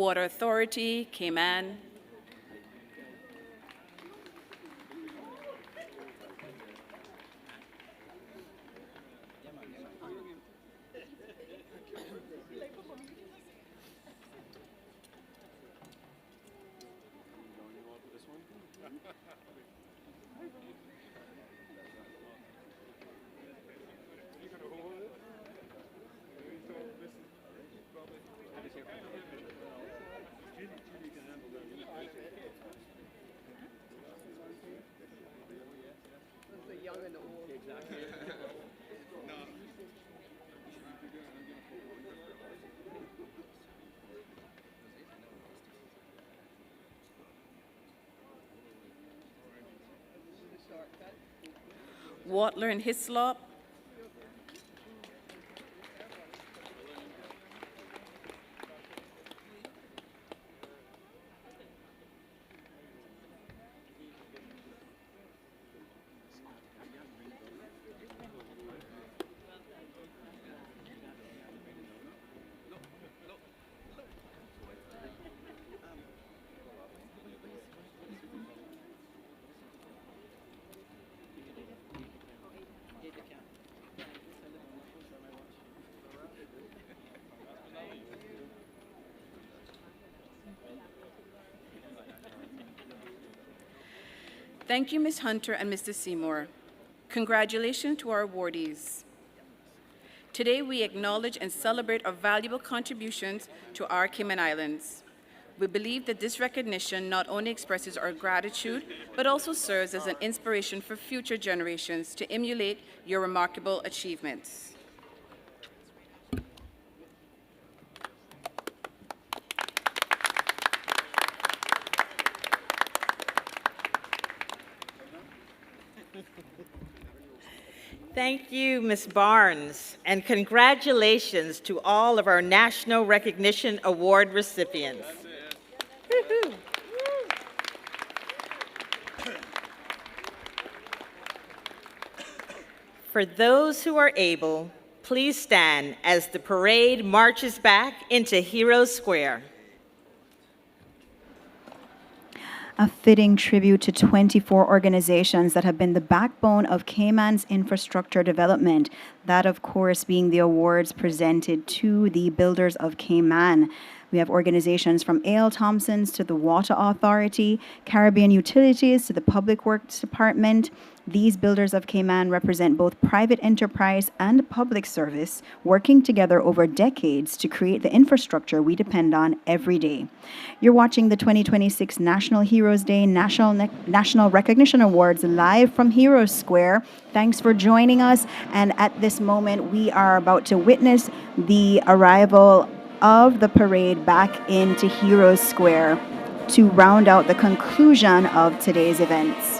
Water Authority, Cayman. Watler and Hislop. Thank you, Ms. Hunter and Mr. Seymour. Congratulations to our awardees. Today, we acknowledge and celebrate our valuable contributions to our Cayman Islands. We believe that this recognition not only expresses our gratitude, but also serves as an inspiration for future generations to emulate your remarkable achievements. Thank you, Ms. Barnes, and congratulations to all of our National Recognition Award recipients. Woo-hoo. For those who are able, please stand as the parade marches back into Heroes Square. A fitting tribute to 24 organizations that have been the backbone of Cayman's infrastructure development. That, of course, being the awards presented to the builders of Cayman. We have organizations from A.L. Thompson's to the Water Authority, Caribbean Utilities to the Public Works Department. These builders of Cayman represent both private enterprise and public service, working together over decades to create the infrastructure we depend on every day. You're watching the 2026 National Heroes Day National Recognition Awards live from Heroes Square. Thanks for joining us. And at this moment, we are about to witness the arrival of the parade back into Heroes Square to round out the conclusion of today's events.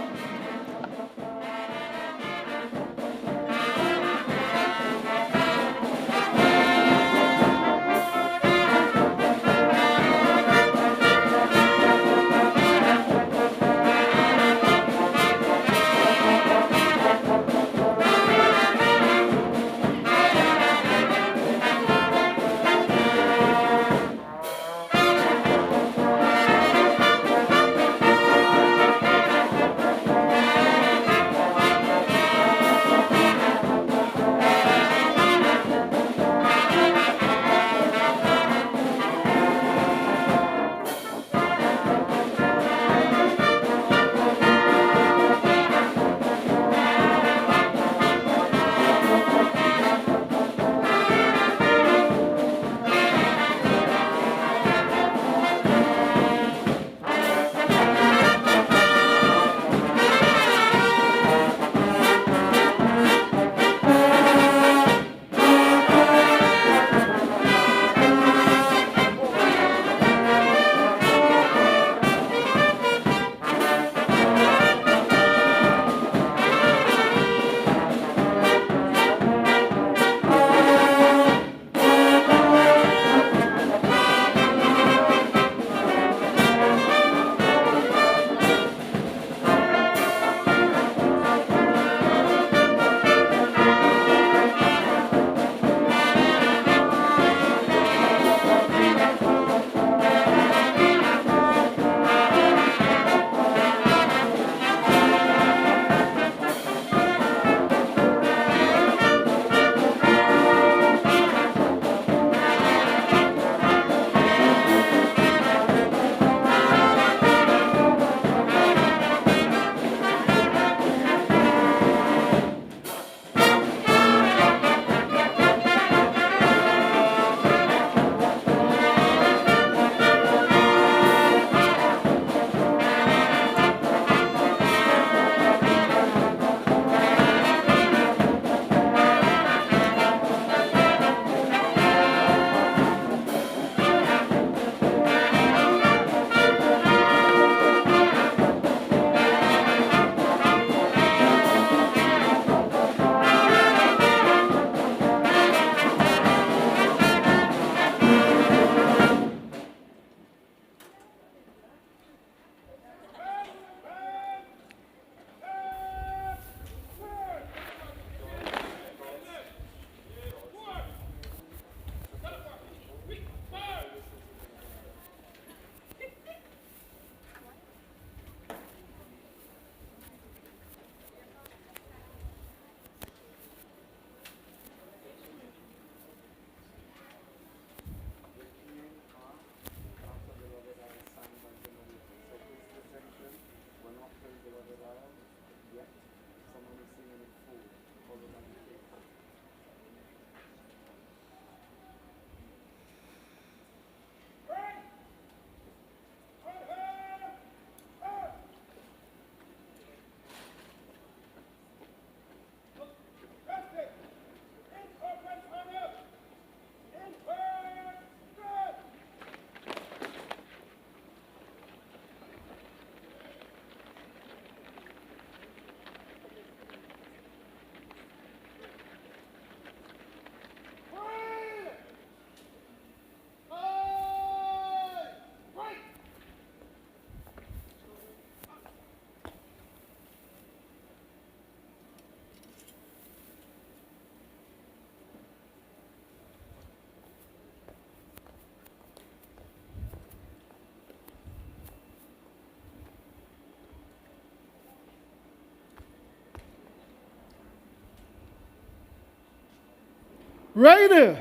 Ready.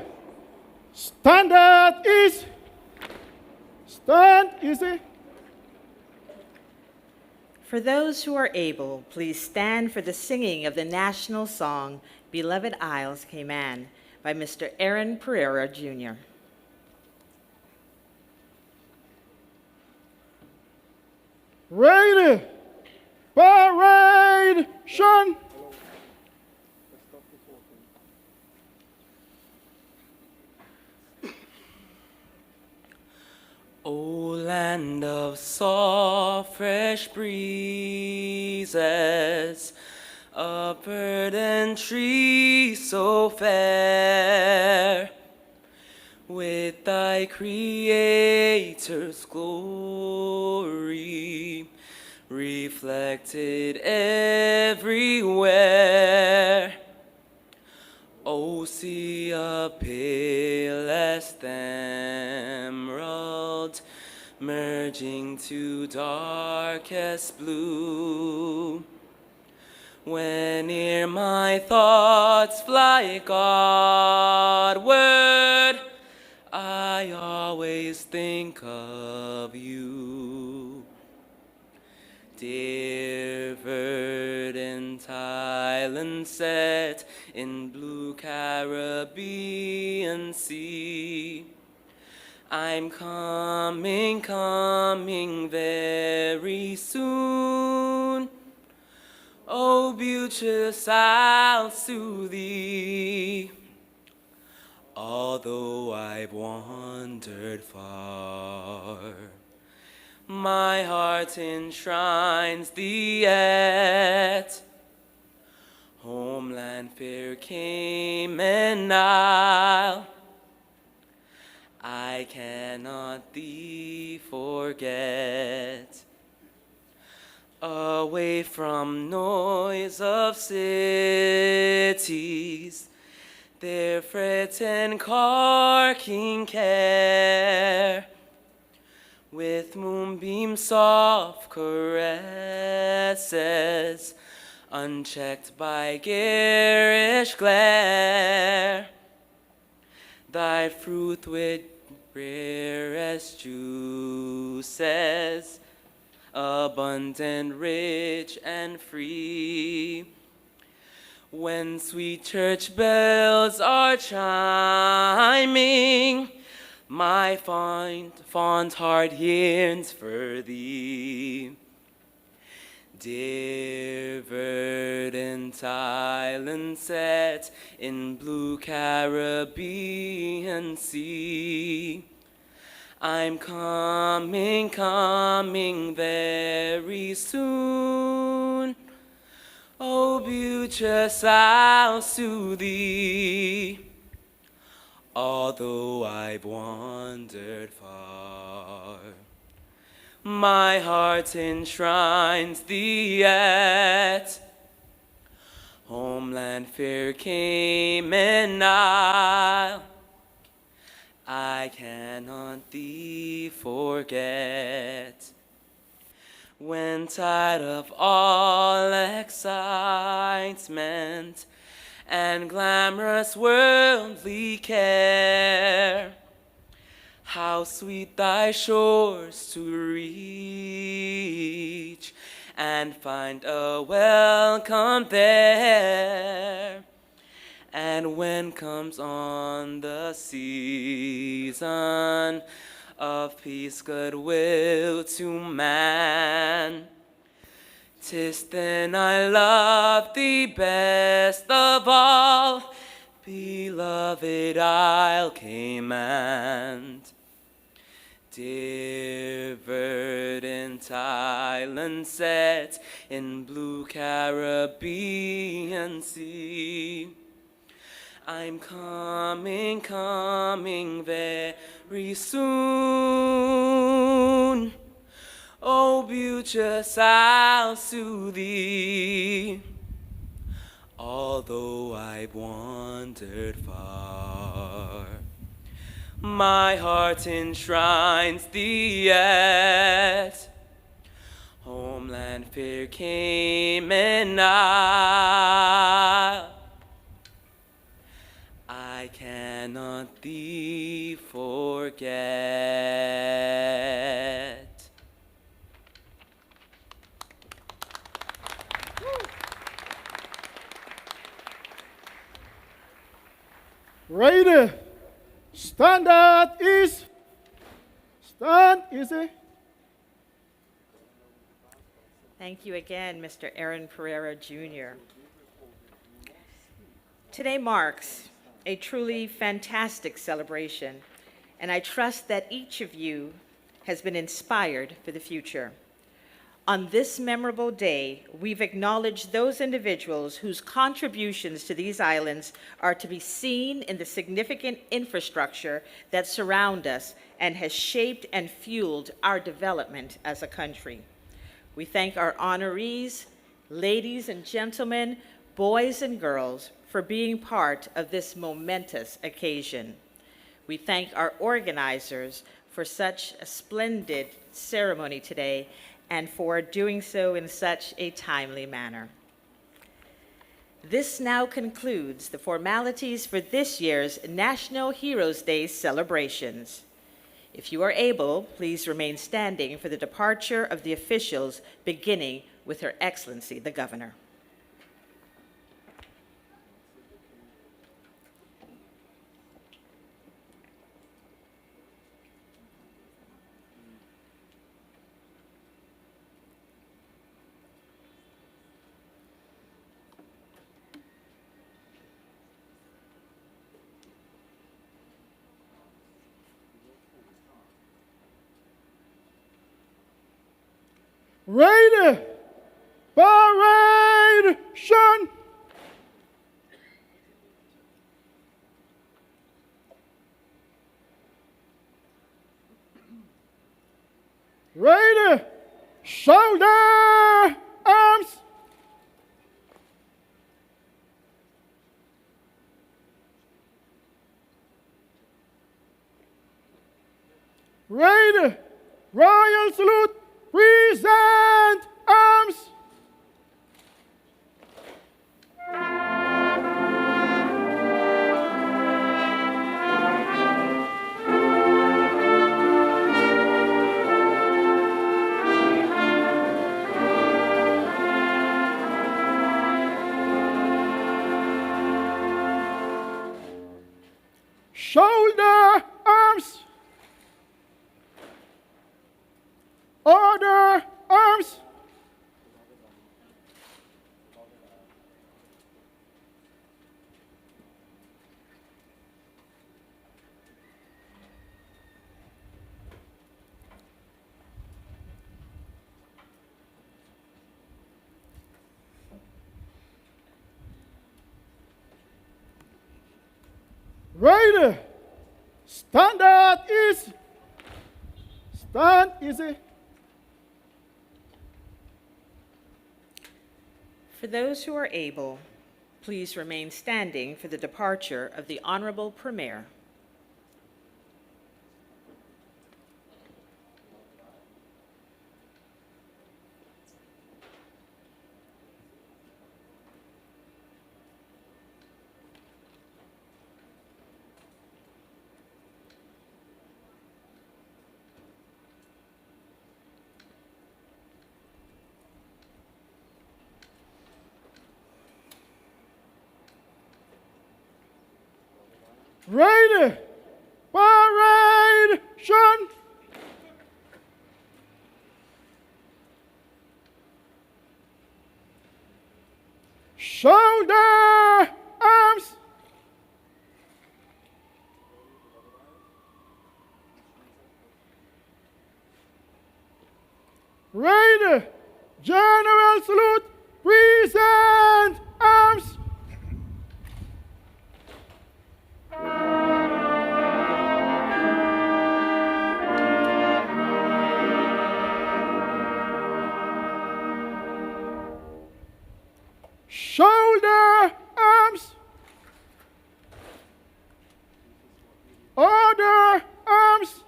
Stand at ease. Stand easy. For those who are able, please stand for the singing of the national song, Beloved Isles, Cayman, by Mr. Aaron Pereira, Jr. Ready. Parade. Sean. O land of soft, fresh breezes, a verdant tree so fair, with thy Creator's glory reflected everywhere. O sea of palest emerald, merging to darkest blue. Whene'er my thoughts fly Godward, I always think of you. Dear verdant island set in blue Caribbean sea, I'm coming, coming very soon. Oh, beauteous, I'll sue thee, although I've wandered far. My heart enshrines thee at homeland fair Cayman Isle. I cannot thee forget. Away from noise of cities, their fret and carking care, with moonbeam soft caresses, unchecked by garish glare, thy fruit with rarest juices, abundant, rich, and free. When sweet church bells are chiming, my fond heart yearns for thee. Dear verdant island set in blue Caribbean sea, I'm coming, coming very soon. Oh, beauteous, I'll sue thee, although I've wandered far. My heart enshrines thee at homeland fair Cayman Isle. I cannot thee forget. When tired of all excitement and glamorous worldly care, how sweet thy shores to reach and find a welcome there. And when comes on the season of peace, goodwill to man, 'tis then I love thee best of all, beloved Isle Cayman. Dear verdant island set in blue Caribbean sea, I'm coming, coming very soon. Oh, beauteous, I'll sue thee, although I've wandered far. My heart enshrines thee at homeland fair Cayman Isle. I can forget. Ready. Stand at ease. Stand easy. Thank you again, Mr. Aaron Pereira, Jr. Today marks a truly fantastic celebration, and I trust that each of you has been inspired for the future. On this memorable day, we've acknowledged those individuals whose contributions to these islands are to be seen in the significant infrastructure that surround us and has shaped and fueled our development as a country. We thank our honorees, ladies and gentlemen, boys and girls, for being part of this momentous occasion. We thank our organizers for such a splendid ceremony today and for doing so in such a timely manner. This now concludes the formalities for this year's National Heroes Day celebrations. If you are able, please remain standing for the departure of the officials, beginning with Her Excellency, the Governor. Ready. Paration. Ready. Shoulder arms. Ready. Royal salute. Present arms. Shoulder arms. Order arms. Ready. Stand at ease. Stand easy. For those who are able, please remain standing for the departure of the Honorable Premier. Ready. Paration. Shoulder arms. Ready. General salute. Present arms. Shoulder arms. Order arms.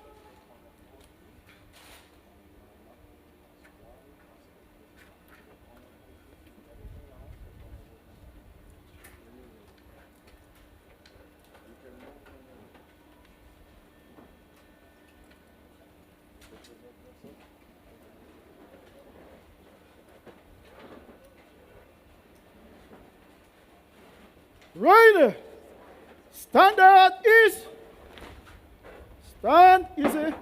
Right. Stand at ease. Stand easy.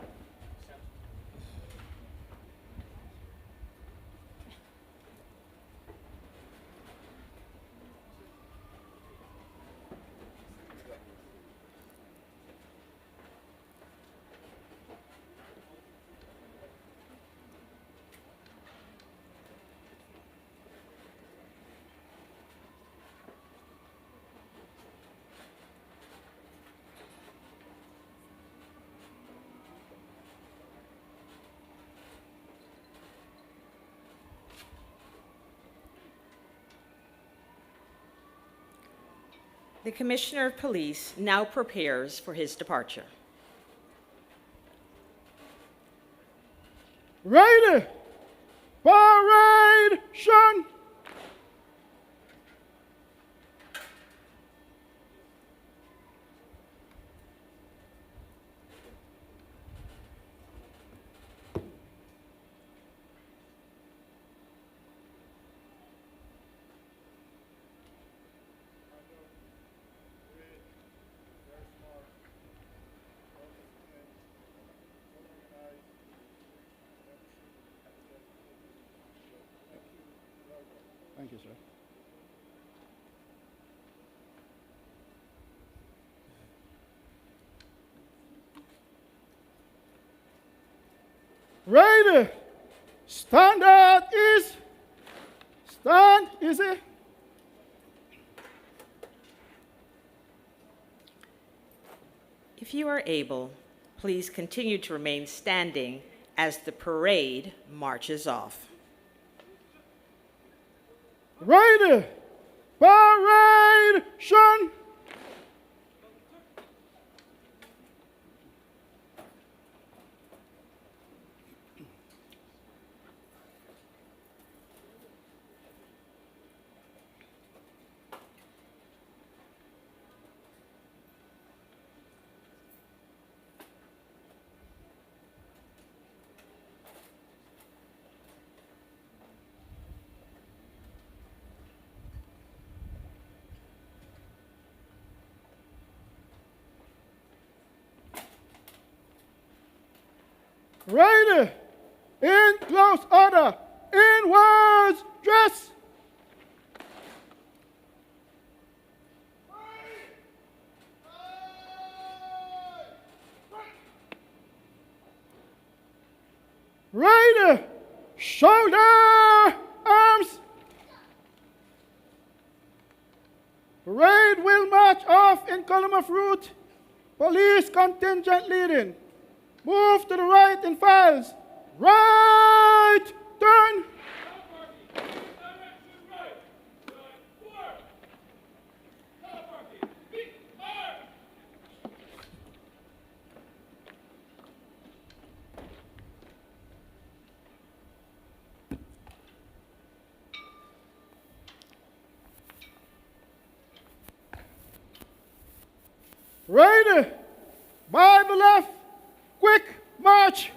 The Commissioner of Police now prepares for his departure. Ready. Paration. Thank you, sir. Ready. Stand at ease. Stand easy. If you are able, please continue to remain standing as the parade marches off. Ready. Paration. Ready. In close order. Inwards dress. Ready. Shoulder arms. Parade will march off in column of route. Police contingent leading. Move to the right in files. Right turn. Ready. By the left. Quick march.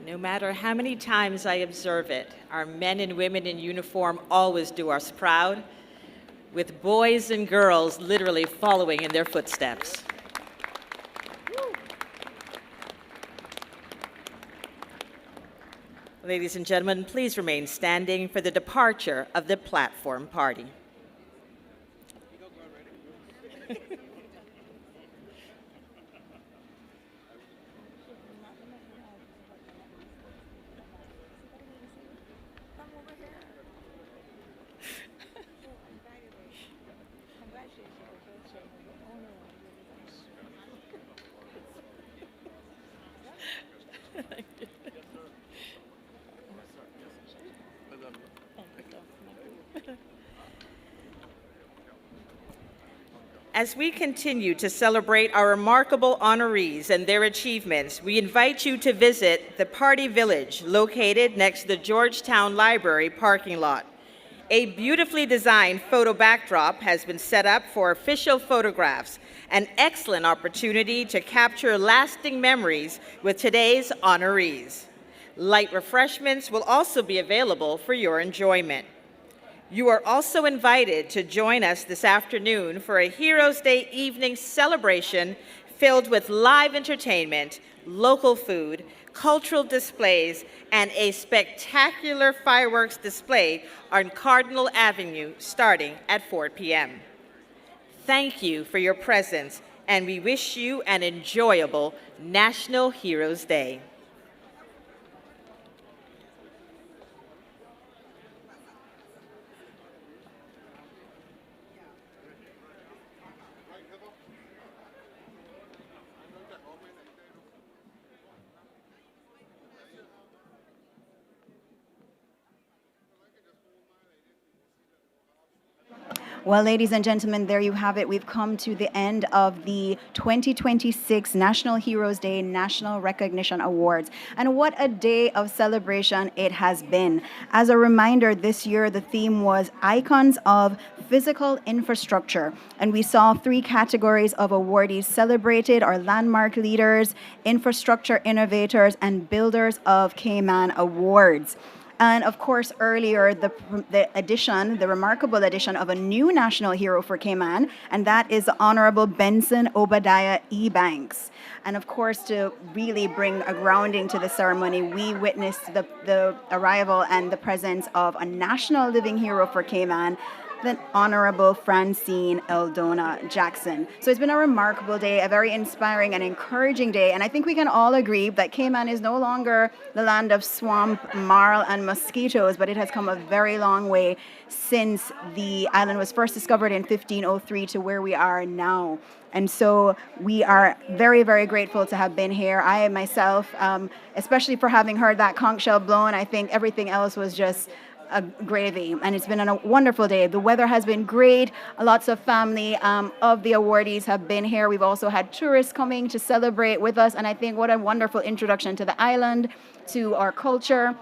No matter how many times I observe it, our men and women in uniform always do us proud, with boys and girls literally following in their footsteps. Ladies and gentlemen, please remain standing for the departure of the platform party. As we continue to celebrate our remarkable honorees and their achievements, we invite you to visit the Party Village located next to the Georgetown Library parking lot. A beautifully designed photo backdrop has been set up for official photographs, an excellent opportunity to capture lasting memories with today's honorees. Light refreshments will also be available for your enjoyment. You are also invited to join us this afternoon for a Heroes Day evening celebration filled with live entertainment, local food, cultural displays, and a spectacular fireworks display on Cardinal Avenue starting at 4 p.m. Thank you for your presence, and we wish you an enjoyable National Heroes Day. Well, ladies and gentlemen, there you have it. We've come to the end of the 2026 National Heroes Day National Recognition Awards. And what a day of celebration it has been. As a reminder, this year the theme was Icons of Physical Infrastructure. And we saw 3 categories of awardees celebrated: our landmark leaders, infrastructure innovators, and builders of Cayman Awards. And of course, earlier, the remarkable addition of a new national hero for Cayman, and that is the Honorable Benson Obadiah E. Banks. And of course, to really bring a grounding to the ceremony, we witnessed the arrival and the presence of a national living hero for Cayman, the Honorable Francine Eldona Jackson. So it's been a remarkable day, a very inspiring and encouraging day, and I think we can all agree that Cayman is no longer the land of swamp, marl, and mosquitoes, but it has come a very long way since the island was first discovered in 1503 to where we are now. And so we are very, very grateful to have been here. I myself, especially for having heard that conch shell blown, I think everything else was just a gravy, and it's been a wonderful day. The weather has been great. Lots of family of the awardees have been here. We've also had tourists coming to celebrate with us, and I think what a wonderful introduction to the island, to our culture.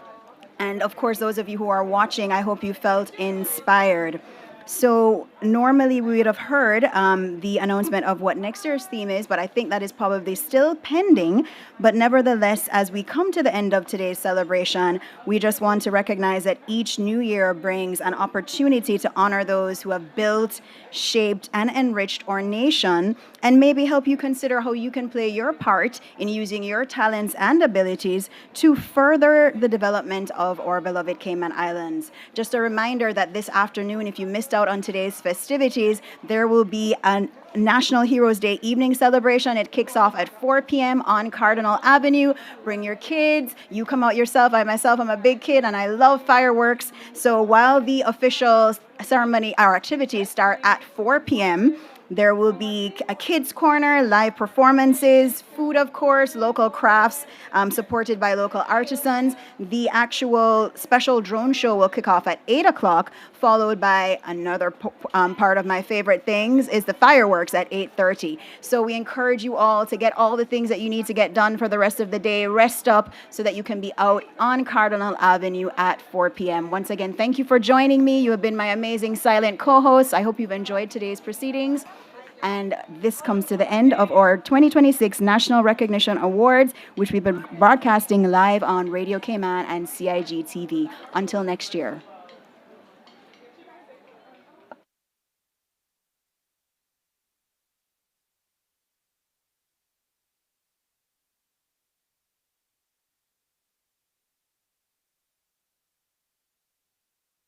And of course, those of you who are watching, I hope you felt inspired. So normally we would have heard the announcement of what next year's theme is, but I think that is probably still pending. But nevertheless, as we come to the end of today's celebration, we just want to recognize that each new year brings an opportunity to honor those who have built, shaped, and enriched our nation, and maybe help you consider how you can play your part in using your talents and abilities to further the development of our beloved Cayman Islands. Just a reminder that this afternoon, if you missed out on today's festivities, there will be a National Heroes Day evening celebration. It kicks off at 4 p.m. on Cardinal Avenue. Bring your kids. You come out yourself. I myself, I'm a big kid and I love fireworks. So while the official ceremony, our activities start at 4 p.m., there will be a kids' corner, live performances, food, of course, local crafts supported by local artisans. The actual special drone show will kick off at 8 o'clock, followed by another part of my favorite things is the fireworks at 8:30. So we encourage you all to get all the things that you need to get done for the rest of the day, rest up so that you can be out on Cardinal Avenue at 4 p.m. Once again, thank you for joining me. You have been my amazing silent co-hosts. I hope you've enjoyed today's proceedings. And this comes to the end of our 2026 National Recognition Awards, which we've been broadcasting live on Radio Cayman and CIG TV. Until next year.